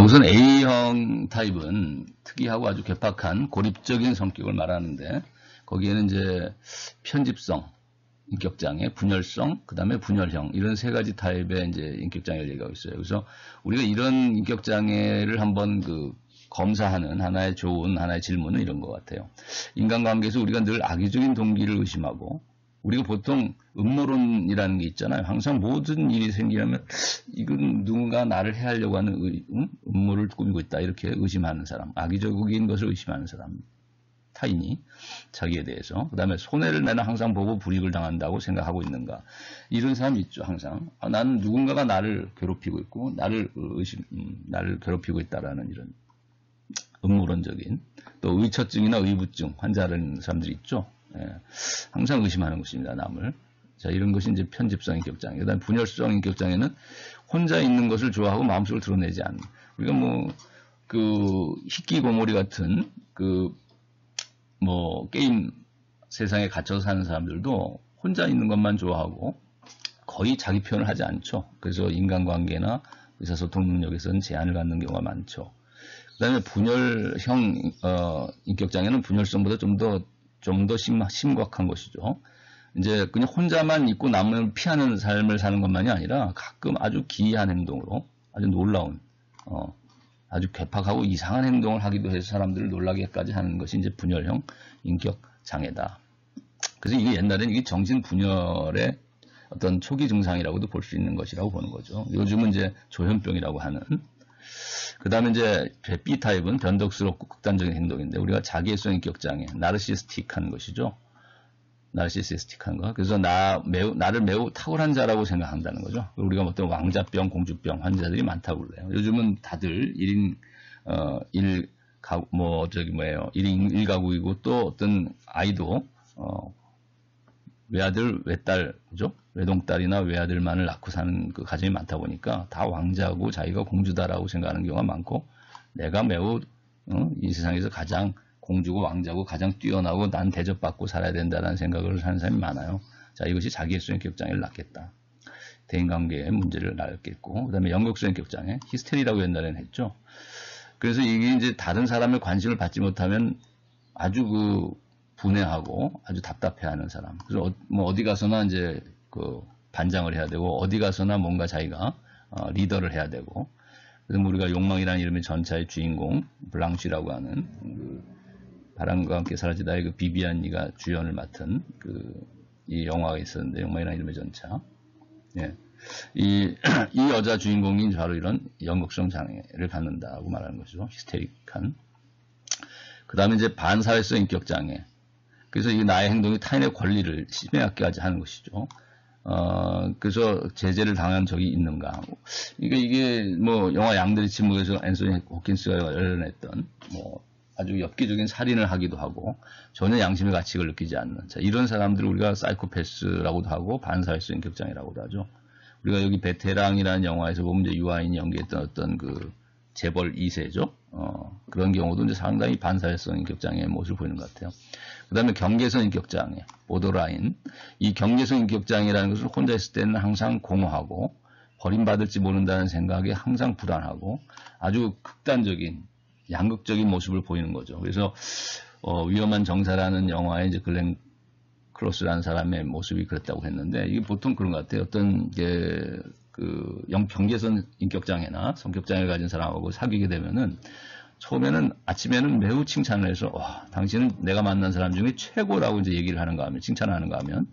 우선 A형 타입은 특이하고 아주 괴팍한 고립적인 성격을 말하는데, 거기에는 이제 편집성, 인격장애, 분열성, 그 다음에 분열형, 이런 세 가지 타입의 이제 인격장애를 얘기하고 있어요. 그래서 우리가 이런 인격장애를 한번 검사하는 하나의 좋은 하나의 질문은 이런 것 같아요. 인간관계에서 우리가 늘 악의적인 동기를 의심하고, 우리가 보통 음모론이라는 게 있잖아요. 항상 모든 일이 생기면 이건 누군가 나를 해하려고 하는 음모를 꾸미고 있다, 이렇게 의심하는 사람, 악의적인 것을 의심하는 사람, 타인이 자기에 대해서. 그 다음에 손해를 나는 항상 보고 불이익을 당한다고 생각하고 있는가, 이런 사람이 있죠. 항상 나는 누군가가 나를 괴롭히고 있고 나를 괴롭히고 있다라는 이런 음모론적인, 또 의처증이나 의부증 환자라는 사람들이 있죠. 예, 항상 의심하는 것입니다, 남을. 자, 이런 것이 이제 편집성 인격장애. 그 다음에 분열성 인격장애는 혼자 있는 것을 좋아하고 마음속을 드러내지 않는. 우리가 히키고모리 같은 게임 세상에 갇혀서 사는 사람들도 혼자 있는 것만 좋아하고 거의 자기 표현을 하지 않죠. 그래서 인간관계나 의사소통 능력에서는 제한을 갖는 경우가 많죠. 그 다음에 분열형 인격장애는 분열성보다 좀 더 심각한 것이죠. 이제 그냥 혼자만 있고 남을 피하는 삶을 사는 것만이 아니라 가끔 아주 기이한 행동으로 아주 놀라운, 아주 괴팍하고 이상한 행동을 하기도 해서 사람들을 놀라게까지 하는 것이 이제 분열형 인격장애다. 그래서 이게 옛날에는 이게 정신분열의 어떤 초기 증상이라고도 볼 수 있는 것이라고 보는 거죠. 요즘은 이제 조현병이라고 하는. 그 다음에 이제 B타입은 변덕스럽고 극단적인 행동인데, 우리가 자기애성 인격장애, 나르시스틱한 것이죠. 나르시스틱한 거. 그래서 나를 매우 탁월한 자라고 생각한다는 거죠. 우리가 어떤 왕자병, 공주병 환자들이 많다고 그래요. 요즘은 다들 1인 1가구이고 또 어떤 아이도 외아들, 외딸, 그죠? 외동딸이나 외아들만을 낳고 사는 그 가정이 많다 보니까 다 왕자고 자기가 공주다라고 생각하는 경우가 많고, 내가 매우 이 세상에서 가장 공주고 왕자고 가장 뛰어나고 난 대접받고 살아야 된다는 생각을 하는 사람이 많아요. 자, 이것이 자기애성 인격장애를 낳겠다. 대인관계의 문제를 낳겠고, 그 다음에 연극성 인격장애, 히스테리라고 옛날에는 했죠. 그래서 이게 이제 다른 사람의 관심을 받지 못하면 아주 분해하고 아주 답답해하는 사람. 그래서 어디 가서나 이제 반장을 해야 되고, 어디 가서나 뭔가 자기가 리더를 해야 되고. 그래서 우리가 욕망이라는 이름의 전차의 주인공 블랑쉬라고 하는 바람과 함께 사라지다의 비비안이가 주연을 맡은 이 영화가 있었는데, 욕망이라는 이름의 전차. 예. 이 여자 주인공이 바로 이런 연극성 장애를 갖는다고 말하는 것이죠. 히스테릭한. 그 다음에 이제 반사회성 인격장애. 그래서 이 나의 행동이 타인의 권리를 침해하게 하는 것이죠. 그래서 제재를 당한 적이 있는가. 이게 영화 양들의 침묵에서 앤소니 호킨스가 열어냈던 아주 엽기적인 살인을 하기도 하고 전혀 양심의 가책을 느끼지 않는, 자, 이런 사람들을 우리가 사이코패스라고도 하고 반사회성 인격장애라고도 하죠. 우리가 여기 베테랑이라는 영화에서 보면 이제 유아인이 연기했던 어떤 재벌 2세죠. 그런 경우도 이제 상당히 반사회성 인격장애의 모습을 보이는 것 같아요. 그 다음에 경계성 인격장애, 보더라인. 이 경계성 인격장애라는 것은 혼자 있을 때는 항상 공허하고 버림받을지 모른다는 생각에 항상 불안하고 아주 극단적인 양극적인 모습을 보이는 거죠. 그래서 위험한 정사라는 영화에 이제 글렌 클로스라는 사람의 모습이 그랬다고 했는데, 이게 보통 그런 것 같아요. 어떤 경계선 인격장애나 성격장애를 가진 사람하고 사귀게 되면은 처음에는 아침에는 매우 칭찬을 해서 당신은 내가 만난 사람 중에 최고라고 이제 얘기를 하는가 하면, 칭찬하는가 하면,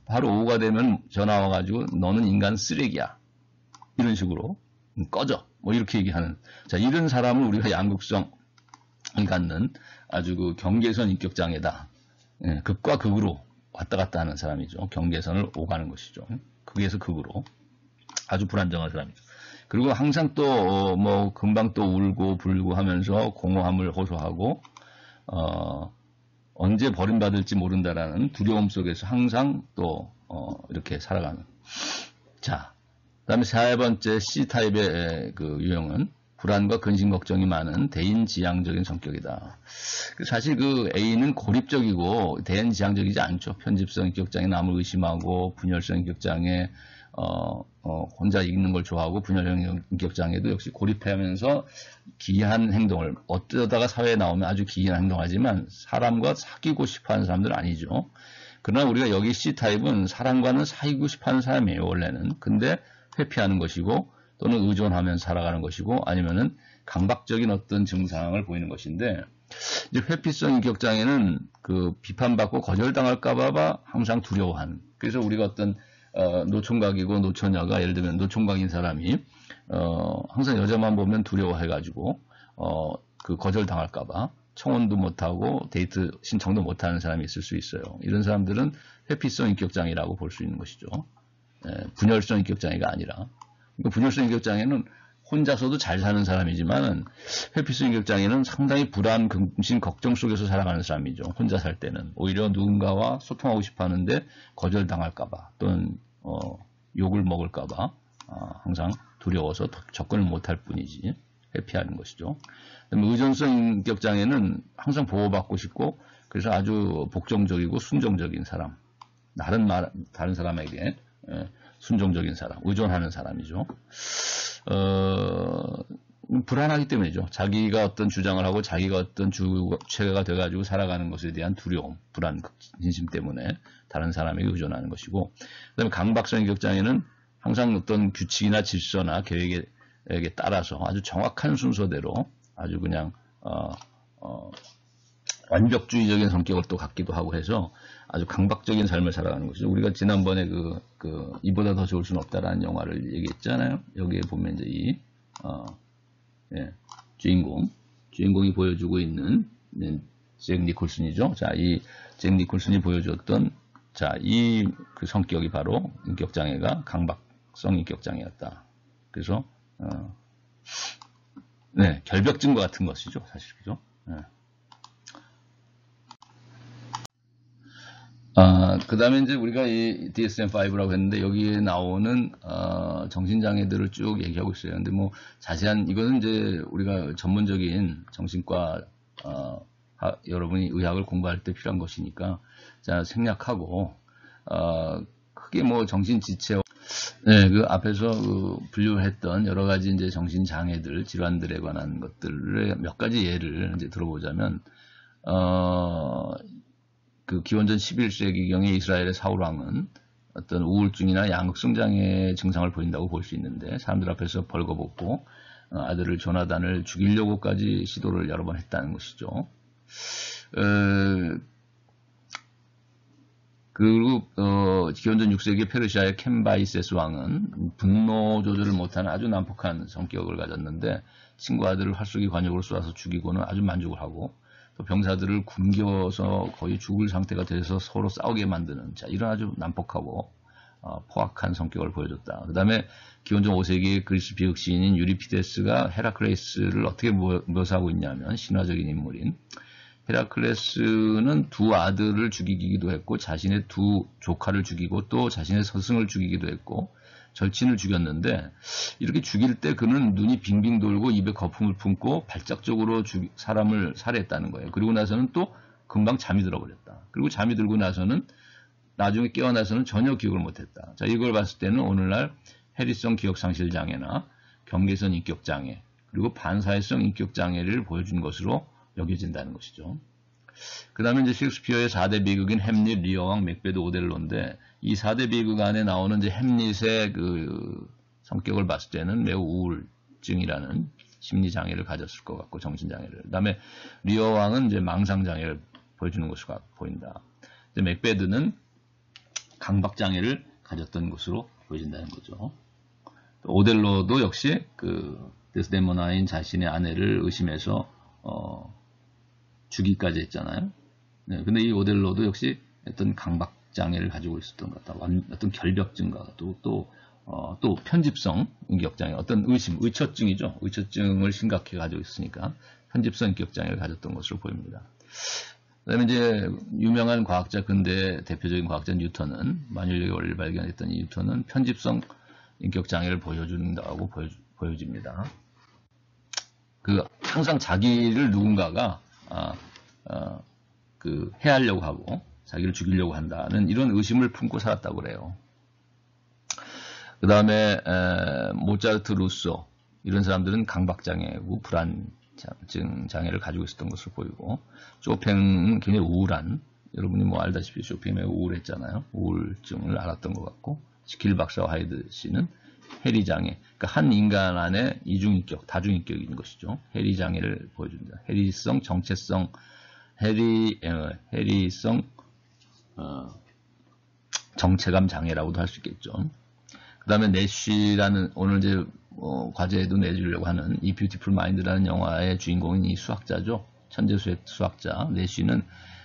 바로 오후가 되면 전화 와가지고 너는 인간 쓰레기야, 이런 식으로 꺼져, 이렇게 얘기하는. 자, 이런 사람을 우리가 양극성을 갖는 아주 경계선 인격장애다. 예, 극과 극으로 왔다 갔다 하는 사람이죠. 경계선을 오가는 것이죠. 극에서 극으로 아주 불안정한 사람이죠. 그리고 항상 또 뭐 금방 또 울고 불고 하면서 공허함을 호소하고 언제 버림받을지 모른다라는 두려움 속에서 항상 또 이렇게 살아가는. 자, 그다음에 세 번째 C타입의 그 유형은 불안과 근심 걱정이 많은 대인지향적인 성격이다. 사실 그 A는 고립적이고 대인지향적이지 않죠. 편집성 인격장애, 남을 의심하고, 분열성 인격장애, 혼자 있는 걸 좋아하고, 분열형 인격장애도 역시 고립하면서 기이한 행동을, 어쩌다가 사회에 나오면 아주 기이한 행동을 하지만 사람과 사귀고 싶어 하는 사람들은 아니죠. 그러나 우리가 여기 C타입은 사람과는 사귀고 싶어 하는 사람이에요, 원래는. 근데 회피하는 것이고, 또는 의존하면서 살아가는 것이고, 아니면은 강박적인 어떤 증상을 보이는 것인데, 이제 회피성 인격장애는 그 비판받고 거절당할까봐 항상 두려워하는. 그래서 우리가 어떤 노총각이고 노처녀가 예를 들면 노총각인 사람이 항상 여자만 보면 두려워해가지고 그 거절당할까봐 청혼도 못하고 데이트 신청도 못하는 사람이 있을 수 있어요. 이런 사람들은 회피성 인격장애라고 볼 수 있는 것이죠. 분열성 인격장애가 아니라. 그러니까 분열성 인격장애는 혼자서도 잘 사는 사람이지만 회피성 인격장애는 상당히 불안, 근심, 걱정 속에서 살아가는 사람이죠. 혼자 살 때는 오히려 누군가와 소통하고 싶어 하는데 거절당할까봐 또는 욕을 먹을까봐 항상 두려워서 접근을 못할 뿐이지 회피하는 것이죠. 의존성 인격장애는 항상 보호받고 싶고 그래서 아주 복종적이고 순종적인 사람, 다른 사람에게 순종적인 사람, 의존하는 사람이죠. 불안하기 때문이죠. 자기가 어떤 주장을 하고 자기가 어떤 주체가 돼가지고 살아가는 것에 대한 두려움, 불안, 진심 때문에 다른 사람에게 의존하는 것이고, 그 다음에 강박성 인격장애는 항상 어떤 규칙이나 질서나 계획에 따라서 아주 정확한 순서대로 아주 그냥 완벽주의적인 성격을 또 갖기도 하고 해서 아주 강박적인 삶을 살아가는 것이죠. 우리가 지난번에 이보다 더 좋을 수는 없다라는 영화를 얘기했잖아요. 여기에 보면 이제 주인공이 보여주고 있는 잭 니콜슨이죠. 자, 이 잭 니콜슨이 보여줬던 이 그 성격이 바로 인격장애가 강박성 인격장애였다. 그래서 결벽증과 같은 것이죠, 사실 그죠? 그 다음에 이제 우리가 이 DSM-5라고 했는데 여기에 나오는 정신장애들을 쭉 얘기하고 있어요. 근데 뭐 자세한 이거는 이제 우리가 전문적인 정신과 여러분이 의학을 공부할 때 필요한 것이니까 자 생략하고 크게 뭐 정신지체 그 앞에서 분류했던 여러 가지 이제 정신장애들 질환들에 관한 것들을 몇 가지 예를 이제 들어보자면 그 기원전 11세기경에 이스라엘의 사울왕은 어떤 우울증이나 양극성 장애 증상을 보인다고 볼 수 있는데 사람들 앞에서 벌거벗고 아들을 조나단을 죽이려고까지 시도를 여러 번 했다는 것이죠. 그리고 기원전 6세기 페르시아의 켐바이세스 왕은 분노 조절을 못하는 아주 난폭한 성격을 가졌는데 친구 아들을 활쏘기 관역으로 쏘아서 죽이고는 아주 만족을 하고 또 병사들을 굶겨서 거의 죽을 상태가 돼서 서로 싸우게 만드는 이런 아주 난폭하고 포악한 성격을 보여줬다. 그 다음에 기원전 5세기 그리스 비극 시인인 유리피데스가 헤라클레스를 어떻게 묘사하고 있냐면 신화적인 인물인 헤라클레스는 두 아들을 죽이기도 했고 자신의 두 조카를 죽이고 또 자신의 스승을 죽이기도 했고 절친을 죽였는데 이렇게 죽일 때 그는 눈이 빙빙 돌고 입에 거품을 품고 발작적으로 사람을 살해했다는 거예요. 그리고 나서는 또 금방 잠이 들어버렸다. 그리고 잠이 들고 나서는 나중에 깨어나서는 전혀 기억을 못했다. 자, 이걸 봤을 때는 오늘날 해리성 기억상실 장애나 경계선 인격 장애 그리고 반사회성 인격 장애를 보여준 것으로 여겨진다는 것이죠. 그 다음에 이제 셰익스피어의 4대 비극인 햄릿, 리어왕, 맥베드, 오델로인데 이 4대 비극 안에 나오는 이제 햄릿의 그 성격을 봤을 때는 매우 우울증이라는 심리장애를 가졌을 것 같고 정신장애를. 그 다음에 리어왕은 이제 망상장애를 보여주는 것으로 보인다. 이제 맥베드는 강박장애를 가졌던 것으로 보여진다는 거죠. 또 오델로도 역시 그 데스데모나인 자신의 아내를 의심해서 죽이기까지 했잖아요. 근데 이 오델로도 역시 어떤 강박 장애를 가지고 있었던 것 같다. 어떤 결벽증과 또 편집성 인격장애, 어떤 의처증이죠. 의처증을 심각하게 가지고 있으니까 편집성 인격장애를 가졌던 것으로 보입니다. 그 다음에 이제 유명한 과학자, 근대 대표적인 과학자 뉴턴은, 만유력의 원리를 발견했던 이 뉴턴은 편집성 인격장애를 보여준다고 보여집니다. 항상 자기를 누군가가 해하려고 하고 자기를 죽이려고 한다는 이런 의심을 품고 살았다고 그래요. 그 다음에 모차르트, 루소 이런 사람들은 강박장애고 불안증 장애를 가지고 있었던 것으로 보이고, 쇼팽은 굉장히 우울한, 여러분이 뭐 알다시피 쇼팽이 매우 우울했잖아요. 우울증을 앓았던 것 같고, 길 박사와 하이드 씨는 해리 장애, 그러니까 한 인간 안에 이중인격, 다중인격인 것이죠. 해리 장애를 보여줍니다. 해리성 정체성, 해리성 정체감 장애라고도 할 수 있겠죠. 그 다음에 내쉬라는, 오늘 이제 과제에도 내주려고 하는 이 뷰티풀 마인드라는 영화의 주인공인 이 수학자죠. 천재 수학자 내쉬는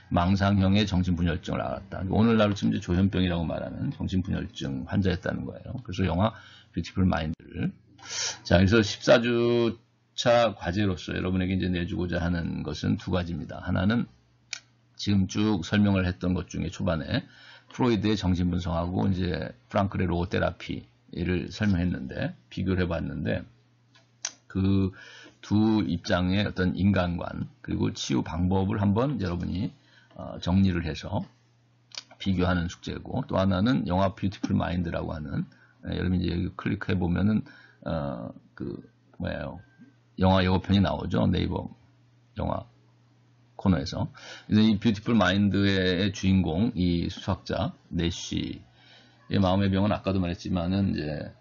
망상형의 정신분열증을 앓았다. 오늘날로 치면 이제 조현병이라고 말하는 정신분열증 환자였다는 거예요. 그래서 영화 뷰티풀 마인드를, 자, 그래서 14주차 과제로서 여러분에게 이제 내주고자 하는 것은 두 가지입니다. 하나는 지금 쭉 설명을 했던 것 중에 초반에 프로이드의 정신분석하고 이제 프랑클의 로고테라피를 설명했는데, 비교를 해봤는데, 그 두 입장의 어떤 인간관 그리고 치유 방법을 한번 여러분이 정리를 해서 비교하는 숙제고, 또 하나는 영화 뷰티풀 마인드라고 하는, 여러분이 이제 여기 클릭해 보면은 영화 예고편이 나오죠. 네이버 영화 코너에서. 이 뷰티풀 마인드의 주인공, 이 수학자 내쉬의 마음의 병은 아까도 말했지만은 이제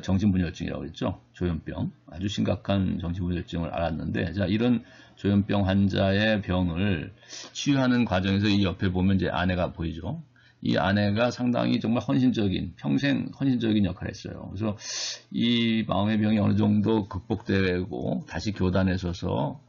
정신분열증이라고 했죠. 조현병, 아주 심각한 정신분열증을 앓았는데, 자, 이런 조현병 환자의 병을 치유하는 과정에서 이 옆에 보면 이제 아내가 보이죠. 이 아내가 상당히 정말 평생 헌신적인 역할을 했어요. 그래서 이 마음의 병이 어느 정도 극복되고 다시 교단에 서서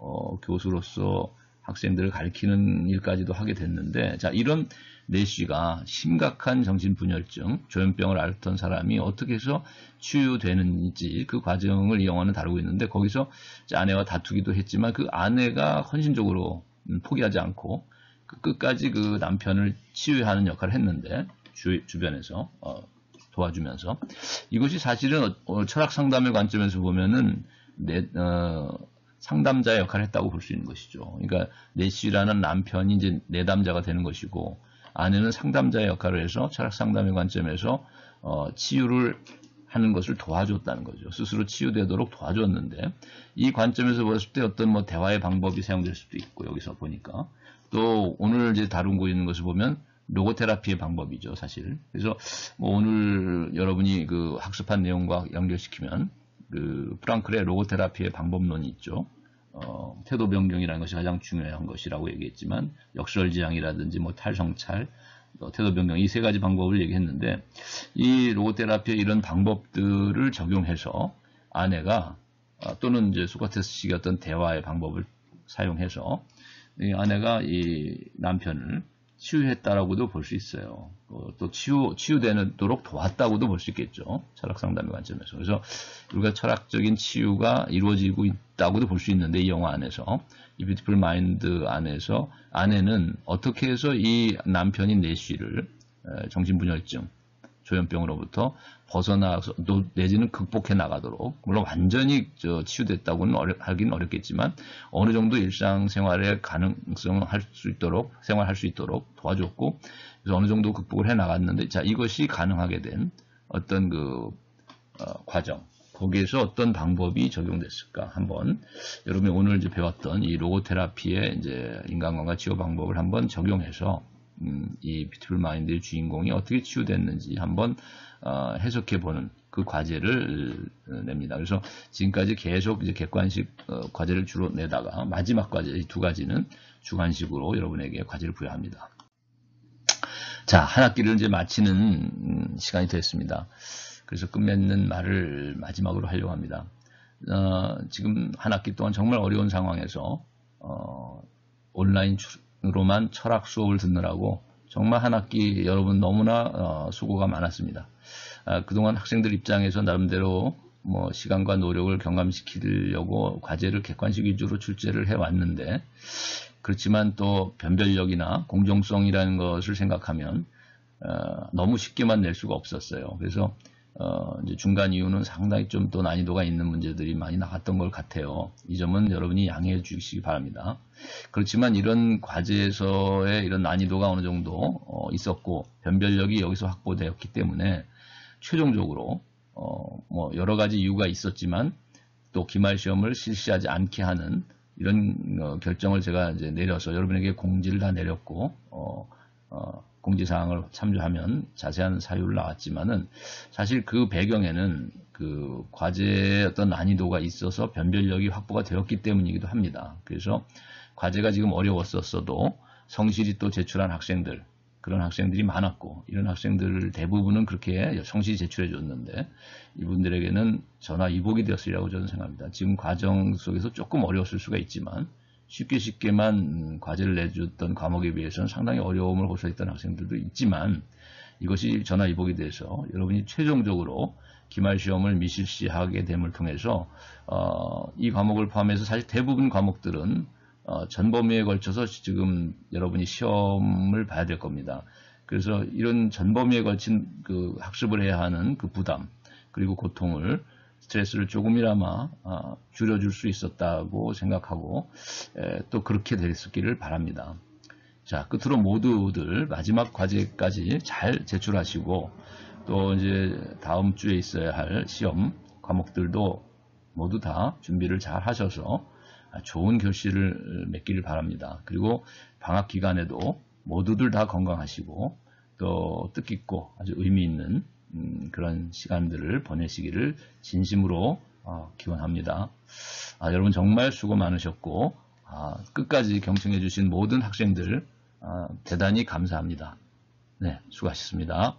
교수로서 학생들을 가르치는 일까지도 하게 됐는데, 자, 이런 내쉬가 심각한 정신분열증, 조현병을 앓던 사람이 어떻게 해서 치유되는지 그 과정을 이 영화는 다루고 있는데, 거기서 아내와 다투기도 했지만 그 아내가 헌신적으로 포기하지 않고 끝까지 그 남편을 치유하는 역할을 했는데, 주변에서 도와주면서, 이것이 사실은 철학 상담의 관점에서 보면은 상담자의 역할을 했다고 볼 수 있는 것이죠. 그러니까 내쉬라는 남편이 이제 내담자가 되는 것이고, 아내는 상담자의 역할을 해서 철학 상담의 관점에서 치유를 하는 것을 도와줬다는 거죠. 스스로 치유되도록 도와줬는데, 이 관점에서 봤을 때 어떤 뭐 대화의 방법이 사용될 수도 있고, 여기서 보니까 또 오늘 이제 다루고 있는 것을 보면 로고테라피의 방법이죠, 사실. 그래서 뭐 오늘 여러분이 그 학습한 내용과 연결시키면 그 프랑클의 로고테라피의 방법론이 있죠. 태도 변경이라는 것이 가장 중요한 것이라고 얘기했지만, 역설지향이라든지 뭐 탈성찰, 태도 변경, 이 세 가지 방법을 얘기했는데, 이 로고테라피의 이런 방법들을 적용해서 아내가 또는 이제 소크라테스 식의 어떤 대화의 방법을 사용해서 이 아내가 이 남편을 치유했다라고도 볼 수 있어요. 또 치유되도록 도왔다고도 볼 수 있겠죠. 철학 상담의 관점에서. 그래서 우리가 철학적인 치유가 이루어지고 있다고도 볼 수 있는데, 이 영화 안에서, 이 뷰티풀 마인드 안에서 아내는 어떻게 해서 이 남편인 내쉬를 정신분열증, 조현병으로부터 벗어나서 내지는 극복해 나가도록, 물론 완전히 치유됐다고는 하긴 어렵겠지만 어느 정도 일상생활의 가능성을 생활할 수 있도록 도와줬고, 그래서 어느 정도 극복을 해 나갔는데, 자, 이것이 가능하게 된 어떤 과정, 거기에서 어떤 방법이 적용됐을까, 한번 여러분이 오늘 이제 배웠던 이 로고테라피의 이제 인간관계 치유 방법을 한번 적용해서 이 뷰티풀 마인드의 주인공이 어떻게 치유됐는지 한번 해석해보는 그 과제를 냅니다. 그래서 지금까지 계속 이제 객관식 과제를 주로 내다가 마지막 과제, 이 두 가지는 주관식으로 여러분에게 과제를 부여합니다. 자, 한 학기를 이제 마치는 시간이 됐습니다. 그래서 끝맺는 말을 마지막으로 하려고 합니다. 지금 한 학기 동안 정말 어려운 상황에서 온라인으로만 철학 수업을 듣느라고 정말 한 학기 여러분 너무나 수고가 많았습니다. 그동안 학생들 입장에서 나름대로 뭐 시간과 노력을 경감시키려고 과제를 객관식 위주로 출제를 해왔는데, 그렇지만 또 변별력이나 공정성이라는 것을 생각하면 너무 쉽게만 낼 수가 없었어요. 그래서 이제 중간 이후는 상당히 좀 또 난이도가 있는 문제들이 많이 나갔던 것 같아요. 이 점은 여러분이 양해해 주시기 바랍니다. 그렇지만 이런 과제에서의 이런 난이도가 어느 정도 있었고 변별력이 여기서 확보되었기 때문에 최종적으로 뭐 여러 가지 이유가 있었지만 또 기말 시험을 실시하지 않게 하는 이런 결정을 제가 이제 내려서 여러분에게 공지를 다 내렸고 공지사항을 참조하면 자세한 사유를 나왔지만은 사실 그 배경에는 그 과제의 어떤 난이도가 있어서 변별력이 확보가 되었기 때문이기도 합니다. 그래서 과제가 지금 어려웠었어도 성실히 또 제출한 학생들, 그런 학생들이 많았고, 이런 학생들 대부분은 그렇게 성실히 제출해 줬는데 이분들에게는 전화위복이 되었으리라고 저는 생각합니다. 지금 과정 속에서 조금 어려웠을 수가 있지만 쉽게만 과제를 내줬던 과목에 비해서는 상당히 어려움을 호소했던 학생들도 있지만, 이것이 전화위복이 돼서 여러분이 최종적으로 기말시험을 미실시하게 됨을 통해서 이 과목을 포함해서 사실 대부분 과목들은 전 범위에 걸쳐서 지금 여러분이 시험을 봐야 될 겁니다. 그래서 이런 전 범위에 걸친 그 학습을 해야 하는 그 부담, 그리고 고통을, 스트레스를 조금이나마 줄여줄 수 있었다고 생각하고 또 그렇게 됐기를 바랍니다. 자, 끝으로 모두들 마지막 과제까지 잘 제출하시고, 또 이제 다음 주에 있어야 할 시험 과목들도 모두 다 준비를 잘 하셔서 좋은 결실을 맺기를 바랍니다. 그리고 방학 기간에도 모두들 다 건강하시고 또 뜻깊고 아주 의미 있는 그런 시간들을 보내시기를 진심으로 기원합니다. 여러분 정말 수고 많으셨고 끝까지 경청해 주신 모든 학생들 대단히 감사합니다. 네, 수고하셨습니다.